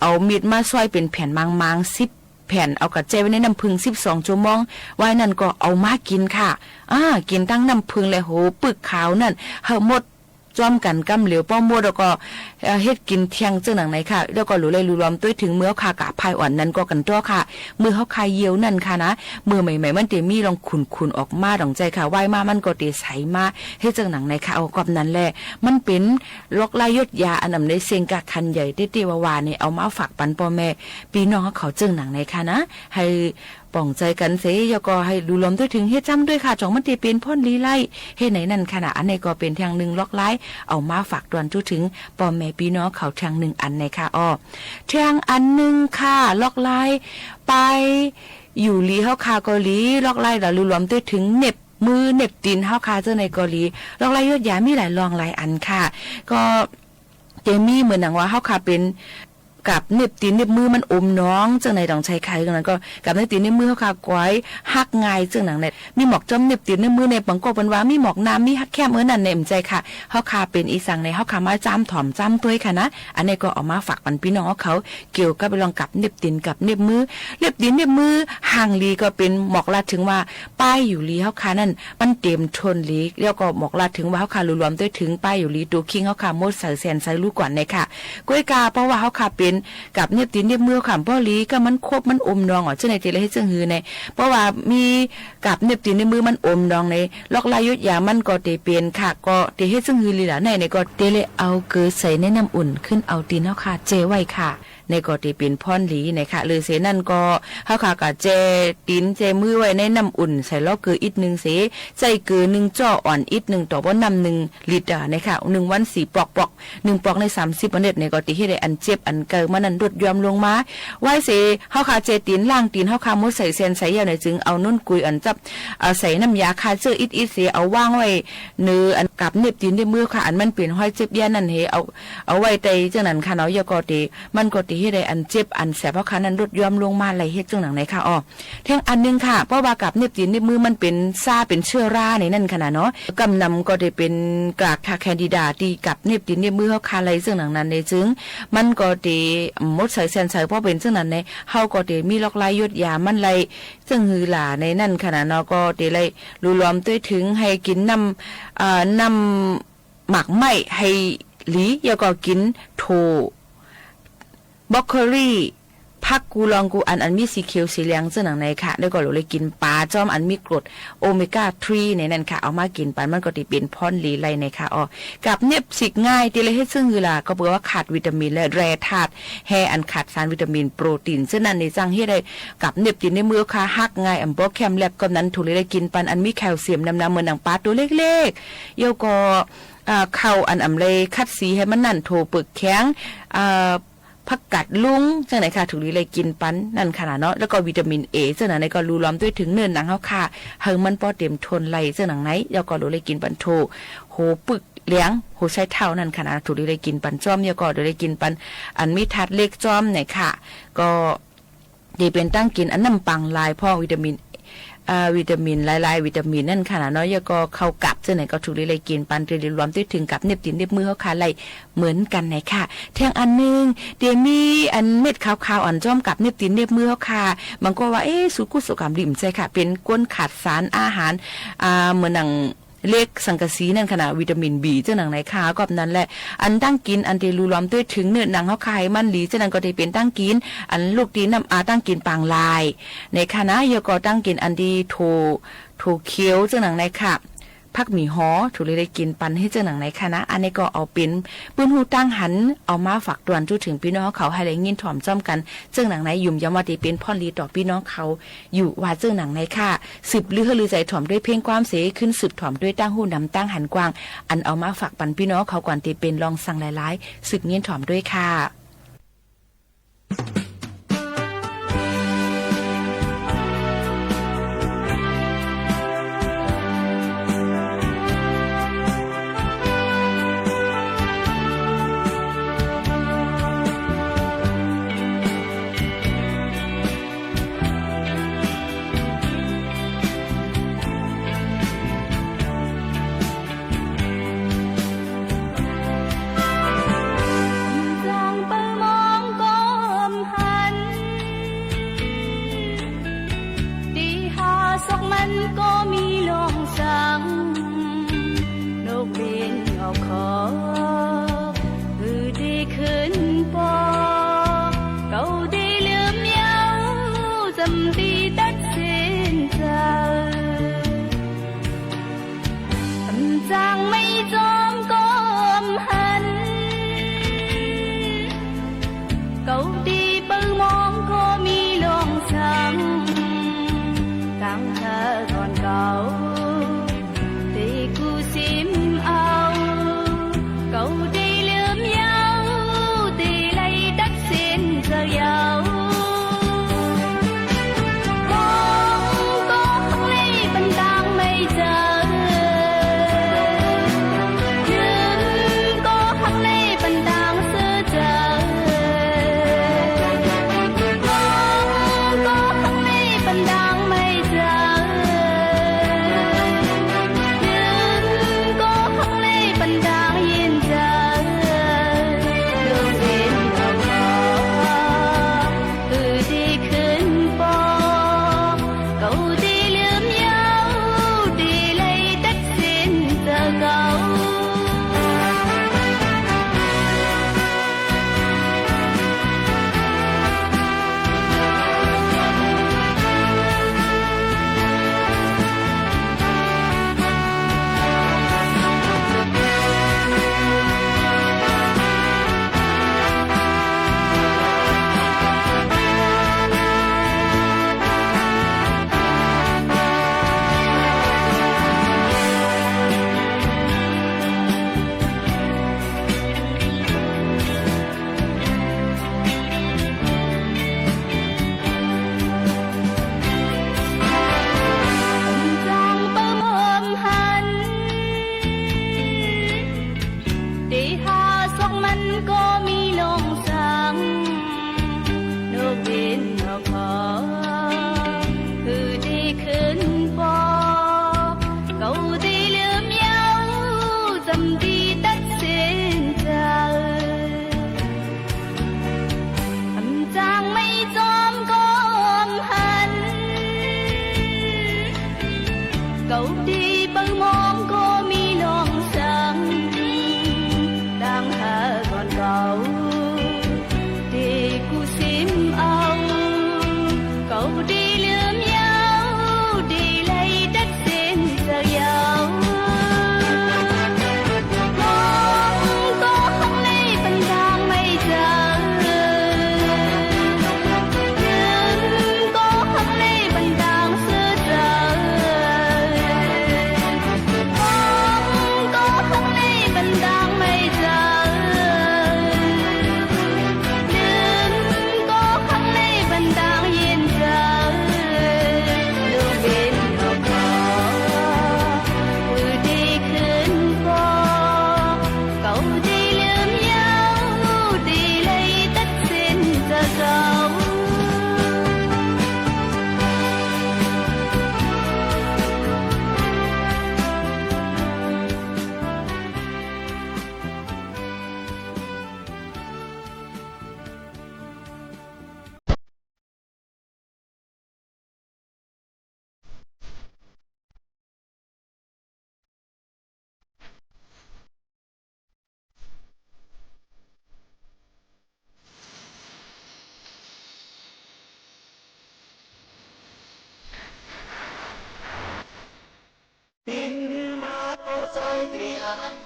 เอามีดมาซอยเป็นแผ่นมางๆ10แผ่นเอากระเจไว้ในน้ำผึ้ง12ชั่วโมงไว้นั่นก็เอามากินค่ะกินตั้งน้ำผึ้งและโหปึกขาวนั่นเฮาหมดจอมกันกำเหลียวป้อมมดแล้วก็เฮ็ดกินเที่ยงจังหนังไหนค่ะแล้วก็รู้เลยรู้รวมด้วยถึงเมื่อค่ะกะภายอ่อนนั้นก็กันตัวค่ะมือเฮาคายเยียวนั่นค่ะนะมือใหม่ๆมันเตมีลองขุนๆออกมาดองใจค่ะไหวมามันก็เตใสมาเฮ็ดจังหนังไหนค่ะเอากับนั้นแหละมันเป็นลอกลายยดยาอันนำในเสียงกะคันใหญ่เตี้ยๆวาๆนี่เอามาฝากปันพ่อแม่พี่น้องเขาจังหนังไหนค่ะนะให้ป่องใจกันเสียแล้วก็ให้ดูลมด้วยถึงเฮ็ดจำด้วยค่ะจองมันเตเป็นพ่นลีไล่เฮ็ดไหนนั่นขนาดอันนี้ก็เป็นทางหนึ่งล็อกไล่เอามาฝากตวนทุถึงพ่อแม่พี่น้องเขาทางหนึ่งอันในค่ะอ้อทางอันหนึ่งค่ะล็อกไล่ไปอยู่ลีเฮาคาเกาหลีล็อกไล่แล้วรวมด้วยถึงเน็บมือเน็บตีนเฮาคาเจ้าในเกาหลีล็อกไล่ยอดยามีหลายรองหลายอันค่ะก็เจมี่เหมือนหนังว่าเฮาคาเป็นกับเน็บตีนเน็บมือมันอมน้องจังในดองชายไข่ตรงนั้นก็กับเน็บตีนเน็บมือเขาค่ะก้อยหักง่ายจังหนังเนี่ยมีหมอกจอมเน็บตีนเน็บมือในบางก็เป็นว่ามีหมอกน้ำมีหักแคบนั่นในใจค่ะเขาค่ะเป็นอีสังในเขาค่ะมาจ้ำถ่อมจ้ำตัวค่ะนะอันนี้ก็เอามาฝากปันพี่น้องเขาเกี่ยวกับไปลองกับเน็บตีนกับเน็บมือเน็บตีนเน็บมือห่างลีก็เป็นหมอกลาดถึงว่าป้ายอยู่ลีเขาค่ะนั่นมันเต็มทนลีแล้วก็หมอกลาดถึงว่าเขาค่ะรวมด้วยถึงป้ายอยู่ลีตัวคิงเขาค่ะมดใส่แสนใส่ลูกก่อนในค่ะก้อยกาเพราะว่าเขาค่ะเป็นกับเน็บตีนเน็บมือขำพ่อลีก็มันครบมันอมนองอ๋อเจ้าในเจเลยให้เจ้าหือในเพราะว่ามีกับเน็บตีนเน็บมือมันอมนองในล็อกลายยุดยามันก็เตเปลี่ยนค่ะก็เตให้เจ้าหือลีล่ะในก็เตเลยเอาเกลือใส่ในน้ำอุ่นขึ้นเอาตีนเฮาค่ะเจไว้ค่ะในก็เตเป็นพ่อนหลีในค่ะหรือเสนั่นก็เฮาค่ะก็เจตีนเจมือไว้ในน้ำอุ่นใส่ล้อเกลืออีกนึงเสใส่เกลือ1จ่ออ่อนอีกนึงต่อบ่น้ำ1ลิตรในค่ะ1วัน4ปอก1ปอกใน30วันเด็ดในก็ติเฮ็ดได้อันเจ็บอันเกิมันนั้นลดยอมลงมาไว้เสเฮาค่ะเจตีนล่างตีนเฮาค่ะมดใส่เส้นใส่ยาวในจึงเอานุ่นกุยอันจับใส่น้ำยาคาเชื้ออีกเสเอาวางไว้เนื้ออันกับเน็บตีนในมือค่ะอันมันเป็นห้อยเจ็บแย่นั่นเฮเอาไว้ใจจังนั้นค่ะเนาะยก็ติมันก็ติเฮ็ดได้อันเจ็บอันแสบเฮาค่ะนั้นลดยอมลงมาไหลเฮ็ดจังหนังไหนค่ะอ้อแท่งอันนึงค่ะเพราะว่ากับเน็บตีนในมือมันเป็นซ่าเป็นเชื้อราในนั่นค่ะเนาะกำนำก็ได้เป็นกากคาแคนดิดาที่กับเน็บตีนในมือเฮาค่ะไหลจังหนังนั้นในจึงมันก็ติมดใส่เส้นใส่เพราะเป็นจังนั้นในเฮาก็ติมีล็อกลายยดยามันไหลจังหือหล่าในนั่นค่ะเนาะก็ติไหลรวมด้วยถึงให้กินน้ำหมักไหม้ให้หลีแล้วก็กินโถบล็อกโคลี่ผักกูลองกูอันมีสีเขียวสีเหลืองซึ่งหนังในค่ะแล้วก็เลยกินปลาจอมอันมีกรดโอเมก้า3ในนั้นค่ะเอามากินปันมันก็ติเป็นพ่อนหลีไรในค่ะอ๋อกับเน็บสิกง่ายติเลยให้ซึ่งคือล่ะก็เผื่อว่าขาดวิตามินและแร่ธาตุแฮอันขาดสารวิตามินโปรตีนซึ่งนั้นในจังให้ได้กับเน็บตินในมือค่ะหักง่ายอันบ่แคมแลบก็นั้นถูกเลยกินปันอันมีแคลเซียมน้ำเหมือนหนังปลาตัวเล็กๆเยาก็เข้าอันเลยคัดสีให้มันนั่นโถปึกแข็งผักกัดลุงจังไหนค่ะถูกเลยกินปันนั่นขนาดเนาะแล้วก็วิตามินเอจังไหนก็รูล้อมด้วยถึงเนื้อหนังเฮาค่ะเฮามันพอเต็มทนไหลจังหนังไหนแล้วก็เลยกินปันโถโหปึกเลี้ยงโหใช้เท้านั่นขนาดถูกเลยกินปันจ้อมแล้วก็เลยกินปันอันมีทัดเล็กจ้อมไหนค่ะก็ดีเป็นตั้งกินอันน้ำปังลายพ่อวิตามิน วิตามินหลายๆวิตามินนั่นค่ะเนาะยาก็เข้ากับจังไหนก็ถูกเลยกินปันเตรียมรวมด้วยถึงกับเน็บตินเน็บมือเฮาค่ะไหลเหมือนกันไหนค่ะแทงอันนึงเดี๋ยวมีอันเม็ดขาวๆอ่อนจ้อมกับเน็บตินเน็บมือเฮาค่ะมันก็ว่าสุกุสุกามดิ่มใจค่ะเป็นก้นขาดสารอาหารเหมือนหนังเล็กสังกะสีนั่นขนาดวิตามิน B จังหนังไหนค่ะก็นั้นแหละอันตั้งกินอันเดรูรวมด้วยถึงเนื้อหนังเฮาคายมันหลีจังนั้นก็ได้เป็นตั้งกินอันลูกดีน้ำตั้งกินปางลายในคณะยก็ตั้งกินอันดีโทเคียวจังหนังไหนค่ะผักหมี่ฮ้อถูกเลยได้กินปันให้เจ้าหนังในคณะอันนี้ก็เอาเป็นปืนหูตั้งหันเอามาฝากตวนจุถึงพี่น้องเขาให้ได้ยินถ่อมจ้อมกันเจ้าหนังในยุ่มย้ำว่าได้เป็นพ่อลีต่อพี่น้องเขาอยู่ว่าเจ้าหนังในค่ะสืบลือใจถ่อมด้วยเพ่งความเสขึ้นสืบถ่อมด้วยตั้งหูนำตั้งหันกว้างอันเอามาฝากปันพี่น้องเขาก่อนที่เป็นลองสั่งหลายๆสืบเงียนถ่อมด้วยค่ะก็มีลองสั่งนกบินออกขอคือได้ขึ้นปอเก่าได้ลืมเยาจำดีตัดสินใจทำจางไม่จอมก้มหันเก่าดีเปิงมองก็มีลองสั่งตั้งเธอก่อนเก่าที่กูซิมเอาเก่าได้ลืมเยาที่ไล่ตัดสินเธอเยามองก็ข้างในบันดังไม่เจอยืนก็ข้างในบันดังเสื้อเจอมองก็ข้างในบันดังไม่เจอ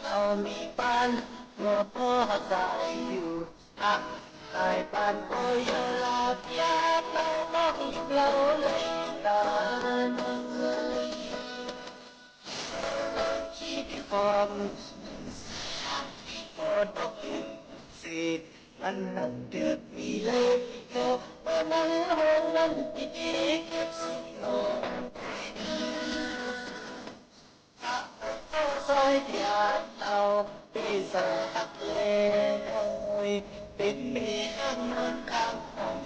เรามีปันหัวพ่อใจอยู่อ่ะไอ้ปันก็ยอลาเปียเราน้องเราเลยตาคิดความพอตกสิมันนั่งเดือดมีเลยก็มันห้องนั้นที่ดีเก็บสิ่งโน้ซอยเดียดเอาปีศาจเล่ยเป็นมีข้างนั้นข้าง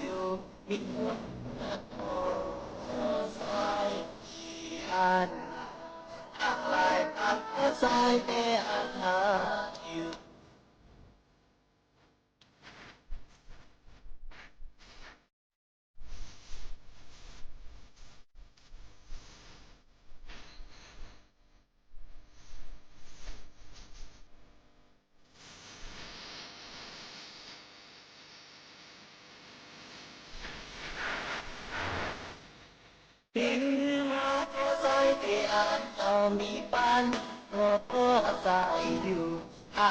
อยู่มีหัวซอยอันอะไรอันซอยเดียดอยู่ เป็นมาตัวใจที่อ่านเรามีปันตัวพ่อใจอยู่อ่ะ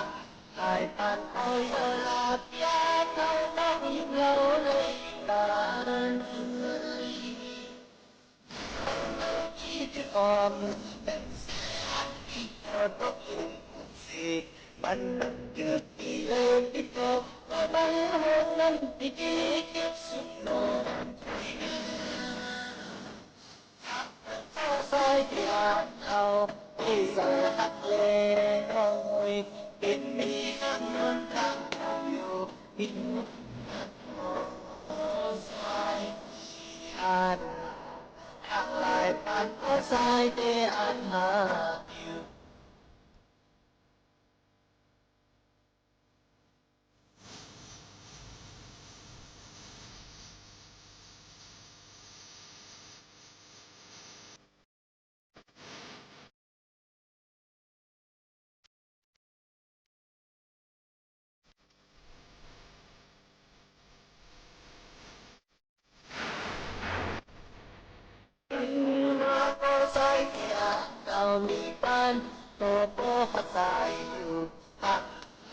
ไอ้ปันเอาเวลาเปียเราต้องเราเลยตาคิดออมเป็นตัวตกสิมันเกิดปีเลยที่ตกมันห้องนั้นที่ดีเก็บสุดโน้ซอยเดียดเอาปีศาจเล่ยเป็นมีข้างบนข้างอยู่หินซอยอันอะไรปันก็ซอยเดียดอยู่เรามีปันตัวพ่อใจอยู่หัก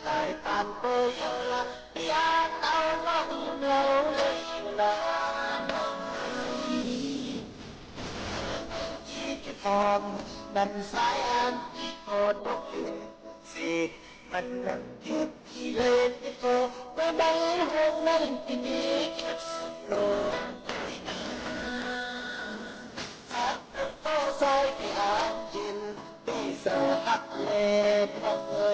ใจปันก็ยอละอยากเอาน้องเราเลยนะคิดฟอมดันสายอันที่โคตรสิมันนั่งคิดที่เล่นที่โตไม่บังห้องนั่งที่นี่คิดโลซอยที่อ่านจินปีศาจเล่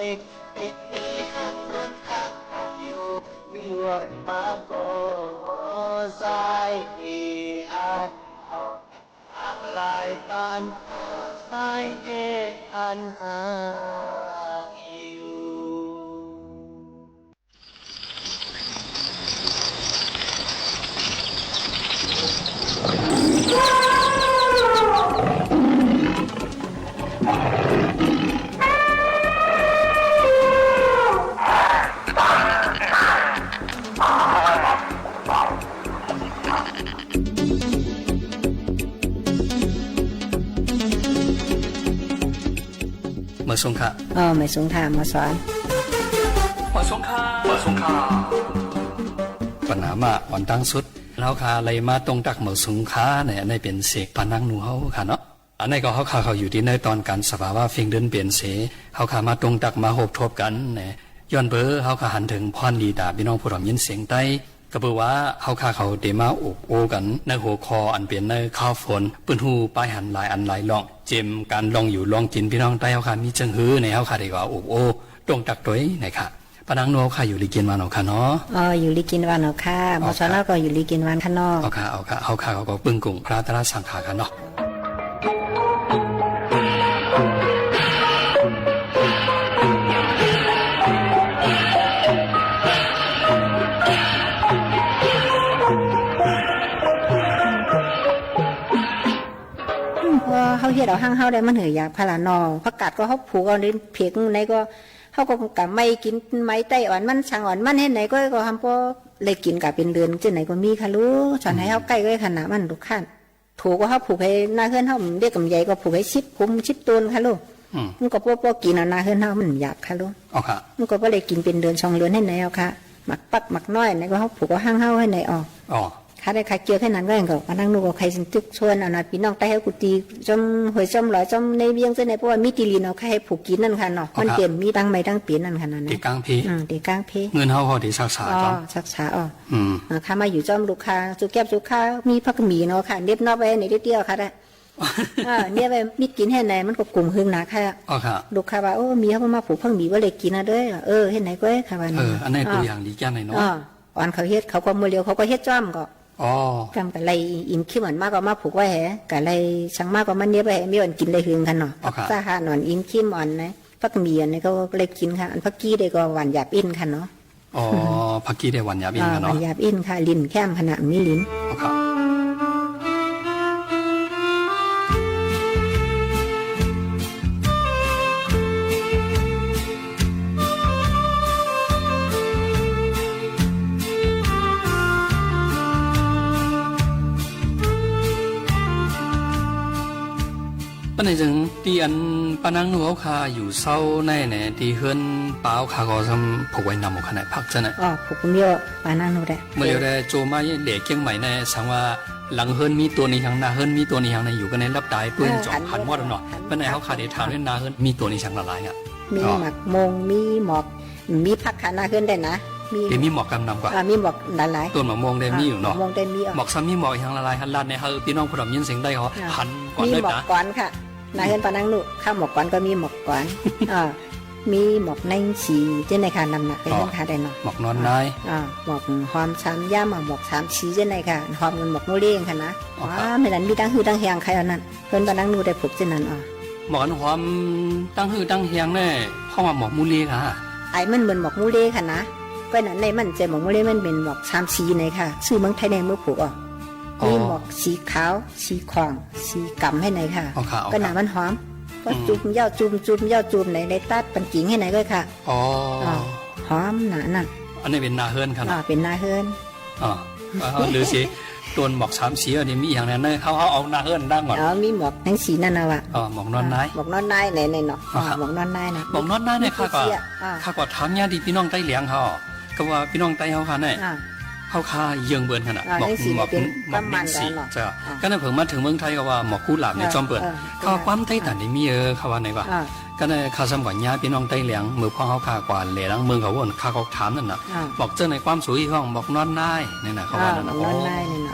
ยปิดมีข้างบนข้างอยู่มีวันมาก็ซอยที่อ่านอะไรปันซอยที่อ่านหาอยู่ มาสงค่ะไม่สงค่ะมาสอนมาสงค่ะปัญหามาอ่อนตั้งสุดแล้วค่ะอะไรมาตรงตักมาสงค่ะเนี่ยในเป็นเสกปานังหนูเขาค่ะเนาะอันนี้ก็เขาอยู่ที่ในตอนการสภาวะเฟียงเดินเปลี่ยนเสเขาขามาตรงตักมาหบทบกันเนี่ยย้อนเบอเขาขาหันถึงพรดีดาพี่น้องผู้รับยินเสียงใต้ก็เบอว่าเขาเดมาอกโอกันในหัวคออันเปลี่ยนในข้าวฝนปืนหูป้ายหันหลายอันหลายลองเจมการลองอยู่ลองกินพี่น้องใต้เขาขามีจังหื้อในเขาขาดีกว่าอกโอตรงตักตัวนี่ค่ะปานังโนค่ะอยู่ลีกินวันเอาค่ะเนาะอยู่ลีกินวันเอาค่ะมาสอนก็อยู่ลีกินวันข้างนอกเอาค่ะเขาก็ปึ้งกุ่งพระตราสังขารค่ะเนาะเขาเฮ็ดเอาห้างเฮาได้มันเหยอยากพลานอผักกาดก็เขาผูกเอาในเพียงในก็เขาก็กะไม่กินไม้ไต้อ่อนมันช่างอ่อนมันเฮ็ดไหนก็ทำพอเลยกินกะเป็นเดือนจังไหนก็มีค่ะรู้สอนให้เฮาใกล้ก็ขนาดมันลูกค้าถูกก็เขาผูกให้หน้าเฮือนเฮาเรียกกำใหญ่ก็ผูกให้10 คุม10 ตัวค่ะลูก มันก็พวกกินเอานาเฮือนเฮามันหยาบค่ะลุง อ๋อค่ะ มันก็บ่ได้กินเป็นเดือน2เดือนให้ไหนเอาค่ะหมักปักหมักน้อยไหนก็เฮาผูกเอาห้างเฮาให้ไหนออก อ๋อ ค่าได้ค่าเกี่ยวแค่นั้นก็ยังก็มานั่งดูกับใครสิตึกชวนเอานะพี่น้องใต้เฮากุฏิจอมหวยจอมหลอยจอมในเวียงซะไหนเพราะว่ามีติลินเอาใครให้ผูกกินนั่นค่ะเนาะมันเต็มมีตั้งไม้ตั้งปีนั่นค่ะนั่น ตีกลางเพ ตีกลางเพ เงินเฮาพอดีรักษา อ๋อ จ้ะ รักษาอ๋อ อืม ข้ามาอยู่จอมลูกค้าสุแก็บสุค้ามีผักหมี่เนาะค่ะเน็บนอกไว้ในเดียวค่ะได้เนี่ยไปมีกินให้ไหนมันก็กลุ่มหึงหนาค่ะ อ๋อค่ะ ลูกค้าว่าโอ้มีเขามาผูกผักหมี่ว่าเลยกินนะเด้อให้ไหนก็ค่ะว่า อันนี้ตัวอย่างดีแก่ไหนเนาะ อ่อนเขาเฮ็ดเขาก็มือเลียวเขาก็เฮ็ดจ้อมก็ อ๋อก ำกับไรอิ่มขี้เหมือนมากก็มาผูกไว้แหกับไรช่างมากก็มันเนี้ยไปมีอ่อนกินได้หึงกันเนาะสาหาหนอนอิ่มขี้อ่อนนะผักหมี่อันนี้ก็เลยกินค่ะอันผักกี้ได้ก็หวานหยาบอินค่ะเนาะ อ๋อผักกี้ได้หวานหยาบอินกัน หวา เนาะ นหยาบอินค่ะลิ้นแค้มขนาดมีลิ้น อ๋อค่ะ ปันในจึงที่อันปานังหนูเขาคาอยู่เศร้าในเนี่ยที่เฮือนป้าเขาคาก็ทำผูกไว้นำหมกขนาดพักจะไหน ผูกเมียวปานั่งนูได้ เมื่อเร็วได้โจมาเหล็กเกี้ยงใหม่ในสังว่าหลังเฮือนมีตัวนี้ทางนาเฮือนมีตัวนี้ทางในอยู่กันในรับได้ปืนจ่อหันมอดเนาะปันในเขาคาเดทางเล่นนาเฮือนมีตัวนี้ทางละลายอ่ะ มีหมักมงมีหมอกมีผักขานาขึ้นได้นะมีหมอกกำนำกว่ามีหมอกหลายตัวหมอกมงได้มีอยู่เนาะ มงได้มีหมอกซ้ำมีหมอกทางละลายหันลาดในเฮอพี่น้องผู้ดำยินเสียงได้เขาหันก่อน มี เลย หมอก นะ ก้อนค่ะนาขึ้นปานั่งนูข้าวหมอกก้อนก็มีหมอกก้อนมีหมอกในสีเจ้าในค่ะนำหนักไปเรื่องค่ะได้เนาะ หมอกนอนนายหมอกหอมช้ำย่าหมอกช้ำชีเจ้าในค่ะหอมเงินหมอกมูเลี้ยงค่ะนะไม่นั้นมีตั้งหือตั้งเฮียงใครเอานั่นเพิ่นปานั่งนูได้ผูกเจ้านั้นหมอกหอมตั้งหือตั้งเฮียงแน่เข้ามาหมอกมูเลี้ยงค่ะไอ้มันเหมือนหมอกมูเลี้ยงค่ะนะก็นั้นในมันจะหมอกมูเลี้ยงมันเป็นหมอกช้ำชีในค่ะชื่อเมืองไทยในมือผูกมีหมอกสีขาวสีขวางสีกำให้ไหนค่ะก็หนามันหอมก็จุ่มย่าจุ่มย่าจุ่มในตัดปันกิ่งให้ไหนก็ค่ะหอมหนาน่ะ อันนี้เป็นนาเฮิร์นครับเป็นนาเฮิร์นหรือสิตัวหมอก3สีอันนี้มีอย่างนั้นเลยเขาเอานาเฮิร์นดังก่อนมีหมอกทั้งสีนั่นนะวะหมอกนอนนายหมอกนอนนายในเนาะหมอกนอนนายนะหมอกนอนนายเนี่ยข้าก็ถามญาติพี่น้องใต้เหลียงเขาก็ว่าพี่น้องใต้เขาค่ะเนี่ยเขาคาเยืองเบิร์นขนาดหมอกสีจ้ะก็ในเพิ่งมาถึงเมืองไทยก็ว่าหมอกกู้หลาบในจอมเปิดเขาความไต้แต่นี่มีเขาว่าไหนวะก็ในข้าสมบัติญาพี่น้องใต้เหลียงมือพ่อเขาคากว่าเหลียงเมืองเขาวนข้าเขาถามนั่นน่ะบอกเจ้าในความสวยของบอกนอนนายนี่นะเขาว่านั่นนะนอนนายนี่นะ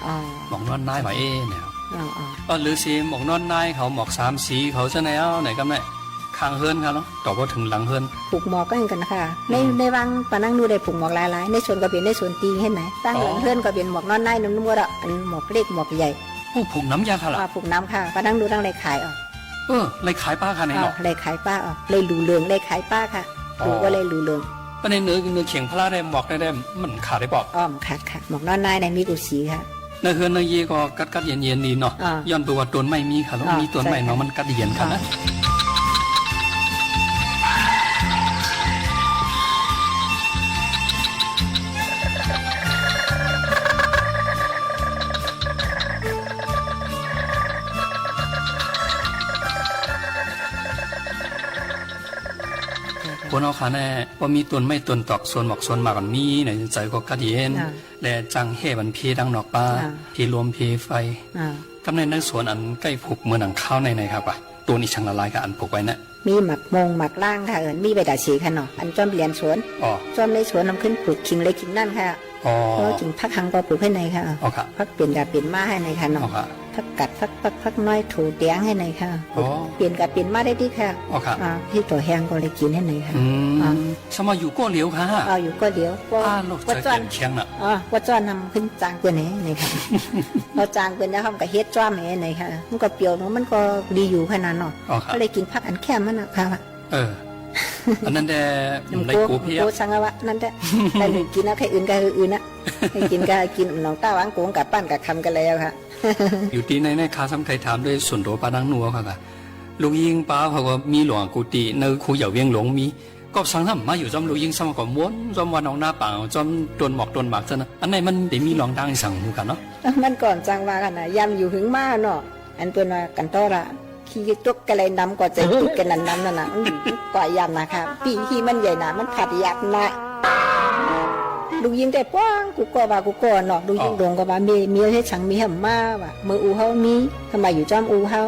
บอกนอนนายหมายเนี่ยหรือสิบอกนอนนายเขาบอก3สีเขาจะไหนเอาไหนก็ไม่ข้างเฮิร์นครับเนาะต่อพอถึงหลังเฮิร์นผูกหมอกก็อย่างกันนะคะในวังปานั่งดูได้ผูกหมอกหลายๆในส่วนก็เป็นในส่วนตีเห็นไหมตั้งหลังเฮิร์นก็เป็นหมอกนอนในนุ่มๆอ่ะอันหมอกเล็กหมอกใหญ่ผูกน้ำยาค่ะล่ะผูกน้ำค่ะปานั่งดูตั้งเลยขายเลยขายป้าค่ะในเนาะเลยขายป้าเลยหลูเลืองเลยขายป้าค่ะดูว่าเลยหลูเลืองประเด็นเนื้อเขียงพลาได้หมอกได้มันขาดได้ปอกขาดค่ะหมอกนอนในในมีกุศีค่ะในเฮือนในเย่ก็กัดเย็นดีเนาะย้อนตัวตัวไม่มีค่ะแล้วมีตัวไม่เนาะมันกัดเย็นค่ะนะคนเอาขาแน่ว่ามีต้นไม่ต้นตอกส่วนหมอกส่วนหมากกันมีในใจก็กัดเย็นและจังเฮ่บันพีดังนอกป้าพีรวมพีไฟกำในในสวนอันใกล้ผูกเมื่อหนังข้าวในครับว่าตัวนี้ช่างละลายกับอันผูกไว้นะมีหมักมงหมักล่างค่ะมีใบดาชีค่ะเนาะอันจอมเรียนสวนจอมในสวนนำขึ้นผูกขิงเล็กขิงนั่นค่ะขิงพักหังก็ผูกให้ในค่ะพักเปลี่ยนดาเปลี่ยนมาให้ในค่ะเนาะพักกัดพักน้อยถูเตียงให้ในค่ะเปลี่ยนกับเปลี่ยนมาได้ดีค่ะที่ตัวแห้งก็เลยกินให้ในค่ะสมัยอยู่ก็เหลียวค่ะอยู่ก็เหลียวว่าจ้อนเชียงน่ะว่าจ้อนนำขึ้นจางตัวนี้ในค่ะเราจางเป็นแล้วทำกับเฮ็ดจ้อมให้ในค่ะมันก็เปรี้ยวมันก็ดีอยู่ขนาดเนาะก็เลยกินพักอันแค่มันนะค่ะอันนั้นแต่ในกูเพียกูสังวะนั่นแต่แต่หนึ่งกินนะใครอื่นก็อื่นนะให้กินก็กินน้องต้าวังโกงกับปั้นกับคำกันแล้วค่ะอยู่ที่ในคาซ้ำไทยถามด้วยส่วนตัวปานังนัวค่ะลูกยิงป้าเขาก็มีหลวงกุฏิในคูเหย่าเวียงหลงมีก็สังทำมาอยู่จอมลูกยิงซ้ำก็ม้วนจอมวันน้องหน้าป่าจอมตนหมอกตนหมากซะนะอันไหนมันได้มีหลวงดังสั่งหูกันเนาะมันก่อนจังว่ากันนะยำอยู่หึงมาเนาะอันเป็นว่ากันต่อละ ขี้ตกกันเลยน้ำก็ใจตุกกันนั้นน้ำนั่นน่ะก่อยยำนะคะปีขี้มันใหญ่หนามันผัดยับนะลูกยิงแต่ป้องกูก็ว่ากูก็เนาะลูกยิงดงก็ว่ามีให้ฉังมีห่ำมาว่ะมืออูเฮามีทำไมอยู่จ้อมอูเฮา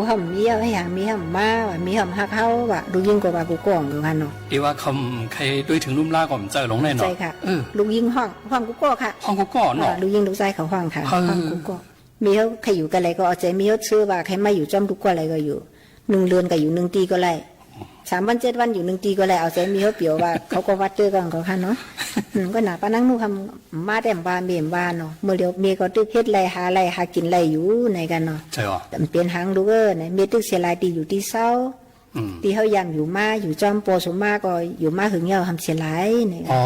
ห่ำมีให้อย่างมีห่ำมาว่ะมีห่ำฮักเฮาว่ะลูกยิงก็ว่ากูก็อยู่กันเนาะดีว่าคำใครด้วยถึงลุ่มล่าก็มันเจอหลงแน่เนาะใช่ค่ะลูกยิงห้องกูก็ค่ะห้องกูก็เนาะลูกยิงลูกชายเขาห้องค่ะห้องกูก็มีเขาใครอยู่กันอะไรก็เอาใจมีเขาชื่อว่าใครไม่อยู่จ้อมทุกก็อะไรก็อยู่1 เดือนก็อยู่1 ตีก็ไร3 วัน 7 วันอยู่1 ตีก็ไรเอาใจมีเขาเปรียวว่าเขาก็วัดเจอกันเขาค่ะเนาะก็หนาปานั่งนู่ทำมาแต่บ้านเบี่ยมบ้านเนาะเมื่อเดียวเมียก็ตึกเฮ็ดไรหากินไรอยู่ในกันเนาะใช่หรอแต่เปลี่ยนหางดูเออเนี่ยเมียตึกเสียลายตีอยู่ที่เศร้าตีเขายังอยู่มาอยู่จอมโปสมาก็อยู่มาหึงเหี่ยวทำเสียลายเนี่ยอ๋อ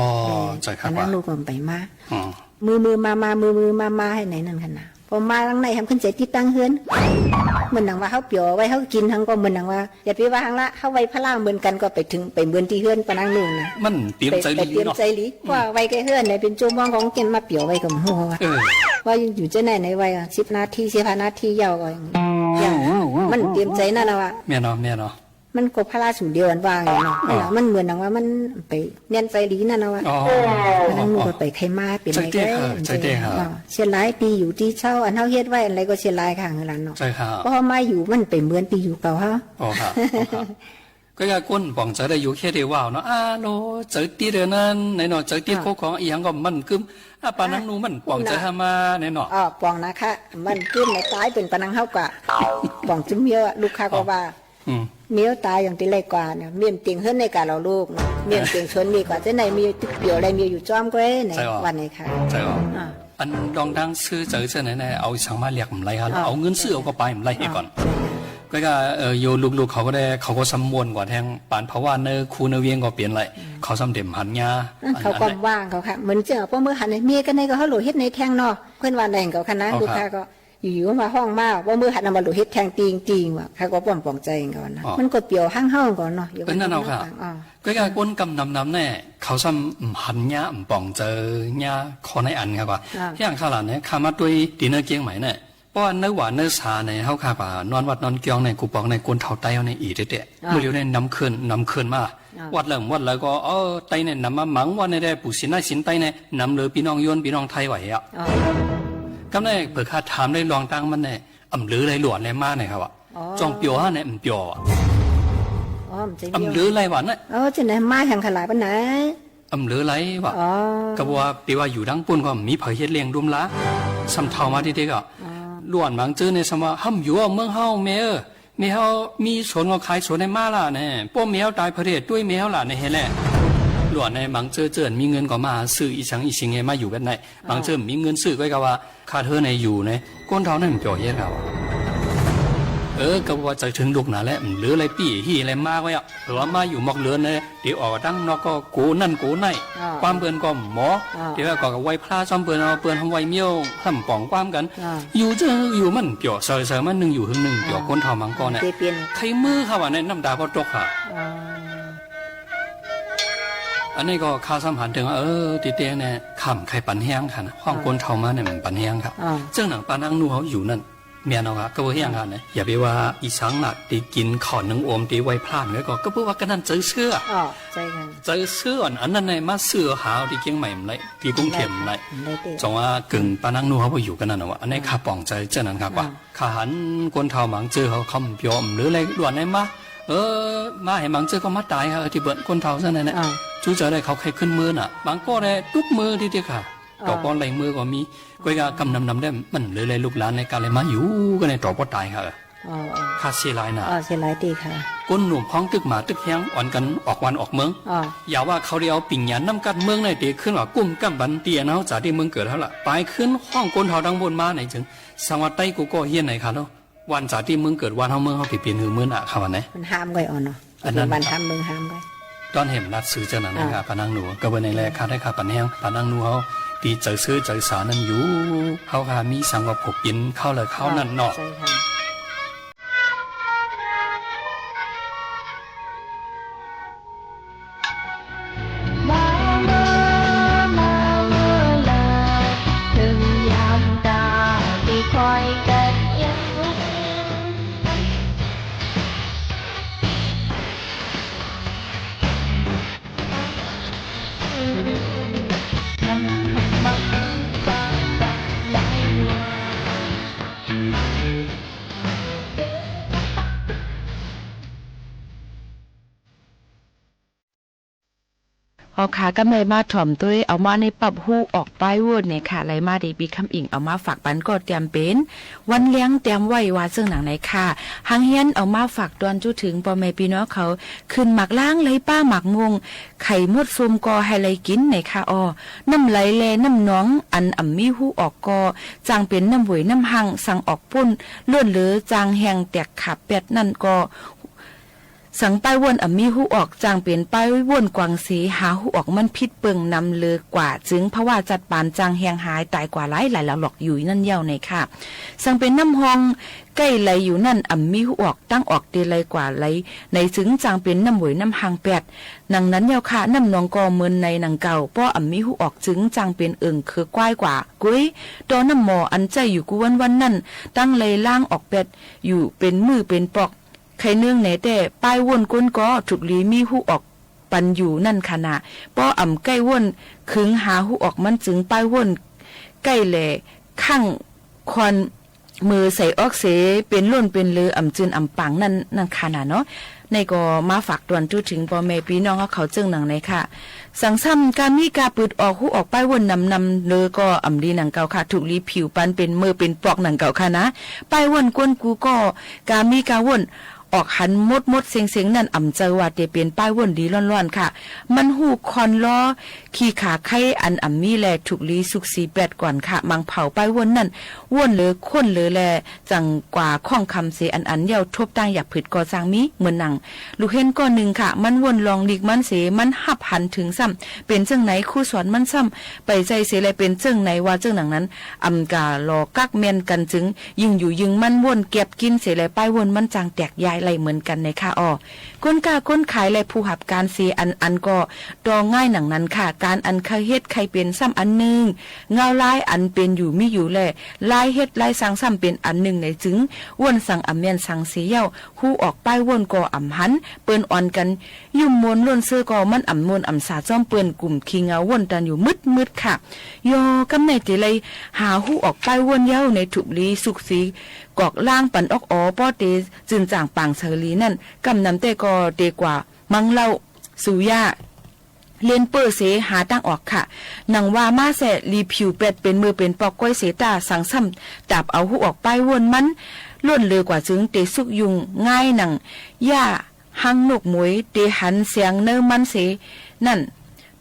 ใช่ครับนั่งนู่ก็ไปมามือมาให้ไหนนั่นกันนะพอมาทั้งในทำขึ้นใจติดตั้งเฮือนเหมือนหนังว่าเขาเปียวไว้เขากินทั้งก็เหมือนหนังว่าอย่าไปว่าทางละเขาไว้พระล่างเหมือนกันก็ไปถึงไปเหมือนที่เฮือนปนังนู่นนะมันเตรียมใจลีเตรียมใจลีว่าไว้แกเฮือนเนี่ยเป็นจุ่มว่างของเกินมาเปียวไว้กับหัวว่าอยู่เจ้าไหนในไว้10 นาที15 นาทียาวก็อย่างมันเตรียมใจนั่นแหละว่าแม่เนาะมันก็พระราชเดียวกันว่าไงเนาะมันเหมือนหนังว่ามันไปเนียนใจลีนั่นนะว่านั่งนู่นก็ไปใครมาเป็นอะไรก็เชียร์ไลน์ปีอยู่ที่เช่าอันเท่าเฮ็ดไว้อะไรก็เชียร์ไลน์ค่ะเงินเนาะใช่ค่ะเพราะมาอยู่มันไปเหมือนปีอยู่เก่าฮะอ๋อค่ะก็อยากก้นป่องใจได้อยู่แค่เดียวว่าเนาะโลเจอตีเดือนนั้นในเนาะเจอตีโคของอีหยังก็มันกึมปานังนูมันป่องใจหามาในเนาะป่องนะคะมันกึมในตายเป็นปานังเฮากะป่องจุ้มเยอะลูกค้าก็ว่าเมียวตายอย่างที่ไรกว่าเนี่ยเมียมเตียงเฮือนในการเราลูกเมียมเตียงชวนมีกว่าเจ้าไหนมีเดี๋ยวอะไรมีอยู่จ้อมก็ในวันไหนค่ะใช่หรออันดองดังซื้อเจอเจ้าไหนเอาช่างมาเรียกมันไรฮะเอาเงินซื้อเอาก็ไปมันไรก่อนก็โยลูกเขาก็ได้เขาก็สำมวนกว่าแทงปานเพราะว่าเนื้อคูเนื้อเวียงก็เปลี่ยนไรเขาสำเด็มหันยาเขาก็ว่างเขาค่ะเหมือนเจ้าเพราะเมื่อหันในเมียกันในก็เขาหลุดเฮ็ดในแทงนอเพื่อนวันไหนเขาคณะลูกค้าก็อยู่มาห้องมากว่ามือหันมาหลุดเฮ็ดแทงตีงว่ะเขาก็ป้อมใจก่อนนะมันก็เปี่ยวห้างก่อนเนาะเป็นนั่นเอาค่ะก็การก้นกำนำแน่เขาซ้ำหันยาป้องเจอยาคอในอันครับว่าอย่างข้าวหลานเนี่ยข้ามาด้วยดีเนอร์เกียงใหม่เนี่ยเพราะเนื้อหวานเนื้อชาเนี่ยเขาข้าป่านอนวัดนอนเกียงในกูปองในก้นเท้าไตเอาในอีเด็ดเมื่อเดียวเนี่ยนำคืนมาวัดแล้วก็ไตเนี่ยนำมาหมังวันในได้ปู่สินได้สินไตเนี่ยนำเลยพี่น้องยวนพี่น้องไทยไหวอ่ะก็เนี่ยเปิดคาถามได้ลองตั้งมันเนี่ยหรืออะไรหลวนอะไรมากเนี่ยครับจองเปียวฮะเนี่ยเปียวหรืออะไรหวานเนี่ยจะไหนมาแห่งขลายปันไหนหรืออะไรวะก็ว่าปีว่าอยู่ดังปุ่นก็มีเผยเฮ็ดเลี้ยงดุมละซ้ำเท่ามาที่เด็กอ่ะล้วนบางเจอในสมัยห้ำอยู่เมืองเฮาเมอมีเฮามีสวนก็ขายสวนในมาล่ะเนี่ยป้อมแมวตายประเทศด้วยแมวล่ะในเฮแหละล้วนในบางเจอมีเงินก็มาซื้ออีสังอีสิงไงมาอยู่กันในบางเจอมีเงินซื้อก็ว่าค่าเธอในอยู่ในก้นเท่านั้นเปล่าเยอะครับก็ว่าจะถึงลูกหนาแล้วหรืออะไรปี่ฮีอะไรมากไว้อะหรือว่ามาอยู่มอกเลือนเนี่ยเดี๋ยวออกตั้งนอกก็กูนั่นกูไหนความเปื่อนก็หมอเดี๋ยวก็ไว้พลาซ้ำเปื่อนเอาเปื่อนทำไว้เมี่ยวทำป่องความกันอยู่เจออยู่มันเปล่าเสอมันหนึ่งอยู่หึงหนึ่งเปล่าก้นเท่ามังกรเนี่ยใครมือเขาว่าเนี่ยน้ำตาพอตกค่ะอันนี้ก็ข้าสัมผัสถึงตีเตียงเนี่ยขำใครปันแห้งค่ะห้องก้นเท่ามาเนี่ยมันปันแห้งครับเจ้าหนังปานังนูเขาอยู่นั่นเมียน้องก็ว่าอย่างนั้นนะอย่าไปว่าอีสังหนักตีกินขอนึงอมตีไว้พลาดเนี่ยก็เพื่อว่ากันนั่นเจอเสื้อใช่ค่ะเจอเสื้ออันนั้นในมาเสื้อหาวที่เกียงใหม่มันเลยที่กรุงเทพมันเลยจงว่ากึ่งปานังนูเขาไปอยู่กันนั่นนะวะอันนี้ข้าป่องใจเจ้านั้นครับว่าข้าหันคนเท่าหมังเจอเขาคำยอมหรืออะไรล้วนได้มามาให้หมังเจอก็มาตายค่ะที่เบิร์นคนเท่าซะนั่นแหละจู้เจอได้เขาใครขึ้นมือน่ะบางก็ได้ทุกมือที่เดียวค่ะต่อป้อนไหลมือก็มีก็จะกำนำได้มันเลยลูกหลานในการเลยมาอยู่ก็ในต่อป้อตายค่ะค่าเสียหลายนะเสียหลายตีค่ะก้นหนุ่มพ้องตึกหมาตึกแห้งอ่อนกันออกวันออกเมืองอย่าว่าเขาเดียวปิ่งหยันน้ำกัดเมืองในตีขึ้นว่ากุ้มกั้มบันเตียนเอาจากที่เมืองเกิดเท่าละไปขึ้นห้องก้นเท่าดังบนมาไหนถึงสังวัตไต้กูก็เฮี้ยนไหนค่ะเนาะวันจากที่เมืองเกิดวันเท่าเมืองเขาเปลี่ยนหือเมืองอ่ะค่ะวันไหนมันห้ามไว้อ่อนเนาะอันนั้นมันห้ามเมืองห้ามไว้ตอนเห็นรัดซื้อเจ้านั้นนะครับปานังหนูก็เป็นในแรกค่าได้ค่าปันแห้งปานังหนูเขาตีเจอซื้อเจอสานั่นอยู่เขาค่ะมีสังกับผกยินเข้าเลยเข้านั่นเนาะ เอาค่ะก็ไม่มาถ่อมด้วยเอามาในปรับฮู้ออกป้ายโหวตเนี่ยค่ะไหลมาดีปีคำอิงเอามาฝากปันก็เตรียมเป็นวันเลี้ยงเตรียมไว้ว่าซึ่งหนังไหนค่ะหางเฮียนเอามาฝากตอนจุถึงพ่อแม่พี่น้องเขาขึ้นหมักล้างไหลป้าหมักมวงไข่มดซุมกอให้ไหลกินในค่ะอ้อน้ำไหลแลน้ำน้องอันอ่ำมีฮู้ออกกอจางเป็นน้ำหวยน้ำหังสั่งออกปุ่นล้วนเหลือจางแหงแตกขับเป็ดนั่นก็สังป้ายวนมีหูออกจางเปลี่ยนป้ายวนกวางสีหาหูออกมันพิษเปิงนำเลือกว่าจึงเพราะว่าจัดปานจางแหงหายตายกว่าหลายแล้วหลอกอยู่นั่นเย้าในค่ะสังเป็นน้ำหองใกล้ไหลอยู่นั่นมีหูออกตั้งออกเดลัยกว่าไหลในจึงจางเป็นน้ำหวยน้ำหางแปดนังนั้นเย้าค่ะน้ำนองกอเมินในนังเก่าป้อมีหูออกจึงจางเป็นคือกว้ายกว่ากุ้ยตอน้ำหมออันใจอยู่กูวันนั่นตั้งเลยล่างออกเป็ดอยู่เป็นมือเป็นปอกใครเนื่องไหนแต่ป้ายวนก้นก็ถูกลีมีหูออกปันอยู่นั่นขณะป้อใกล้วนขึงหาหูออกมันจึงป้ายวนใกล้แหล่ข้างควันมือใส่ออกเสเป็นล้นเป็นเลือจืนปังนั่นขณะเนาะในก็มาฝากตวนจุถึงพ่อแม่พี่น้องเขาเจิงหนังในค่ะสังซ้ำการมีกาปืดออกหูออกป้ายวนนำเลยก็ดีหนังเก่าค่ะถูกลีผิวปันเป็นมือเป็นปอกหนังเก่าค่ะนะป้ายวนก้นกูก็การมีกาวนออกหันมดเสียงนั่นเจอว่าเตเปลี่ยนป้ายวนดีร้อนๆค่ะมันหูคอนล้อขี่ขาไข่อันมีแลถูกลีสุกสีแปดก่อนค่ะมังเผาป้ายวนนั่นวนเลยค้นเลยแลจังกว่าข้องคำเสอันเยาทบตั้งอยากผิดก่อสร้างมีเหมือนหนังลูกเห็นก้อนหนึ่งค่ะมันวนลองลีกมันเสมันหับหันถึงซ้ำเป็นจังไหนคู่สอนมันซ้ำไปใจเสแลเป็นจังไหนว่าจังหนังนั้นกาลอกักเมียนกันจึงยิงอยู่ยิงมันวนเก็บกินเสแลป้ายวนมันจางแตกยายไหลเหมือนกันในค่ะอ้อก้นกาก้นขายและผู้หับการเสียอันก็ดองง่ายหนังนั้นค่ะการอันเคยเฮ็ดใครเป็นซ้ำอันหนึ่งเงาลายอันเป็นอยู่มีอยู่แลลายเฮ็ดลายสังซ้ำเป็นอันหนึ่งในจึงว่นสังเมียนสังเสียเย้าหูออกป้ายว่นก็หันเปิ้นอ่อนกันยุ่มมวนล้นเสื้อก็มันมวนสาจ้อมเปิ้นกลุ่มขี้เงาว่นตันอยู่มืดค่ะยอกำในติเลยหาหูออกป้ายว่นเย้าในถุบลีสุกสีกอกล่างปันออกป้อเตจึงจางปางเชอลีนั่นกำนำแต่ก็เตกว่ามังเล่าสุยาเลียนเปอร์เสหาตั้งออกค่ะนังว่ามาแสรีผิวเป็ดเป็นมือเป็นปอกก้อยเสตาสังซ้ำจับเอาหูออกไปวนมันล้วนเลยกว่าจึงเตสุกยุงง่ายหนังย่าหังนกหมวยเตหันเสียงเนื้อมันเสนั่น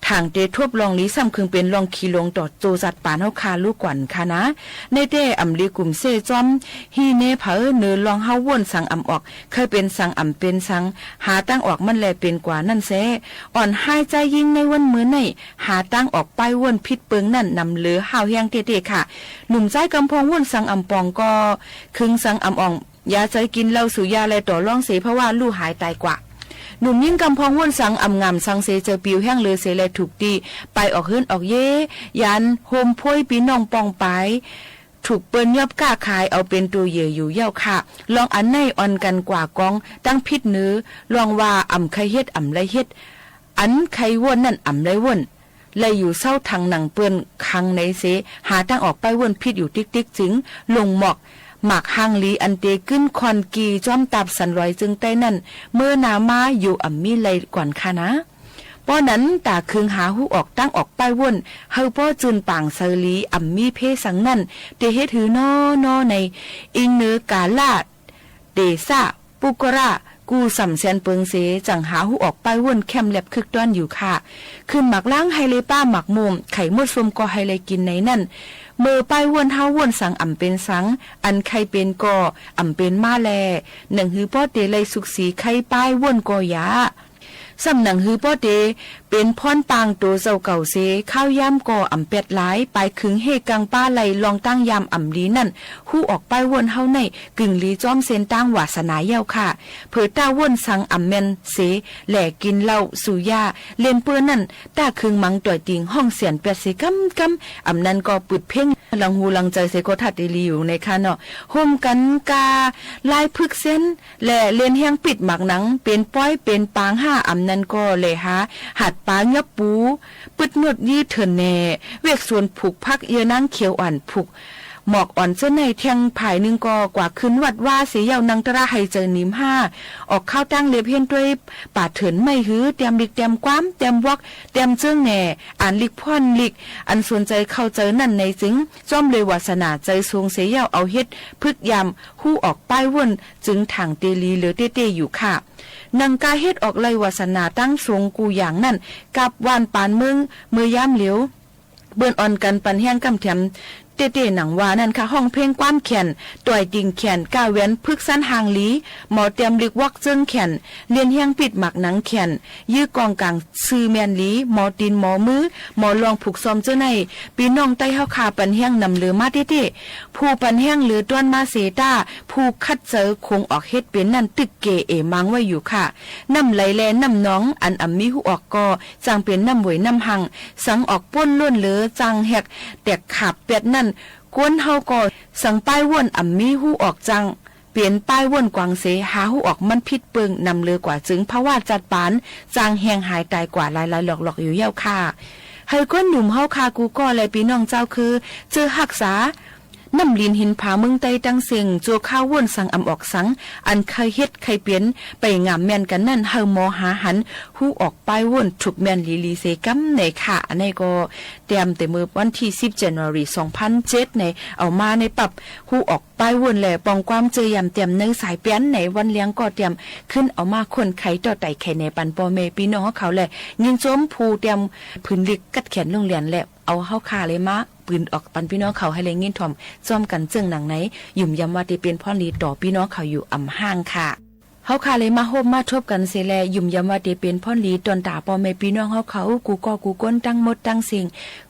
ทางเตทบลองลีซ้ำคึงเป็นลองขี่ลงต่อโจจัดปานเฮาคาลูกกวนค่ะนะในเต้ลีกลุ่มเซจอมฮีเนเผอเนื้อลองเฮาว่นสังออกเคยเป็นสังเป็นสังหาตั้งออกมันแลเป็นกว่านั่นแซอ่อนหายใจยิ่งในวันมื้อในหาตั้งออกไปว่นพิษเปิงนั่นนำเหลือหาวแฮงเตค่ะหนุ่มใจกำพองว่นสังปองก็คึงสังอ่องยาใจกินเหล้าสุยาแลต่อร่องเสเพราะว่าลู่หายตายกว่าหนุ่มยิ่งกำพองว่นสังงามสังเสเจอปิวแห้งเลือเสแลถูกตีไปออกเฮิรนออกเย่ยันโฮมพ้อยปีน้องปองไปถูกเปิ้นยอบก้าขายเอาเป็นตัวเหยื่ออยู่เย้าค่ะลองอันในอ่อนกันกว่ากองตั้งพิษเนื้อลองว่าไข่เฮ็ดไรเฮ็ดอันไข่ว่นนั่นไรว่นเลยอยู่เศร้าทางหนังเปิ้นคังในเสหาทางออกไปว่นพิษอยู่ติ๊กจึงลงหมอกหมากหางลีอันเตขึ้นคอนกีจ้อมตับสันลอยจึงใต้นั่นเมื่อนามาอยู่มีไหลก่อนค่ะนะป้อนั้นตาคึงหาหูออกตั้งออกป้ายว่นเฮาป้อจุนปางเซลีมีเพสังนั่นเตเฮ็ดหือนอในอิงเนื้อกาลาดเดซ่าปุกระกูสำเซนเปิงเสจังหาหูออกป้ายว่นแคมแลบคึกต้อนอยู่ค่ะขึ้นหมักล้างไฮเลป้าหมักมุมไข่มดส้มก็ไฮเลกินในนั่นเมื่อป้ายวนเฮาวนสังเป็นสังอันใครเป็นก็เป็นมาแลหนังหือป้อเตเลยสุกสีไข่ป้ายวนก็ยาสำหนังหือป้อเตเป็นพรปางตัวเจ้าเก่าเสข้าวย่ำก่อเป็ดหลายไปขึงเฮกังป้าไหลลองตั้งยำลีนั่นหูออกป้ายวนเฮาในกึ่งลีจ้อมเซนตั้งวาสนาเย้าค่ะเผื่อต้าวนสังแมนเสแหล่กินเหล้าสุยาเล่นเปื้อนนั่นต้าคึงมังต่อยติงห้องเสียนเป็ดเสกำนั้นก็ปุดเพ่งลังหูลังใจเสก็ทัดลีอยู่ในค่ะเนาะห่มกันกาลายพึกเส้นแหล่เล่นแห้งปิดหมักหนังเป็นป้อยเป็นปาง5นั้นก็เลยหาหัดปางยับปูปึดนวดยี่เถินแน่เวกส่วนผูกพักเยนั่งเขียวอ่อนผูก หมอกอ่อนเจ้าในแทงผายหนึ่งกอกว่าขึ้นวัดว่าเสียยาวนังตระให้เจอนิมห้าออกเข้าตั้งเลียเพียนด้วยป่าเถินไม่หื้อเตรียมลิกเตรียมความเตรียมวอกเตรียมเจิ้งแหน่อ่านลิกพ่อนลิกอันสนใจเข้าเจอนั่นในจึงจ้อมเลยวาสนาใจทรงเสียยาวเอาเฮ็ดพึกยำหู้ออกป้ายวนจึงถังเตลีเหลือเต้ๆอยู่ค่ะนังกาเฮ็ดออกเลยวาสนาตั้งทรงกูอย่างนั่นกับวานปานเมืองมือย่ำเหลียวเบิ่นอ่อนกันปันแห้งกำเทียมเต้ๆหนังว่านั่นค่ะห้องเพลงความแขนต่อยดิ่งแขนก้าวแหวนพึกสั้นหางหลีหมอเตรียมลิกวักเจิ้งแขนเลียนเฮียงปิดหมักหนังแขนยื้อกองกลางซื้อแมนหลีหมอตีนหมอมือหมอลองผูกซอมเจ้าในปีน้องใต้เฮาคาปันแห้งนำเหลือมาเต้ๆผู้ปันแห้งเหลือต้วนมาเสตาผู้คัดเจอคงออกเฮ็ดเป็นนั่นตึกเกเอมังไว้อยู่ค่ะน้ำไหลแลน้ำน้องอันอ่ำมีหูออกกอจางเป็นน้ำหวยน้ำหังสังออกป้นล้วนเหลือจางแหกแตกขาบเป็ดนั่นกวนเฮาก็สังป้ายว่นอ่ำมีหูออกจังเปลี่ยนป้ายว่นกวางเสหาหูออกมันพิษเปิงนำเลือกว่าจึงเพราะว่าจัดปานจางแหงหายตายกว่าลายๆหลอกๆอยู่เย้าค่ะเฮยก้นหนุ่มเฮาคากูก็เลยพี่น้องเจ้าคือเจอหักษาน้ำลินหินผาเมืองไต้ตั้งเสียงจัวข้าวว่นสังอำออกสังอันเคยเฮ็ดเคยเปลี่ยนไปงามแม่นกันนั่นเฮาหมอหาหันหูออกป้ายว่นถูกแม่นลีเซกัมในค่ะในก็เตรียมแต่มือวันที่10 January 2007ในเอามาในปรับหูออกป้ายว่นแหละปองความเจอยำเตรียมเนื้อสายเปี้ยนในวันเลี้ยงก็เตรียมขึ้นเอามาคนไขต่อไต่ไขในปันปอเมพี่น้องเขาแหละยิงโจมผู้เตรียมพื้นลิกกัดแขนโรงเรียนแล้วเอาเฮาคาเลยมาปืนออกปันพี่น้องเขาให้เลยเงินถ่อมจ้อมกันเจิ้งหนังไหนยุ่มยำว่าที่เป็นพ่อลีต่อพี่น้องเขาอยู่อ่ำห้างค่ะเฮาคาเลยมาโฮมมาทบกันเสแลยุ่มยำว่าที่เป็นพ่อลีตอนตาปอแม่พี่น้องเฮาเขากูก็กูก้นตั้งหมดตั้งสิ่ง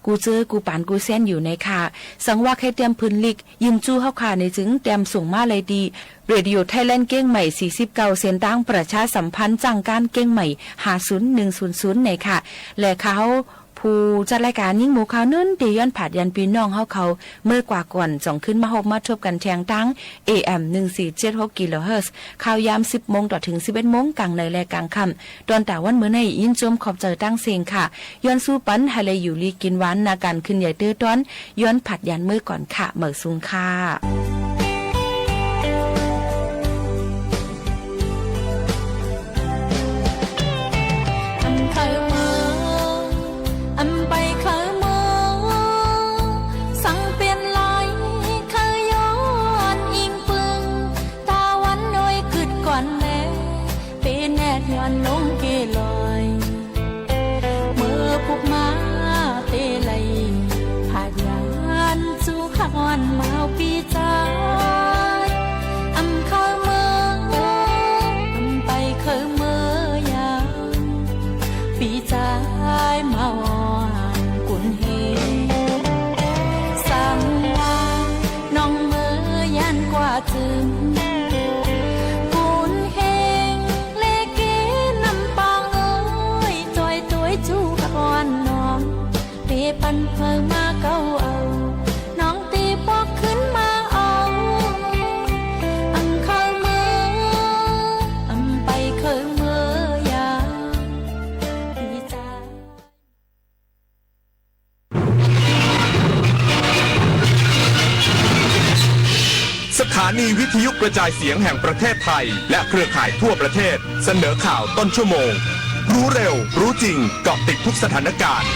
กูเจอกูปานกูแซนอยู่ในค่ะสังว่าแค่เตรียมพื้นลิกยิมจู้เฮาคาในจึงเตรียมส่งมาเลยดีเรดิโอไทยแลนด์เก้งใหม่49เส้นตั้งประชาสัมพันธ์จังการเก้งใหม่50100ในค่ะและเขาผู้จัดรายการยิ่งหมูข่าวนึ่นตีย้อนผาดยันปีน้องเฮาเขาเมื่อกว่าก่อนจ่องขึ้นมาหกมาทบกันแทงตั้ง AM 1476 กิโลเฮิรตซ์ข่าวยาม 10 โมงต่อถึง 11 โมงกลางในและกลางค่ำตอนแต่วันมื้อในยินจมขอบเจอตั้งเสียงค่ะย้อนสู้ปันให้เลยอยู่ลีกินหวานนาการขึ้นใหญ่ตื้อต้อนย้อนผัดยันมื้อก่อนค่ะเหมือซุงค่ะลงเกลอยเมื่อพวกมาเตลัยผาดยานสู่ขอนมาปีจายอำเข้าเมืองอำไปเคยเมื่อยามปีจายมาอ่อนกุนเฮสั่งว่าน้องเมื่อยันกว่าจึงปันเพิ่งมาเก้าเอาน้องตีปอกขึ้นมาเอาอังเข้าเมื่ออำไปเคยเมื่อยาดีใจสถานีวิทยุกระจายเสียงแห่งประเทศไทยและเครือข่ายทั่วประเทศเสนอข่าวต้นชั่วโมงรู้เร็วรู้จริงเกาะติดทุกสถานการณ์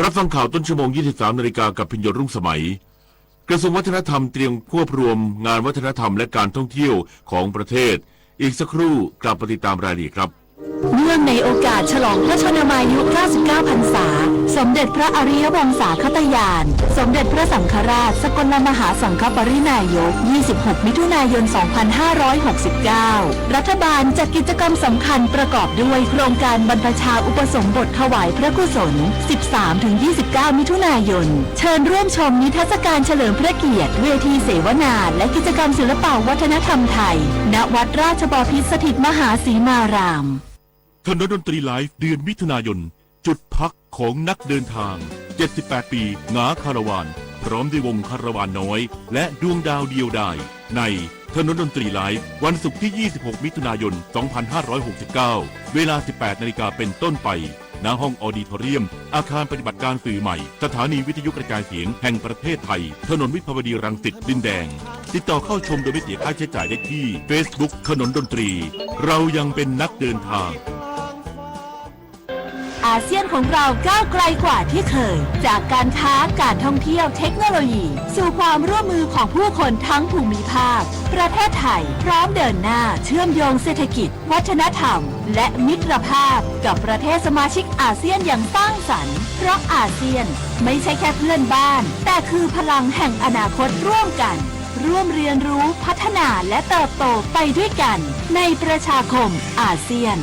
รับฟังข่าวต้นชั่วโมง 23 นาฬิกากับพิญญรุ่งสมัยกระทรวงวัฒนธรรมเตรียมควบรวมงานวัฒนธรรมและการท่องเที่ยวของประเทศอีกสักครู่กลับมาติดตามรายละเอียดครับเนื่องในโอกาสฉลองพระชนมายุ 99 พรรษาสมเด็จพระอริยวงศาคตญาณสมเด็จพระสังฆราชสกลมหาสังฆปรินายก 26 มิถุนายน 2569 รัฐบาลจัดกิจกรรมสำคัญประกอบด้วยโครงการบรรพชาอุปสมบทถวายพระกุศล 13-29 มิถุนายนเชิญร่วมชมนิทรรศการเฉลิมพระเกียรติเวทีเสวนาและกิจกรรมศิลปวัฒนธรรมไทยณวัดราชบพิตรสถิตมหาสีมารามถนนดนตรีไลฟ์เดือนมิถุนายนจุดพักของนักเดินทาง78ปีหงาคาราวานพร้อมด้วยวงคาราวานน้อยและดวงดาวเดียวดายใน ถนนดนตรีไลฟ์วันศุกร์ที่ 26 มิถุนายน 2569 เวลา 18 นาฬิกาเป็นต้นไปณห้องออดิทอเรียมอาคารปฏิบัติการสื่อใหม่สถานีวิทยุกระจายเสียงแห่งประเทศไทยถนนวิภาวดีรังสิตดินแดงติดต่อเข้าชมโดยไม่เสียค่าใช้จ่ายได้ที่ Facebook ถนนดนตรีเรายังเป็นนักเดินทางอาเซียนของเราก้าวไกลกว่าที่เคยจากการค้าการท่องเที่ยวเทคโนโลยีสู่ความร่วมมือของผู้คนทั้งภูมิภาคประเทศไทยพร้อมเดินหน้าเชื่อมโยงเศรษฐกิจวัฒนธรรมและมิตรภาพกับประเทศสมาชิกอาเซียนอย่างสร้างสรรค์เพราะอาเซียนไม่ใช่แค่เพื่อนบ้านแต่คือพลังแห่งอนาคตร่วมกันร่วมเรียนรู้พัฒนาและเติบโตไปด้วยกันในประชาคมอาเซียน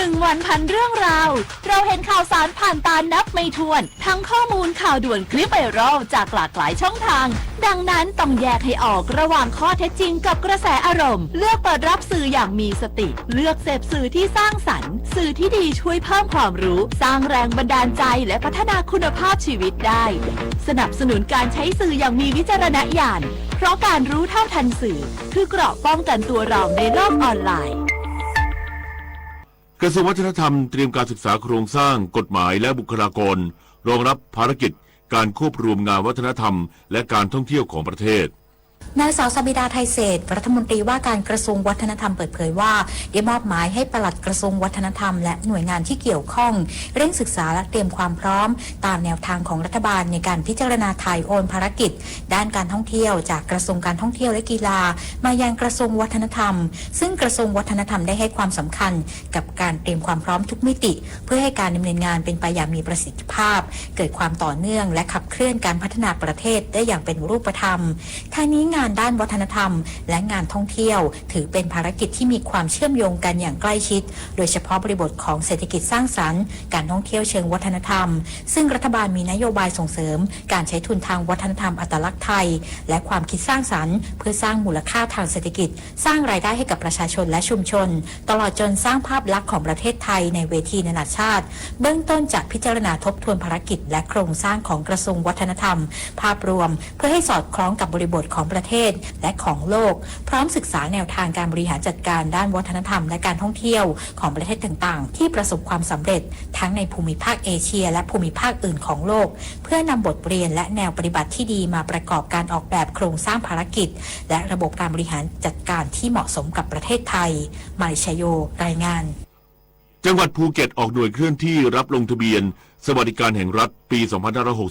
1 วันพันเรื่องราวเราเห็นข่าวสารผ่านตานับไม่ถ้วนทั้งข้อมูลข่าวด่วนคลิปไวรัลจากหลากหลายช่องทางดังนั้นต้องแยกให้ออกระหว่างข้อเท็จจริงกับกระแสอารมณ์เลือกเปิดรับสื่ออย่างมีสติเลือกเสพสื่อที่สร้างสรรค์สื่อที่ดีช่วยเพิ่มความรู้สร้างแรงบันดาลใจและพัฒนาคุณภาพชีวิตได้สนับสนุนการใช้สื่ออย่างมีวิจารณญาณเพราะการรู้เท่าทันสื่อคือเกราะป้องกันตัวเราในโลกออนไลน์กระทรวงวัฒนธรรมเตรียมการศึกษาโครงสร้างกฎหมายและบุคลากรรองรับภารกิจการควบรวมงานวัฒนธรรมและการท่องเที่ยวของประเทศ นางสาวสบิดาไทยเศรษฐ์รัฐมนตรีว่าการกระทรวงวัฒนธรรมเปิดเผยว่าได้มอบหมายให้ปลัดกระทรวงวัฒนธรรมและหน่วยงานที่เกี่ยวข้องเร่งศึกษาและเตรียมความพร้อมตามแนวทางของรัฐบาลในการพิจารณาถ่ายโอนภารกิจด้านการท่องเที่ยวจากกระทรวงการท่องเที่ยวและกีฬามายังกระทรวงวัฒนธรรมซึ่งกระทรวงวัฒนธรรมได้ให้ความสำคัญกับการเตรียมความพร้อมทุกมิติเพื่อให้การดำเนินงานเป็นไปอย่างมีประสิทธิภาพเกิดความต่อเนื่องและขับเคลื่อนการพัฒนาประเทศได้อย่างเป็นรูปธรรมทางนี้งานด้านวัฒนธรรมและงานท่องเที่ยวถือเป็นภารกิจที่มีความเชื่อมโยงกันอย่างใกล้ชิดโดยเฉพาะบริบทของเศรษฐกิจสร้างสรรค์การท่องเที่ยวเชิงวัฒนธรรมซึ่งรัฐบาลมีนโยบายส่งเสริมการใช้ทุนทางวัฒนธรรมอัตลักษณ์ไทยและความคิดสร้างสรรค์เพื่อสร้างมูลค่าทางเศรษฐกิจสร้างรายได้ให้กับประชาชนและชุมชนตลอดจนสร้างภาพลักษณ์ของประเทศไทยในเวทีนานาชาติเบื้องต้นจะพิจารณาทบทวนภารกิจและโครงสร้างของกระทรวงวัฒนธรรมภาพรวมเพื่อให้สอดคล้องกับบริบทของประเทศและของโลกพร้อมศึกษาแนวทางการบริหารจัดการด้านวัฒนธรรมและการท่องเที่ยวของประเทศต่างๆที่ประสบความสำเร็จทั้งในภูมิภาคเอเชียและภูมิภาคอื่นของโลกเพื่อนำบทเรียนและแนวปฏิบัติที่ดีมาประกอบการออกแบบโครงสร้างภารกิจและระบบการบริหารจัดการที่เหมาะสมกับประเทศไทยมาริชโยรายงานจังหวัดภูเก็ตออกหน่วยเคลื่อนที่รับลงทะเบียนสวัสดิการแห่งรัฐปี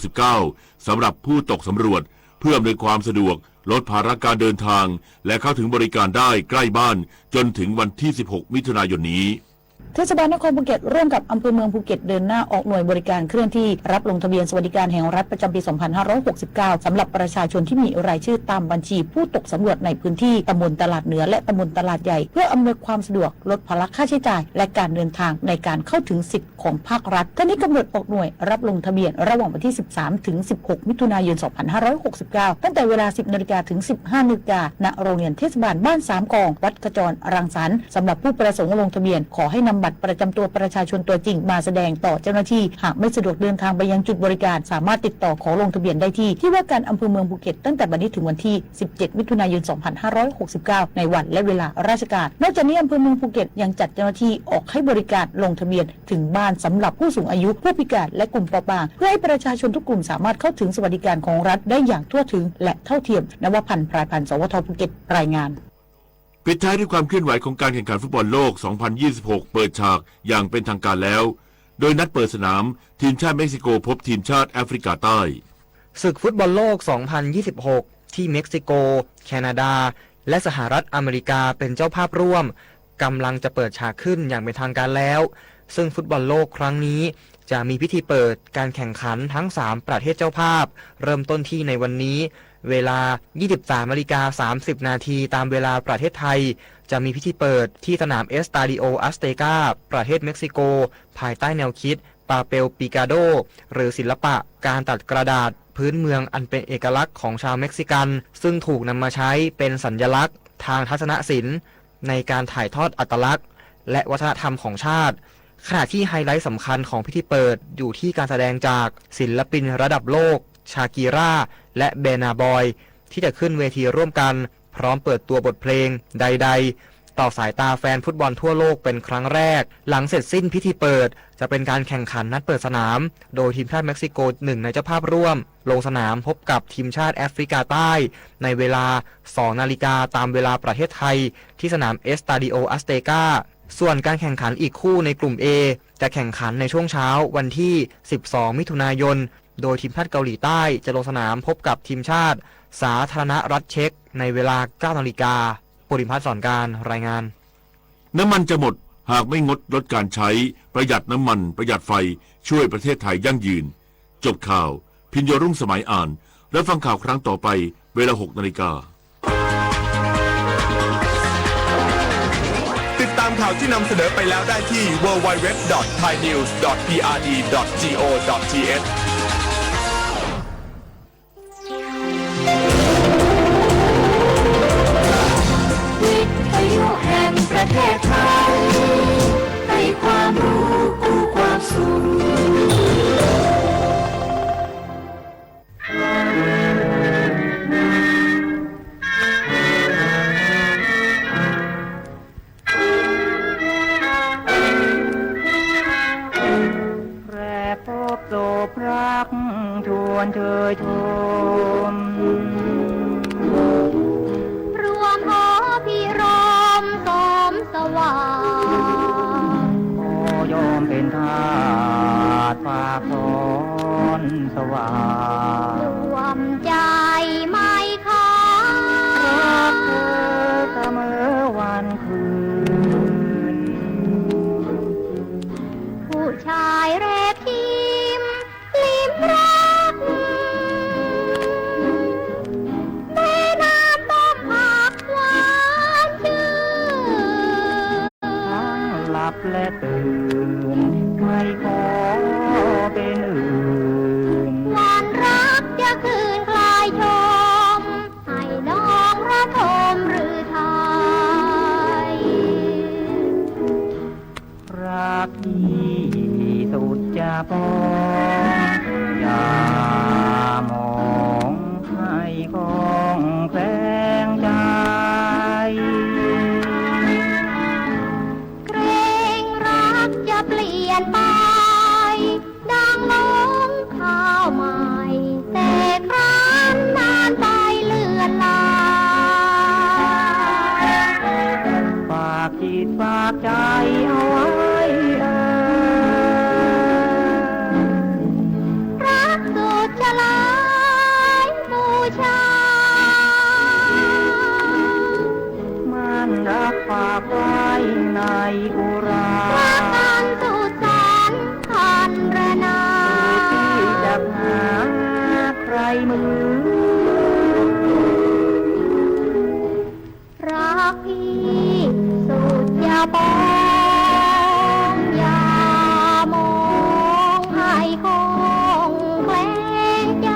2569 สำหรับผู้ตกสำรวจเพื่ออำนวยความสะดวกลดภาระการเดินทางและเข้าถึงบริการได้ใกล้บ้านจนถึงวันที่ 16 มิถุนายนนี้ เทศบาลนครภูเก็ตร่วมกับอำเภอเมืองภูเก็ตเดินหน้าออกหน่วยบริการเคลื่อนที่รับลงทะเบียนสวัสดิการแห่งรัฐประจำปี 2569 สำหรับประชาชนที่มีรายชื่อตามบัญชีผู้ตกสำรวจในพื้นที่ตำบลตลาดเหนือและตำบลตลาดใหญ่เพื่ออำนวยความสะดวกลดภาระค่าใช้จ่ายและการเดินทางในการเข้าถึงสิทธิของภาครัฐทั้งนี้กำหนดออกหน่วยรับลงทะเบียนระหว่างวันที่ 13 ถึง 16 มิถุนายน 2569 ตั้งแต่เวลา 10 นาฬิกาถึง 15 นาฬิกาณโรงเรียนเทศบาลบ้าน3กองวัดขจรรังสรรค์สำหรับผู้ประสงค์ลงทะเบียนขอให้นำบัตรประจำตัวประชาชนตัวจริงมาแสดงต่อเจ้าหน้าที่หากไม่สะดวกเดินทางไปยังจุดบริการสามารถติดต่อขอลงทะเบียนได้ที่ว่าการอำเภอเมืองภูเก็ตตั้งแต่บัดนี้ถึงวันที่ 17 มิถุนายน 2569 ในวันและเวลาราชการนอกจากนี้อำเภอเมืองภูเก็ตยังจัดเจ้าหน้าที่ออกให้บริการลงทะเบียนถึงบ้านสำหรับผู้สูงอายุผู้พิการและกลุ่มเปราะบางเพื่อให้ประชาชนทุกกลุ่มสามารถเข้าถึงสวัสดิการของรัฐได้อย่างทั่วถึงและเท่าเทียมนวพันธ์ พรายพันธ์ สวท.ภูเก็ตรายงานปิดท้ายด้วยความเคลื่อนไหวของการแข่งขันฟุตบอลโลก 2026 เปิดฉากอย่างเป็นทางการแล้วโดยนัดเปิดสนามทีมชาติเม็กซิโกพบทีมชาติแอฟริกาใต้ศึกฟุตบอลโลก 2026 ที่เม็กซิโกแคนาดาและสหรัฐอเมริกาเป็นเจ้าภาพร่วมกำลังจะเปิดฉากขึ้นอย่างเป็นทางการแล้วซึ่งฟุตบอลโลกครั้งนี้จะมีพิธีเปิดการแข่งขันทั้ง3ประเทศเจ้าภาพเริ่มต้นที่ในวันนี้เวลา 23:30 นาทีตามเวลาประเทศไทยจะมีพิธีเปิดที่สนามเอสตาดิโออัสเตกาประเทศเม็กซิโกภายใต้แนวคิดปาเปลปิกาโดหรือศิลปะการตัดกระดาษพื้นเมืองอันเป็นเอกลักษณ์ของชาวเม็กซิกันซึ่งถูกนำมาใช้เป็นสัญลักษณ์ทางทัศนศิลป์ในการถ่ายทอดอัตลักษณ์และวัฒนธรรมของชาติขณะที่ไฮไลท์สำคัญของพิธีเปิดอยู่ที่การแสดงจากศิลปินระดับโลกชากีราและเบนาบอย ที่จะขึ้นเวทีร่วมกันพร้อมเปิดตัวบทเพลงใดๆต่อสายตาแฟนฟุตบอลทั่วโลกเป็นครั้งแรกหลังเสร็จสิ้นพิธีเปิดจะเป็นการแข่งขันนัดเปิดสนามโดยทีมชาติเม็กซิโกหนึ่งในเจ้าภาพร่วมลงสนามพบกับทีมชาติแอฟริกาใต้ในเวลา 2 นาฬิกาตามเวลาประเทศไทยที่สนามเอสตาดิโออัสเตกาส่วนการแข่งขันอีกคู่ในกลุ่ม A จะแข่งขันในช่วงเช้าวันที่ 12 มิถุนายนโดยทีมชาติเกาหลีใต้จะลงสนามพบกับทีมชาติสาธารณรัฐเช็กในเวลา 9 นาฬิกาปุริพัฒน์สอนการรายงานน้ำมันจะหมดหากไม่งดลดการใช้ประหยัดน้ำมันประหยัดไฟช่วยประเทศไทยยั่งยืนจบข่าวพิญโยรุ่งสมัยอ่านและฟังข่าวครั้งต่อไปเวลา 6 นาฬิกาติดตามข่าวที่นำเสนอไปแล้วได้ที่ www.thainews.prd.go.thแห่งประเทศไทยให้ความรู้กู้ความสุขแรกพบโสพรักชวนเชยชมรวมหอพิรมสมสว่างขอยอมเป็นทาสฝากสอนสว่าง รวมใจไม่ค้า รักเธอเสมอวันคืนผู้ชายแรกทิมลิมรักแม่น้ำต้มผักหวานชื่นทั้งหลับและตื่นไม่ขอเป็นอื่นวันรักจะคืนคลายชมให้น้องระทมหรือไทยรักที่สุดจะพองอย่ามองให้ของแฝงใจเกรงรักจะเปลี่ยนไปดังน้องข้าวใหม่แต่ครั้นนานไปเลือนลายฝากจิตฝากใจเอาไว้รักสุดจะลายบูชามันรักฝากไว้ในอุรารักกันสุดแสนพันระนาที่จะหาใครมือรักพี่สุดจะปองอย่ามองให้คงแคลงใจ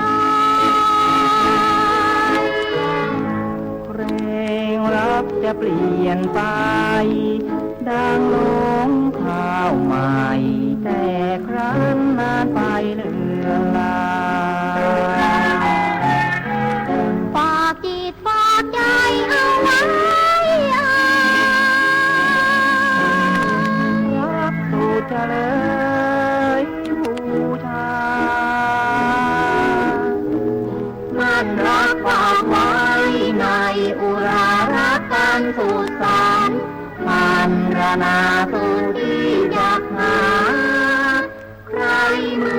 เกรงรักจะเปลี่ยนไปดังลงข้าวใหม่แต่ครั้นนานไปเลือนลายฝากจิตฝากใจเอาไว้รักสุดจะเลยบูชามันรักฝากไว้ในอุรารักกันสุดแสนพันระนาสุดที่อยากหาใครเหมือน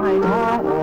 ให้น้อง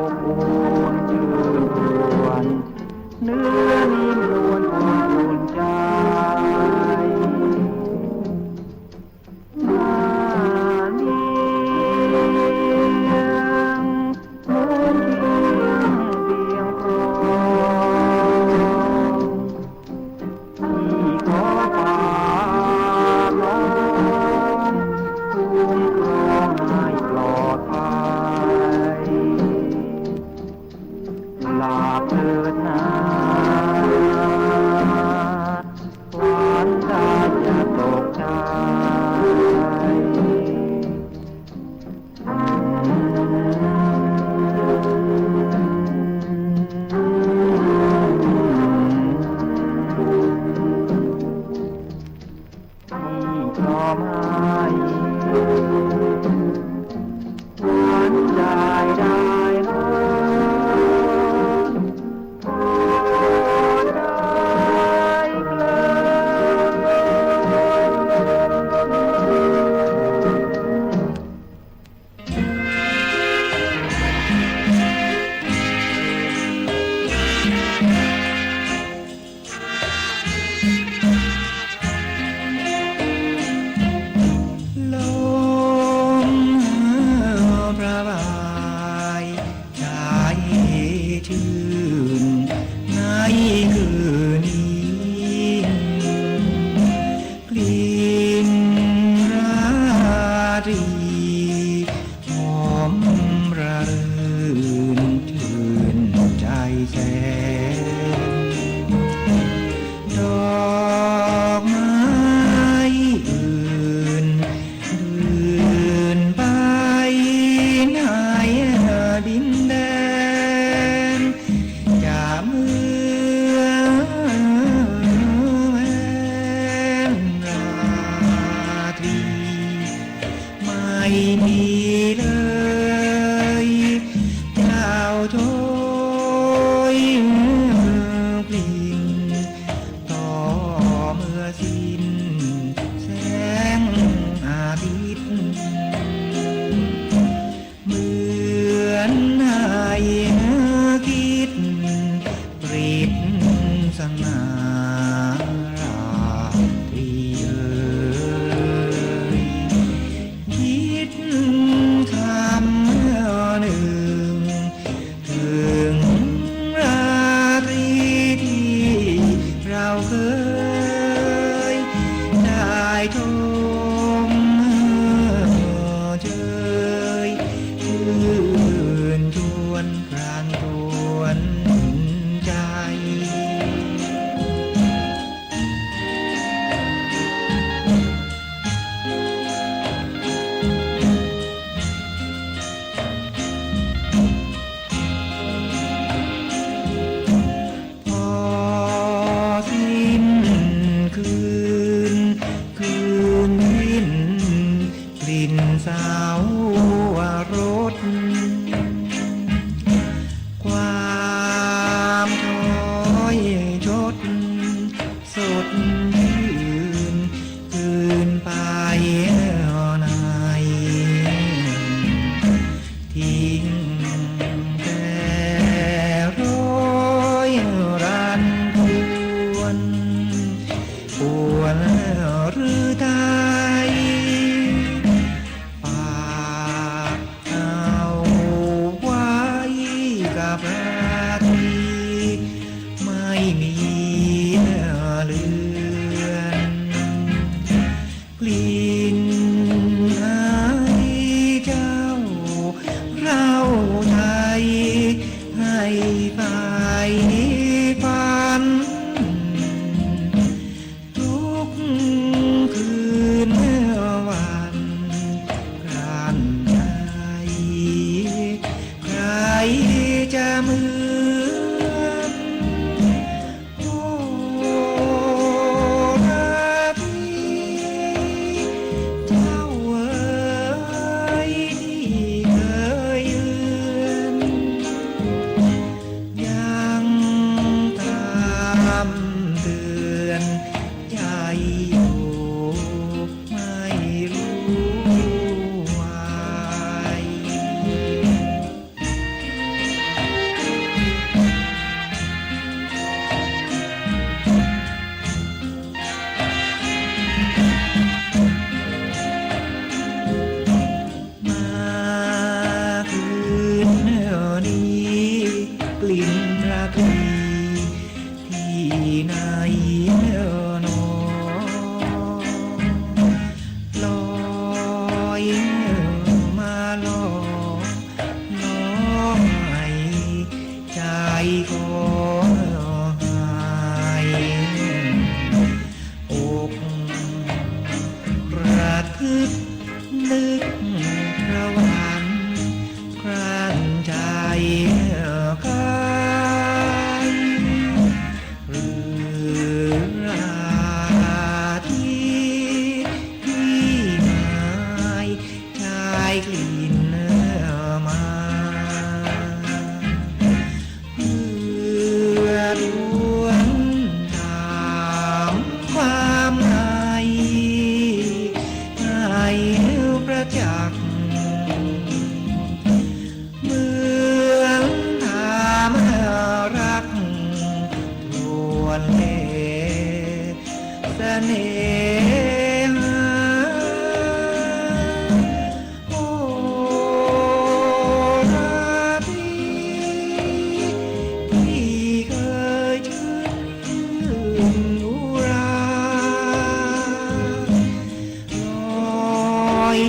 ที่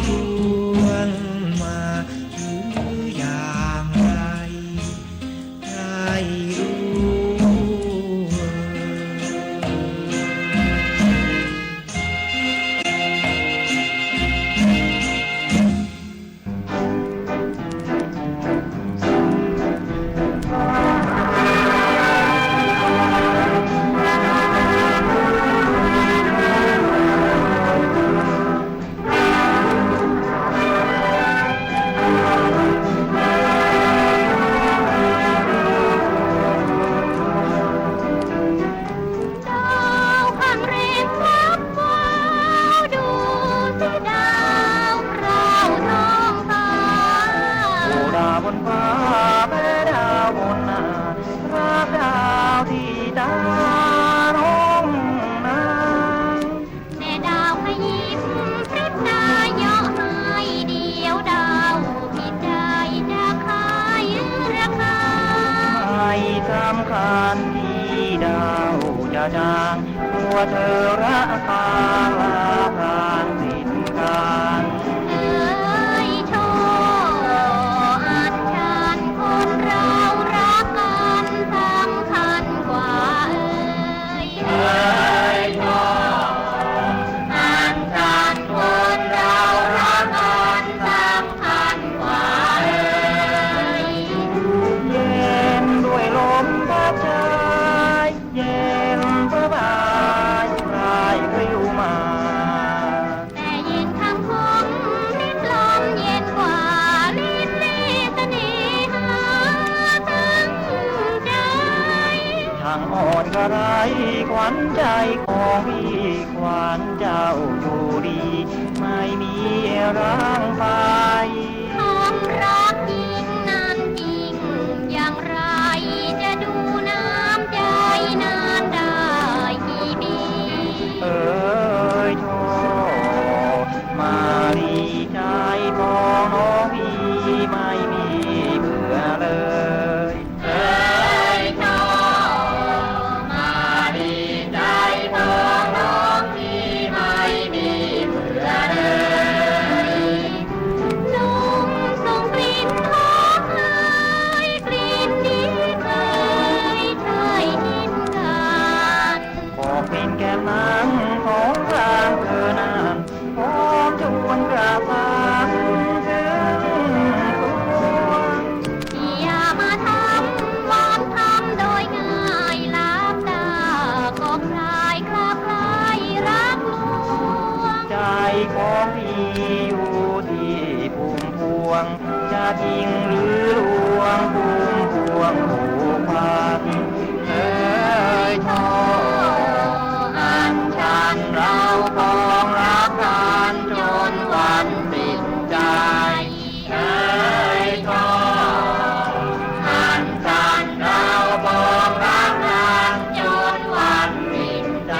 ทวนมาหรืออย่างไรใครรู้จางหัวเธอระคางลาพรางสิ้นการเอ้ยโชอันชันคนเรารักกันสำคัญกว่าเอ้ยโชอันชันคนเรารักกันสำคัญกว่าเอ้ยเย็นด้วยลมพัดชายเย็นพระบายพรายปลิวมาแต่ยินคำคมนิดลมเย็นกว่าลิ้นลี่เสน่หาทั้งใจทางอ่อนกระไรขวัญใจของพี่ขวัญเจ้าอยู่ดีไม่มีร้างไปความรักยิ่งนานยิ่งอย่างไรจะดูน้ำใจนานได้กี่ปีเอ้ยโทมาดีใจพอน้องพี่ไม่มีเบื่อเลยเอ้ยโทมาดีใจพอน้องพี่ไม่มีเบื่อเลยนุ่มส่งกลิ่นหอมเคยกลิ่นนี้เคยกินกันบอกเป็นแก้มนางของกลางเธอนานพร้อมชวนกระสังถึงตัวอย่ามาทำวอนทำโดยง่ายลับตาก็คลายคลาคลายรักลวงใจของพี่อยู่ที่พุ่มพวงจะจริงหรือลวงพุ่มพวงผูกพันเอ้ยโทอันชันเราคงรักกันจนวันสิ้นใจเอ้ยโทอันชันเราคงรักกันจนวันสิ้นใจ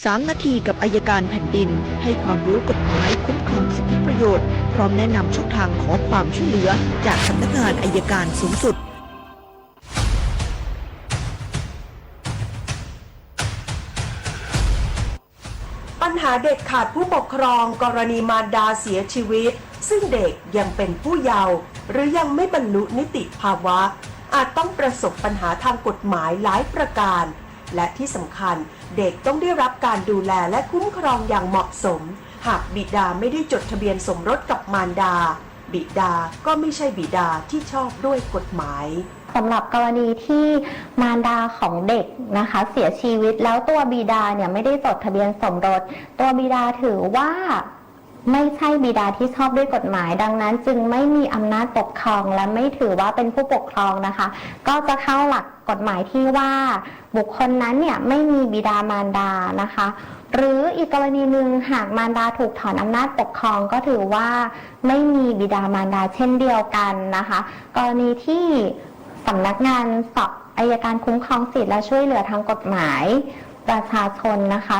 3 นาทีกับอัยการแผ่นดินให้ความรู้กฎหมายคุ้มครองสิทธิประโยชน์พร้อมแนะนำช่องทางขอความช่วยเหลือจากสำนักงานอัยการสูงสุดปัญหาเด็กขาดผู้ปกครองกรณีมารดาเสียชีวิตซึ่งเด็กยังเป็นผู้เยาว์หรือยังไม่บรรลุนิติภาวะอาจต้องประสบปัญหาทางกฎหมายหลายประการและที่สำคัญเด็กต้องได้รับการดูแลและคุ้มครองอย่างเหมาะสมหากบิดาไม่ได้จดทะเบียนสมรสกับมารดาบิดาก็ไม่ใช่บิดาที่ชอบด้วยกฎหมายสำหรับกรณีที่มารดาของเด็กนะคะเสียชีวิตแล้วตัวบิดาเนี่ยไม่ได้จดทะเบียนสมรสตัวบิดาถือว่าไม่ใช่บิดาที่ชอบด้วยกฎหมายดังนั้นจึงไม่มีอำนาจปกครองและไม่ถือว่าเป็นผู้ปกครองนะคะก็จะเข้าหลักกฎหมายที่ว่าบุคคลนั้นเนี่ยไม่มีบิดามารดานะคะหรืออีกกรณีหนึ่งหากมารดาถูกถอนอำนาจปกครองก็ถือว่าไม่มีบิดามารดาเช่นเดียวกันนะคะกรณีที่สำนักงานอัยการคุ้มครองสิทธิและช่วยเหลือทางกฎหมายประชาชนนะคะ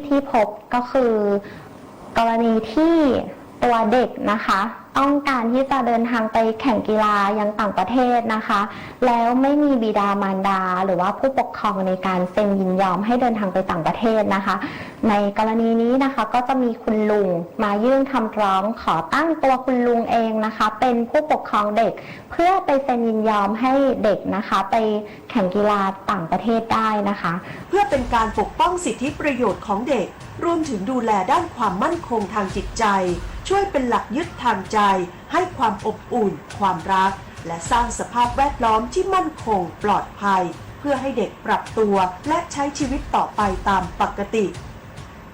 ที่พบก็คือกรณีที่ตัวเด็กนะคะต้องการที่จะเดินทางไปแข่งกีฬายังต่างประเทศนะคะแล้วไม่มีบิดามารดาหรือว่าผู้ปกครองในการเซ็นยินยอมให้เดินทางไปต่างประเทศนะคะในกรณีนี้นะคะก็จะมีคุณลุงมายื่นคำร้องขอตั้งตัวคุณลุงเองนะคะเป็นผู้ปกครองเด็กเพื่อไปเซ็นยินยอมให้เด็กนะคะไปแข่งกีฬาต่างประเทศได้นะคะเพื่อเป็นการปกป้องสิทธิประโยชน์ของเด็กรวมถึงดูแลด้านความมั่นคงทางจิตใจช่วยเป็นหลักยึดทางใจให้ความอบอุ่นความรักและสร้างสภาพแวดล้อมที่มั่นคงปลอดภัยเพื่อให้เด็กปรับตัวและใช้ชีวิตต่อไปตามปกติ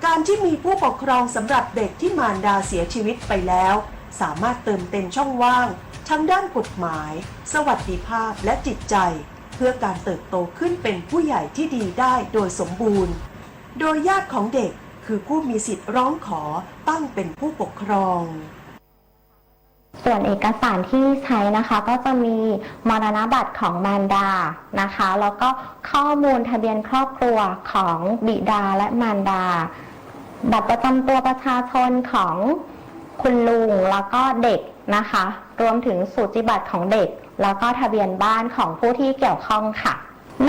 การที่มีผู้ปกครองสำหรับเด็กที่มารดาเสียชีวิตไปแล้วสามารถเติมเต็มช่องว่างทั้งด้านกฎหมายสวัสดิภาพและจิตใจเพื่อการเติบโตขึ้นเป็นผู้ใหญ่ที่ดีได้โดยสมบูรณ์โดยญาติของเด็กคือผู้มีสิทธิ์ร้องขอตั้งเป็นผู้ปกครองส่วนเอกสารที่ใช้นะคะก็จะมีมรณบัตรของมารดานะคะแล้วก็ข้อมูลทะเบียนครอบครัวของบิดาและมารดาบัตรประจำตัวประชาชนของคุณลุงแล้วก็เด็กนะคะรวมถึงสูติบัตรของเด็กแล้วก็ทะเบียนบ้านของผู้ที่เกี่ยวข้องค่ะ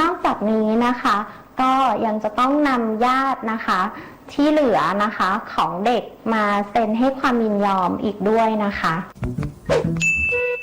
นอกจากนี้นะคะก็ยังจะต้องนำญาตินะคะที่เหลือนะคะของเด็กมาเซ็นให้ความยินยอมอีกด้วยนะคะ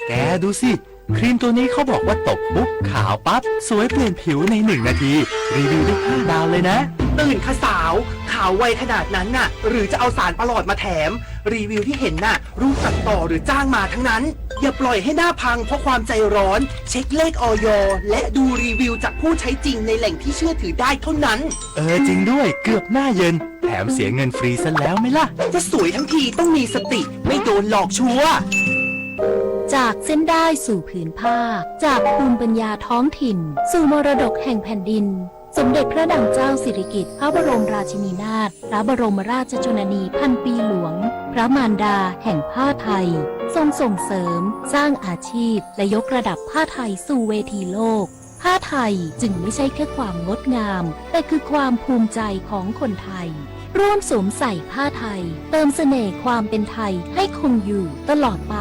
แกดูสิครีมตัวนี้เขาบอกว่าตบปุ๊บขาวปั๊บสวยเปลี่ยนผิวใน1 นาทีรีวิวได้5 ดาวเลยนะตื่นค่ะสาวขาวไวขนาดนั้นน่ะหรือจะเอาสารประหลอดมาแถมรีวิวที่เห็นน่ะรูปตัดต่อหรือจ้างมาทั้งนั้นอย่าปล่อยให้หน้าพังเพราะความใจร้อนเช็คเลขอย.และดูรีวิวจากผู้ใช้จริงในแหล่งที่เชื่อถือได้เท่านั้นจริงด้วยเกือบหน้าเย็นแถมเสียเงินฟรีซะแล้วไหมล่ะจะสวยทั้งทีต้องมีสติไม่โดนหลอกชัวร์จากเส้นได้สู่ผืนผ้าจากภูมิปัญญาท้องถิ่นสู่มรดกแห่งแผ่นดินสมเด็จพระนางเจ้าสิริกิติ์พระบรมราชินีนาถพระบรมราชชนนีพันปีหลวงพระมารดาแห่งผ้าไทยทรงส่งเสริมสร้างอาชีพและยกระดับผ้าไทยสู่เวทีโลกผ้าไทยจึงไม่ใช่แค่ความงดงามแต่คือความภูมิใจของคนไทยร่วมสวมใส่ผ้าไทยเติมเสน่ห์ความเป็นไทยให้คงอยู่ตลอดไป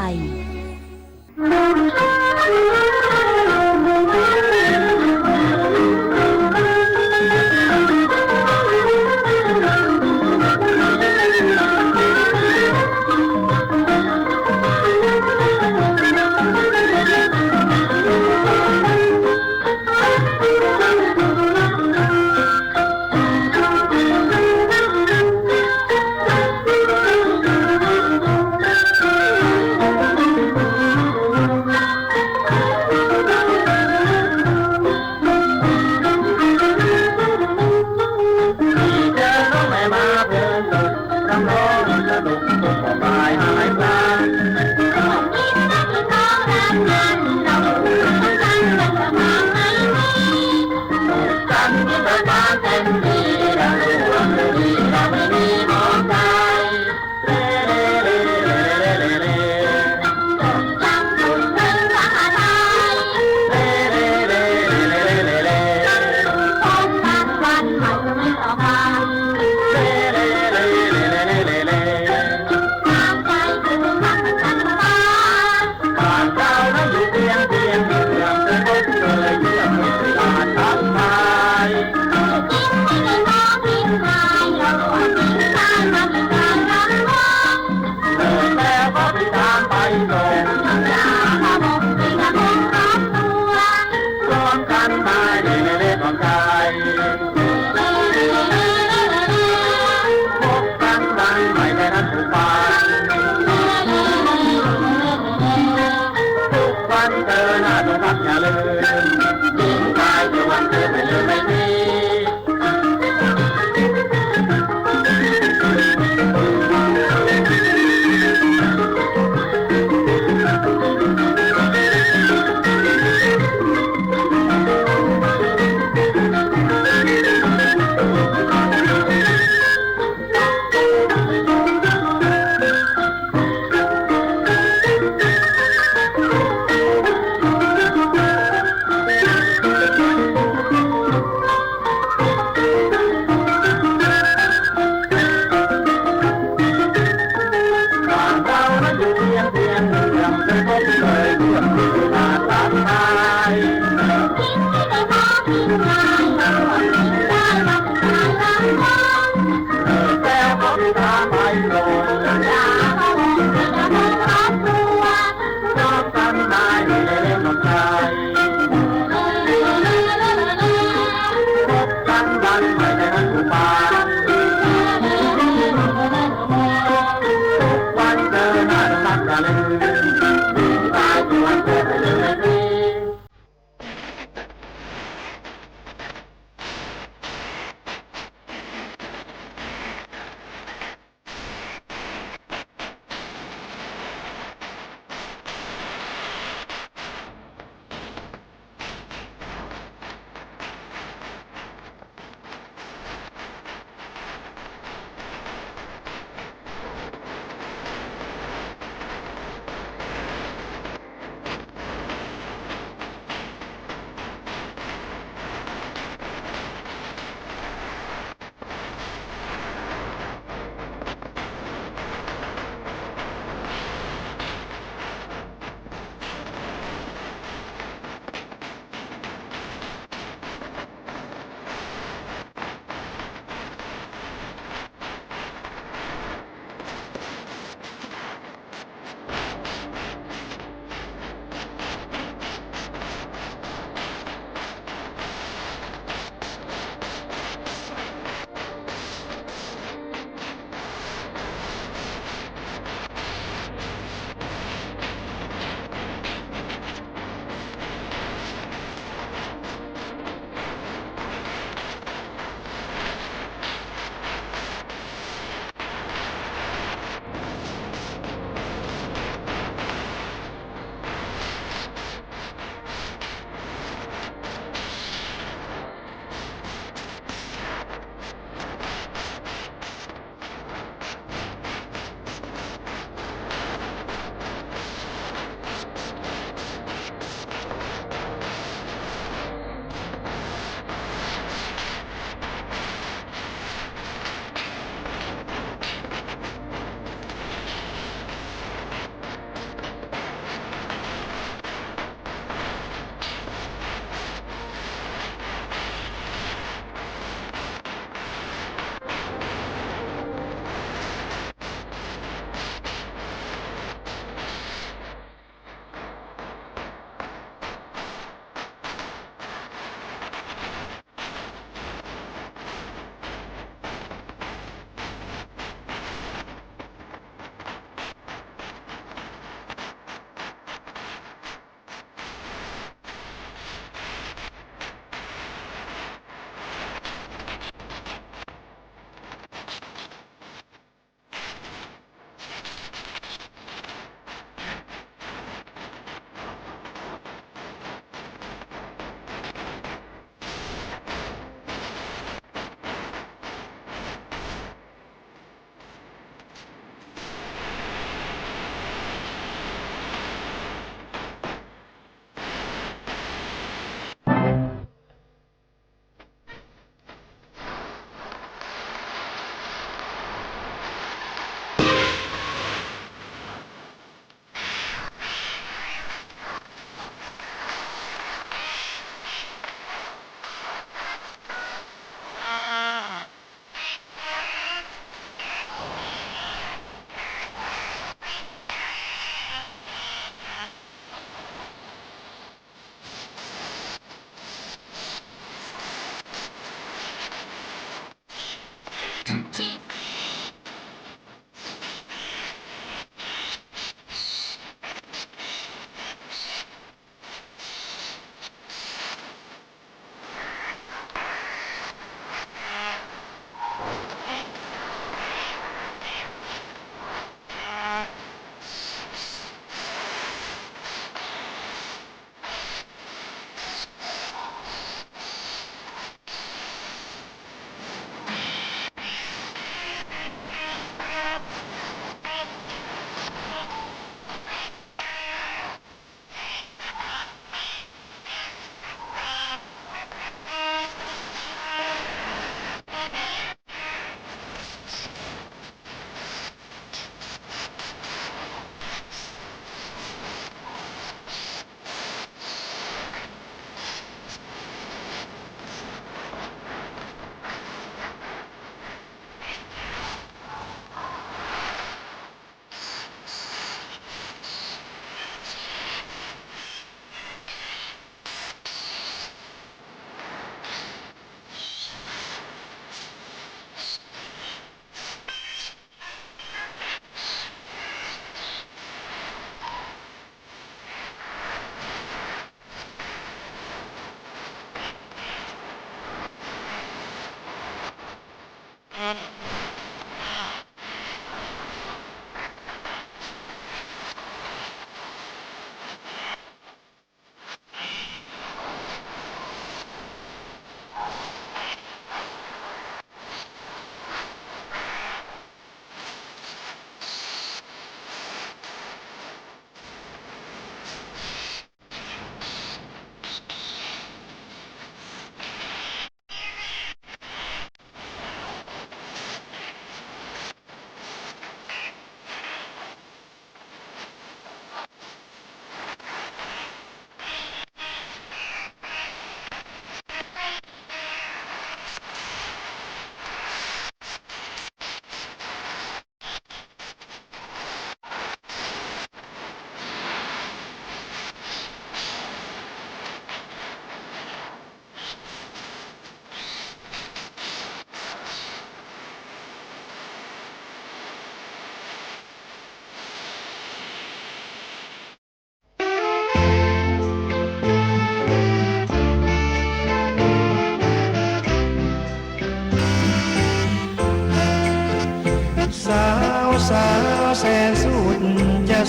วันเธอหน้าจงรักอย่าลืมหญิงชายคือวันเธอไม่ลืมไม่ที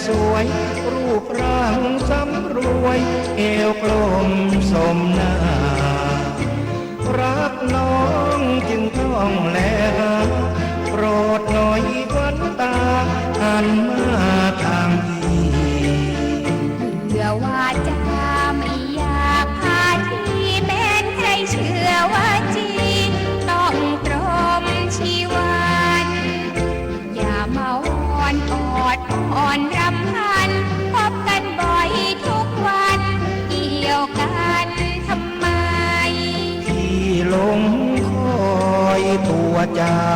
สวยรูปร่างสำรวยเอวกลมสมหน้ารักน้องจึงต้องแลหาโปรดหน่อยวันตาหันมาทางพี่เชื่อว่าจะไม่อยากพาที่เป็นใครเชื่อว่าจริงต้องตรมชีวันอย่ามาอ่อนอดอ่อนรำพันพบกันบ่อยทุกวันเกี่ยวกันทำไมที่หลงคอยตัวเจ้า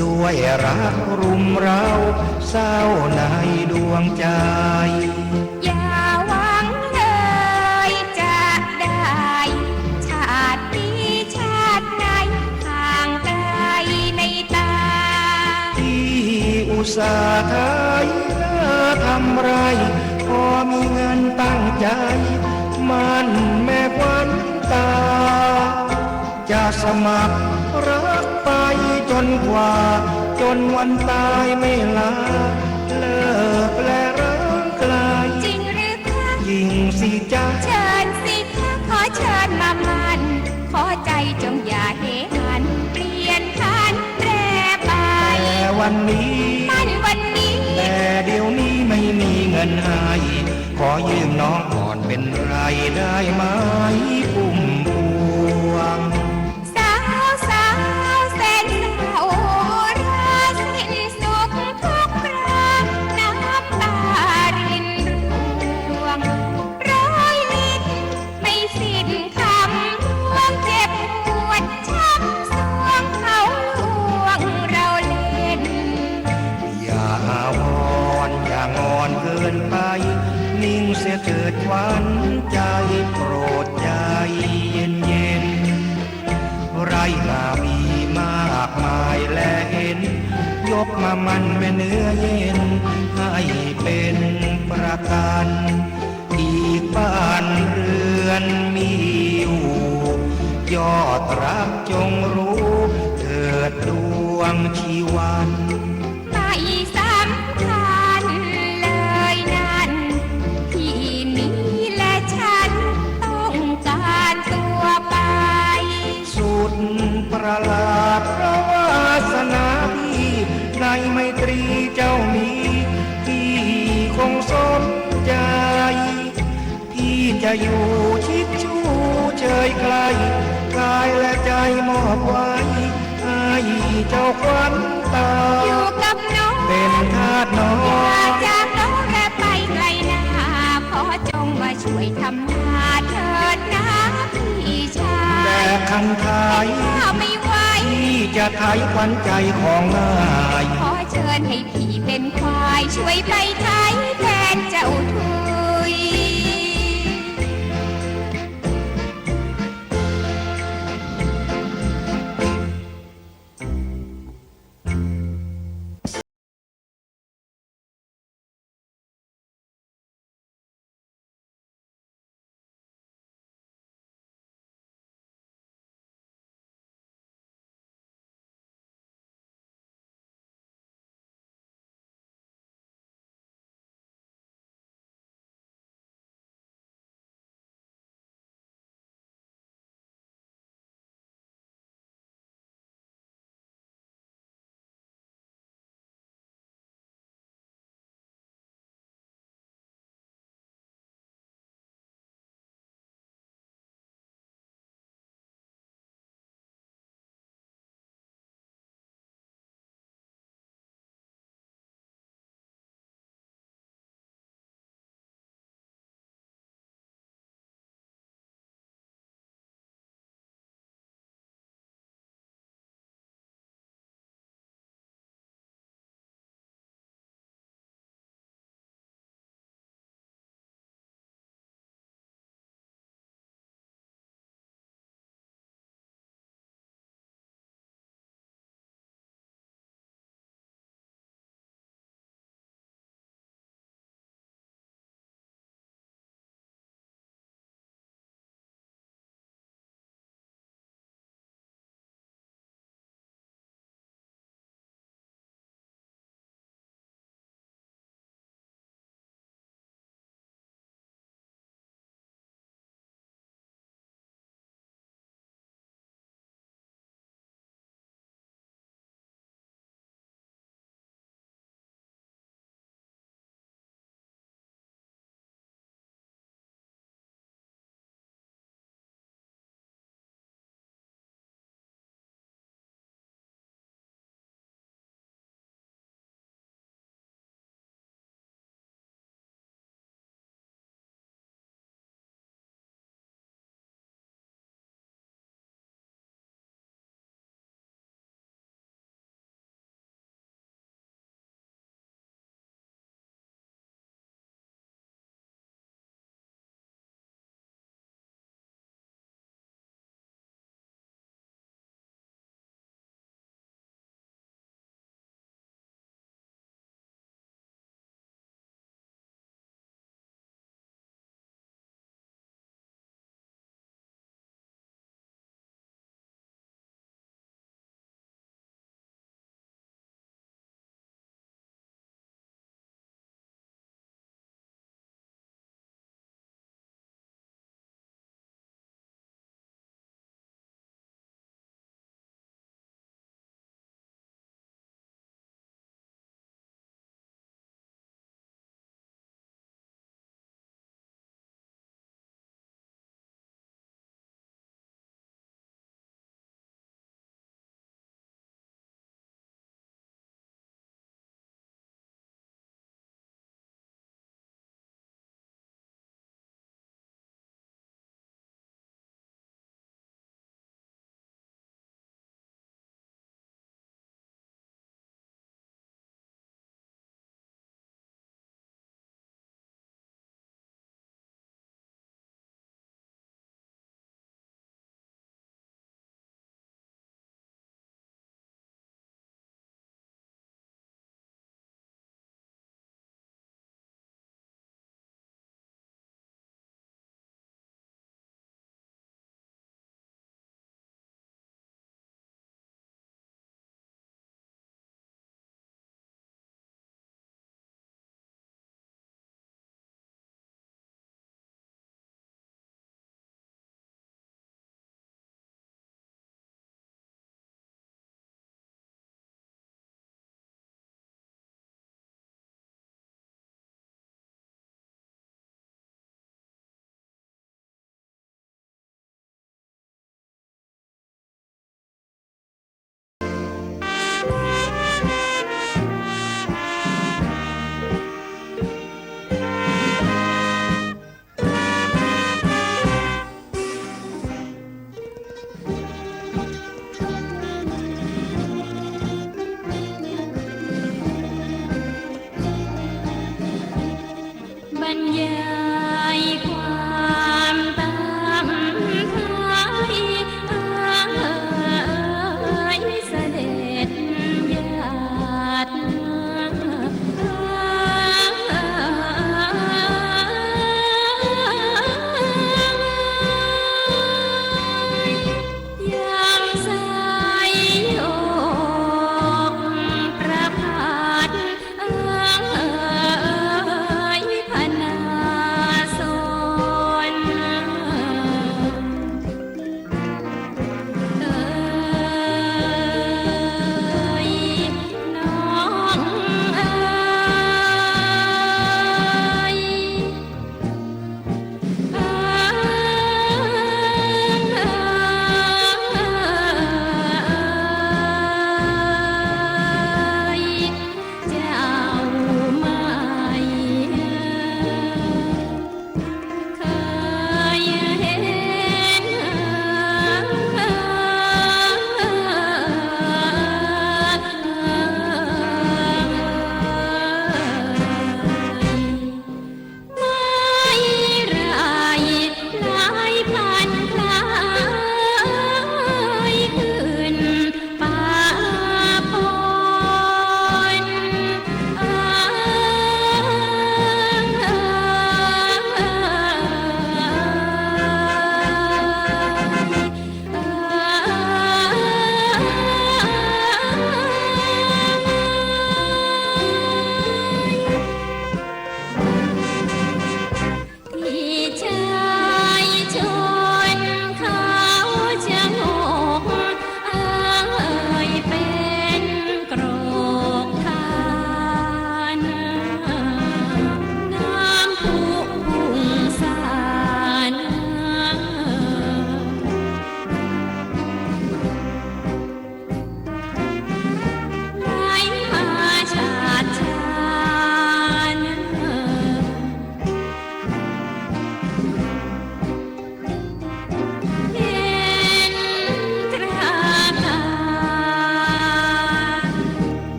ด้วยรักรุมเร้าเศร้าในดวงใจอย่าหวังเลยจะได้ชาตินี้ชาติไหนห่างไกลในตาที่อุตส่าห์ไทยทำไรพอมีเงินตั้งใจมันแม่ควันตาจะสมัครรักไปจนกว่าจนวันตายไม่ลาเลิกและรักไกลจริงหรือคะยิ่งสิจ๊ะเชิญสิคะขอเชิญมามันขอใจจงอย่าเหหันเปลี่ยนพันแปรไปแต่วันนี้มันวันนี้แต่เดี๋ยวนี้ไม่มีเงินให้ขอยืมน้องก่อนเป็นไรได้ไหมปุ่มพวงสาวแสนเศร้าราสิ้นสุขทุกคราน้ำตารินร่วงร้อยลิ้นไม่สิ้นคำร่วงเจ็บปวดช้ำสวงเขาลวงเราเล่นอย่าอ่อนอย่างอนเกินไปนิ่งเสียเถิดหวานใจโปรดใจเย็นเย็นไรมามีมากมายและเห็นยกมามันแม่เนื้อเย็นให้เป็นประกันอีกบ้านเรือนมีอยู่ยอดรักจงรู้เถิดดวงชีวันไม่สำคัญเลยนั่นที่มีและฉันต้องการตัวไปสุดประหลาดเพราะวาสนาพี่ในไมตรีเจ้ามีพี่คงสนใจพี่จะอยู่ชิดชูเชยไกลกายและใจมอบไว้ให้เจ้าควันตาอยู่กับน้องเป็นทาสน้องอย่าจากน้องและไปไกลนาขอจงมาช่วยทำนาเถิดนะพี่ชายแต่คันไทยไม่ไหวพี่จะไทยขวัญใจของนายขอเชิญให้พี่เป็นควายช่วยไปไทยแทนเจ้าทุย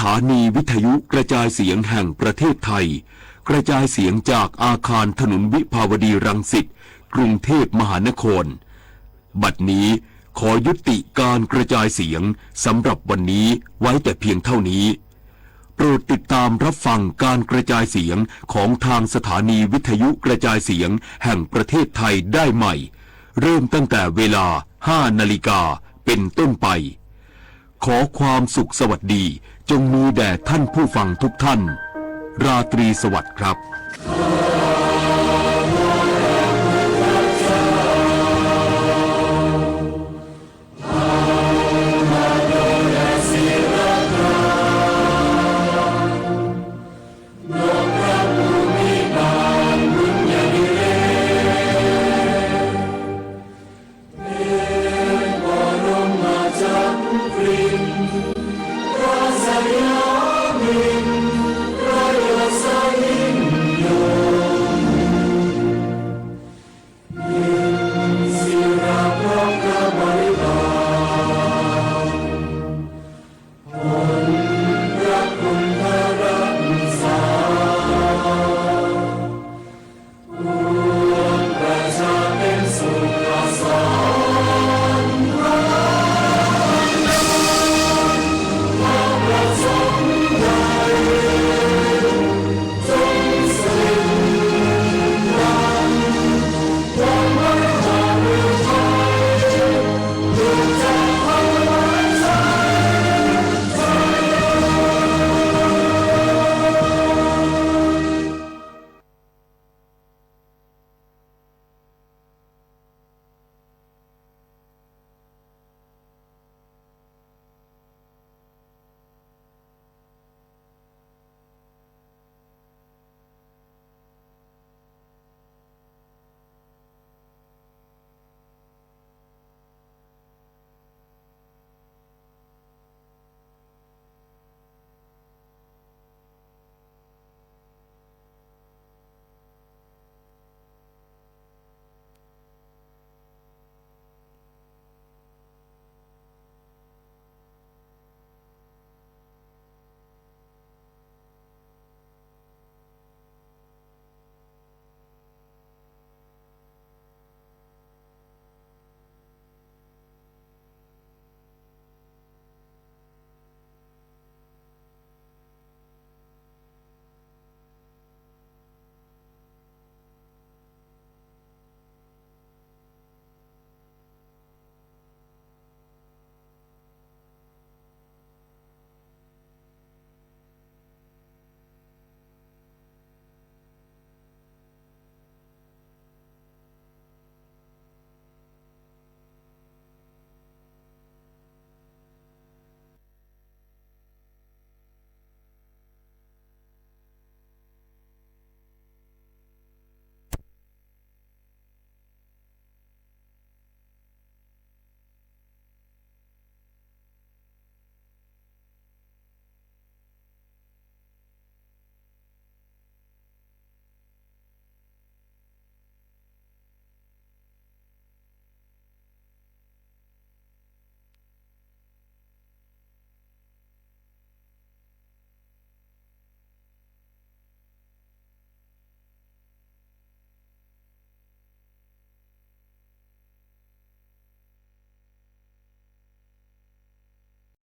ถานีวิทยุกระจายเสียงแห่งประเทศไทยกระจายเสียงจากอาคารถนนวิภาวดีรังสิตกรุงเทพมหานครบัดนี้ขอยุติการกระจายเสียงสำหรับวันนี้ไว้แต่เพียงเท่านี้โปรดติดตามรับฟังการกระจายเสียงของทางสถานีวิทยุกระจายเสียงแห่งประเทศไทยได้ใหม่เริ่มตั้งแต่เวลา 5 นาฬิกาเป็นต้นไปขอความสุขสวัสดีจงมีแด่ท่านผู้ฟังทุกท่านราตรีสวัสดิ์ครับ